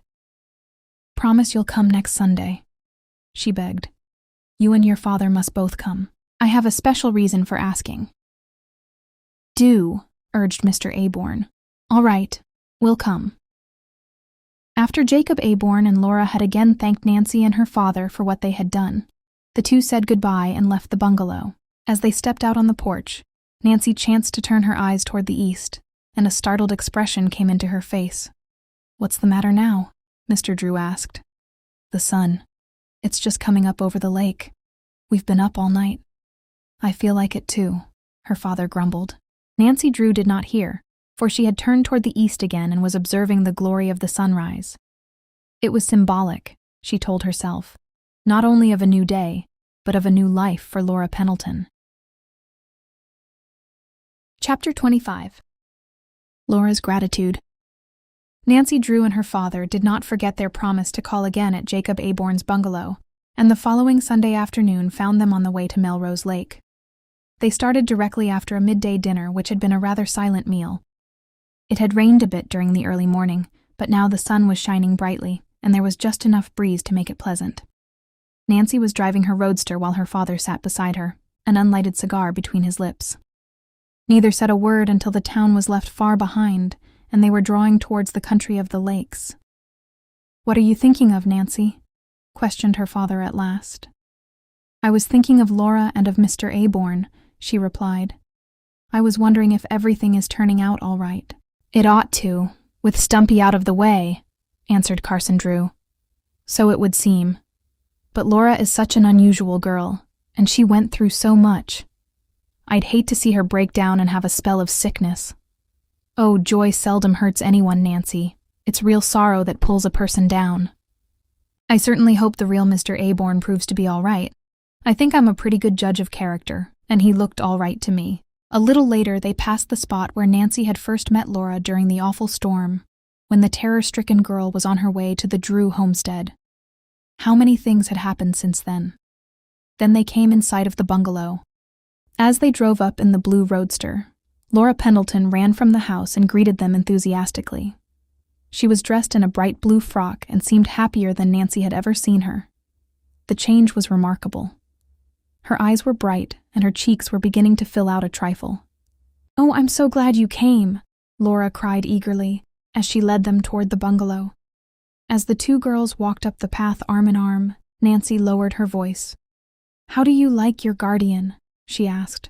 Promise you'll come next Sunday, she begged. You and your father must both come. I have a special reason for asking. Do, urged Mr. Aborn. All right, we'll come. After Jacob Aborn and Laura had again thanked Nancy and her father for what they had done, the two said goodbye and left the bungalow. As they stepped out on the porch, Nancy chanced to turn her eyes toward the east, and a startled expression came into her face. What's the matter now? Mr. Drew asked. The sun. It's just coming up over the lake. We've been up all night. I feel like it too, her father grumbled. Nancy Drew did not hear, for she had turned toward the east again and was observing the glory of the sunrise. It was symbolic, she told herself, not only of a new day, but of a new life for Laura Pendleton. Chapter 25. Laura's Gratitude. Nancy Drew and her father did not forget their promise to call again at Jacob Aborn's bungalow, and the following Sunday afternoon found them on the way to Melrose Lake. They started directly after a midday dinner which had been a rather silent meal. It had rained a bit during the early morning, but now the sun was shining brightly, and there was just enough breeze to make it pleasant. Nancy was driving her roadster while her father sat beside her, an unlighted cigar between his lips. Neither said a word until the town was left far behind, and they were drawing towards the country of the lakes. "What are you thinking of, Nancy?" questioned her father at last. "I was thinking of Laura and of Mr. Aborn," she replied. "I was wondering if everything is turning out all right." "It ought to, with Stumpy out of the way," answered Carson Drew. "So it would seem. But Laura is such an unusual girl, and she went through so much. I'd hate to see her break down and have a spell of sickness. Oh, joy seldom hurts anyone, Nancy. It's real sorrow that pulls a person down. I certainly hope the real Mr. Aborn proves to be all right. I think I'm a pretty good judge of character, and he looked all right to me." A little later, they passed the spot where Nancy had first met Laura during the awful storm, when the terror-stricken girl was on her way to the Drew homestead. How many things had happened since then? Then they came in sight of the bungalow. As they drove up in the blue roadster, Laura Pendleton ran from the house and greeted them enthusiastically. She was dressed in a bright blue frock and seemed happier than Nancy had ever seen her. The change was remarkable. Her eyes were bright, and her cheeks were beginning to fill out a trifle. "Oh, I'm so glad you came," Laura cried eagerly, as she led them toward the bungalow. As the two girls walked up the path arm in arm, Nancy lowered her voice. "How do you like your guardian?" she asked.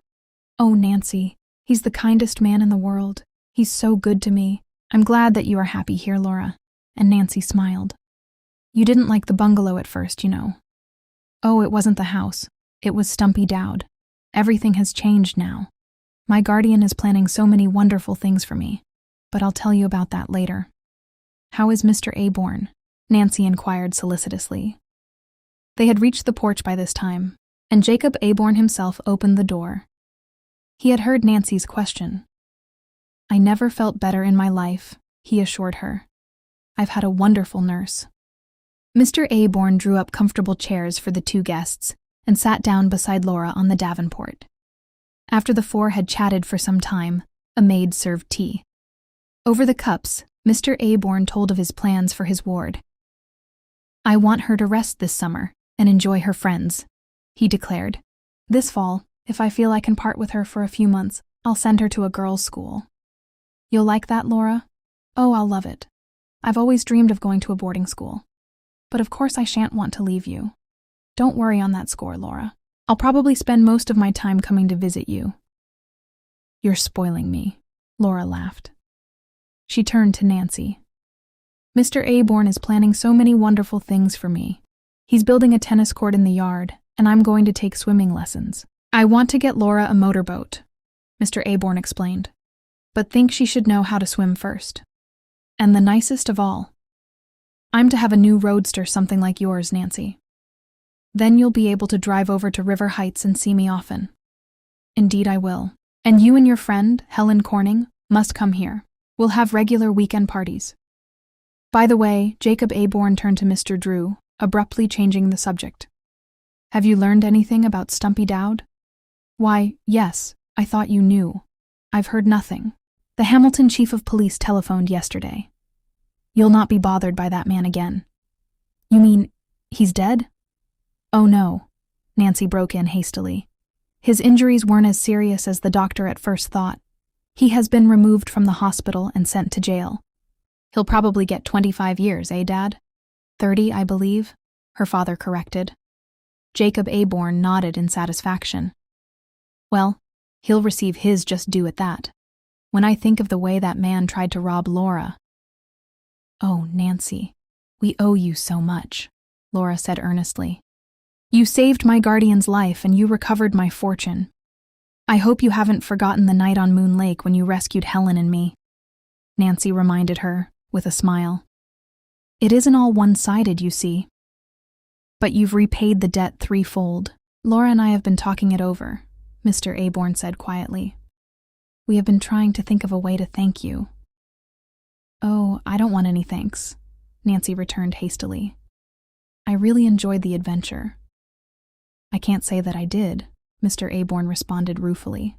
"Oh, Nancy, he's the kindest man in the world. He's so good to me. I'm glad that you are happy here, Laura." And Nancy smiled. "You didn't like the bungalow at first, you know." "Oh, it wasn't the house. It was Stumpy Dowd. Everything has changed now. My guardian is planning so many wonderful things for me, but I'll tell you about that later." "How is Mr. Aborn?" Nancy inquired solicitously. They had reached the porch by this time, and Jacob Aborn himself opened the door. He had heard Nancy's question. "I never felt better in my life," he assured her. "I've had a wonderful nurse." Mr. Aborn drew up comfortable chairs for the two guests and sat down beside Laura on the davenport. After the four had chatted for some time, a maid served tea. Over the cups, Mr. Aborn told of his plans for his ward. "I want her to rest this summer and enjoy her friends," he declared. "This fall, if I feel I can part with her for a few months, I'll send her to a girls' school." "You'll like that, Laura?" "Oh, I'll love it. I've always dreamed of going to a boarding school. But of course I shan't want to leave you. Don't worry on that score, Laura. I'll probably spend most of my time coming to visit you." "You're spoiling me," Laura laughed. She turned to Nancy. "Mr. Aborn is planning so many wonderful things for me. He's building a tennis court in the yard, and I'm going to take swimming lessons. I want to get Laura a motorboat," Mr. Aborn explained, "but think she should know how to swim first. And the nicest of all, I'm to have a new roadster something like yours, Nancy. Then you'll be able to drive over to River Heights and see me often." "Indeed I will. And you and your friend, Helen Corning, must come here. We'll have regular weekend parties." By the way, Jacob Aborn turned to Mr. Drew, abruptly changing the subject. "Have you learned anything about Stumpy Dowd?" "Why, yes, I thought you knew. I've heard nothing. The Hamilton chief of police telephoned yesterday. You'll not be bothered by that man again." "You mean, he's dead?" "Oh no," Nancy broke in hastily. "His injuries weren't as serious as the doctor at first thought. He has been removed from the hospital and sent to jail. He'll probably get 25 years, eh, Dad?" 30, I believe, her father corrected. Jacob Aborn nodded in satisfaction. "Well, he'll receive his just due at that. When I think of the way that man tried to rob Laura—" "Oh, Nancy, we owe you so much," Laura said earnestly. "You saved my guardian's life and you recovered my fortune. I hope you haven't forgotten the night on Moon Lake when you rescued Helen and me," Nancy reminded her, with a smile. "It isn't all one-sided, you see. But you've repaid the debt threefold. Laura and I have been talking it over," Mr. Aborn said quietly. "We have been trying to think of a way to thank you." "Oh, I don't want any thanks," Nancy returned hastily. "I really enjoyed the adventure." "I can't say that I did," Mr. Aborn responded ruefully.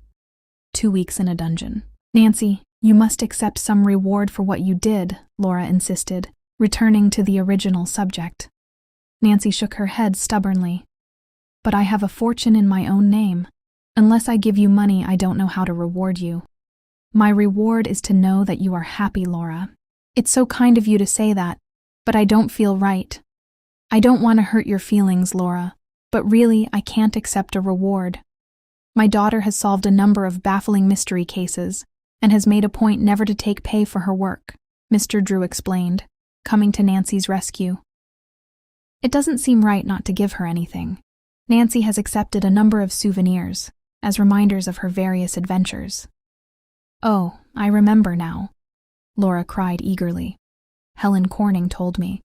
2 weeks in a dungeon. "Nancy, You must accept some reward for what you did, Laura insisted, returning to the original subject. Nancy shook her head stubbornly. But I have a fortune in my own name. Unless I give you money, I don't know how to reward you. My reward is to know that you are happy, Laura. It's so kind of you to say that, but I don't feel right. I don't want to hurt your feelings, Laura, but really, I can't accept a reward. My daughter has solved a number of baffling mystery cases and has made a point never to take pay for her work, Mr. Drew explained, coming to Nancy's rescue. It doesn't seem right not to give her anything. Nancy has accepted a number of souvenirs as reminders of her various adventures. Oh, I remember now, Laura cried eagerly. Helen Corning told me.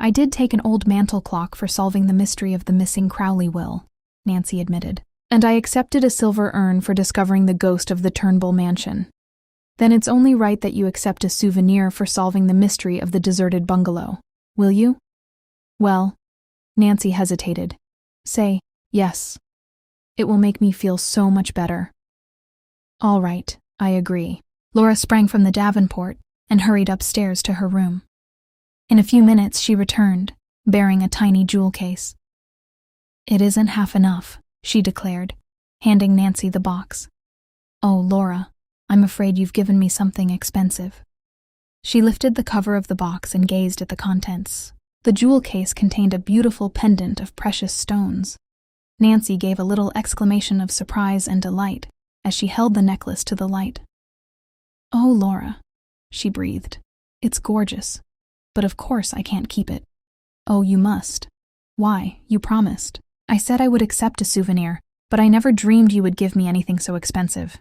I did take an old mantel clock for solving the mystery of the missing Crowley will, Nancy admitted, and I accepted a silver urn for discovering the ghost of the Turnbull mansion. Then it's only right that you accept a souvenir for solving the mystery of the deserted bungalow, will you? Well, Nancy hesitated. Say, yes. It will make me feel so much better. All right, I agree. Laura sprang from the Davenport and hurried upstairs to her room. In a few minutes she returned, bearing a tiny jewel case. It isn't half enough, she declared, handing Nancy the box. Oh, Laura, I'm afraid you've given me something expensive. She lifted the cover of the box and gazed at the contents. The jewel case contained a beautiful pendant of precious stones. Nancy gave a little exclamation of surprise and delight as she held the necklace to the light. Oh, Laura, she breathed. It's gorgeous. But of course I can't keep it. Oh, you must. Why, you promised. I said I would accept a souvenir, but I never dreamed you would give me anything so expensive.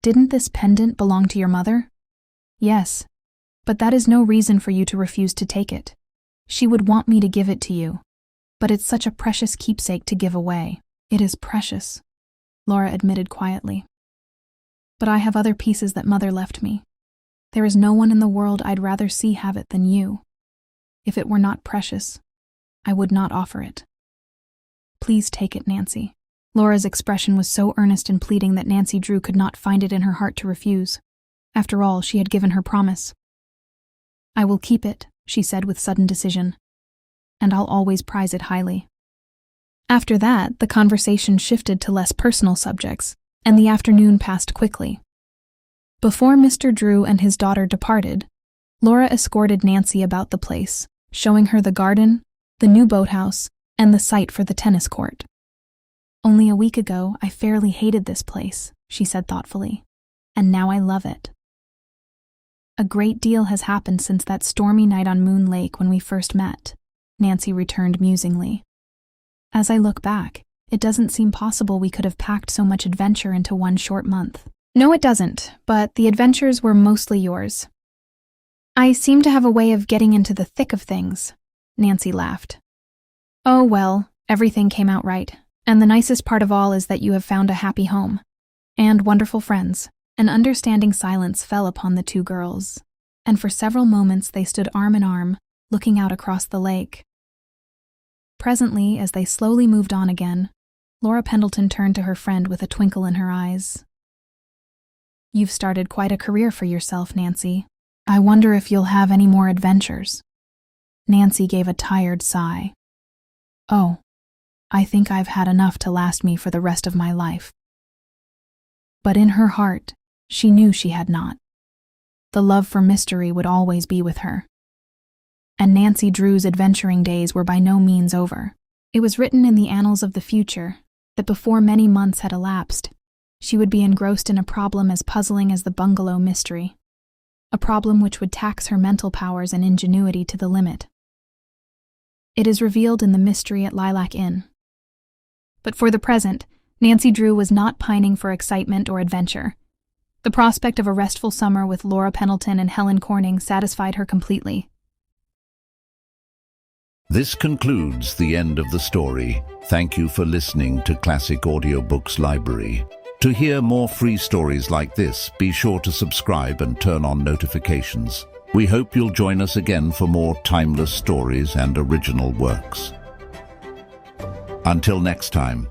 Didn't this pendant belong to your mother? Yes, but that is no reason for you to refuse to take it. She would want me to give it to you, but it's such a precious keepsake to give away. It is precious, Laura admitted quietly. But I have other pieces that Mother left me. There is no one in the world I'd rather see have it than you. If it were not precious, I would not offer it. Please take it, Nancy. Laura's expression was so earnest and pleading that Nancy Drew could not find it in her heart to refuse. After all, she had given her promise. I will keep it, she said with sudden decision, and I'll always prize it highly. After that, the conversation shifted to less personal subjects, and the afternoon passed quickly. Before Mr. Drew and his daughter departed, Laura escorted Nancy about the place, showing her the garden, the new boathouse, and the site for the tennis court. Only a week ago, I fairly hated this place, she said thoughtfully, and now I love it. A great deal has happened since that stormy night on Moon Lake when we first met, Nancy returned musingly. As I look back, it doesn't seem possible we could have packed so much adventure into one short month. No, it doesn't, but the adventures were mostly yours. I seem to have a way of getting into the thick of things, Nancy laughed. Oh, well, everything came out right, and the nicest part of all is that you have found a happy home. And wonderful friends. An understanding silence fell upon the two girls, and for several moments they stood arm in arm, looking out across the lake. Presently, as they slowly moved on again, Laura Pendleton turned to her friend with a twinkle in her eyes. You've started quite a career for yourself, Nancy. I wonder if you'll have any more adventures. Nancy gave a tired sigh. Oh, I think I've had enough to last me for the rest of my life. But in her heart, she knew she had not. The love for mystery would always be with her. And Nancy Drew's adventuring days were by no means over. It was written in the annals of the future that before many months had elapsed, she would be engrossed in a problem as puzzling as the Bungalow Mystery, a problem which would tax her mental powers and ingenuity to the limit. It is revealed in The Mystery at Lilac Inn. But for the present, Nancy Drew was not pining for excitement or adventure. The prospect of a restful summer with Laura Pendleton and Helen Corning satisfied her completely. This concludes the end of the story. Thank you for listening to Classic Audiobooks Library. To hear more free stories like this, be sure to subscribe and turn on notifications. We hope you'll join us again for more timeless stories and original works. Until next time.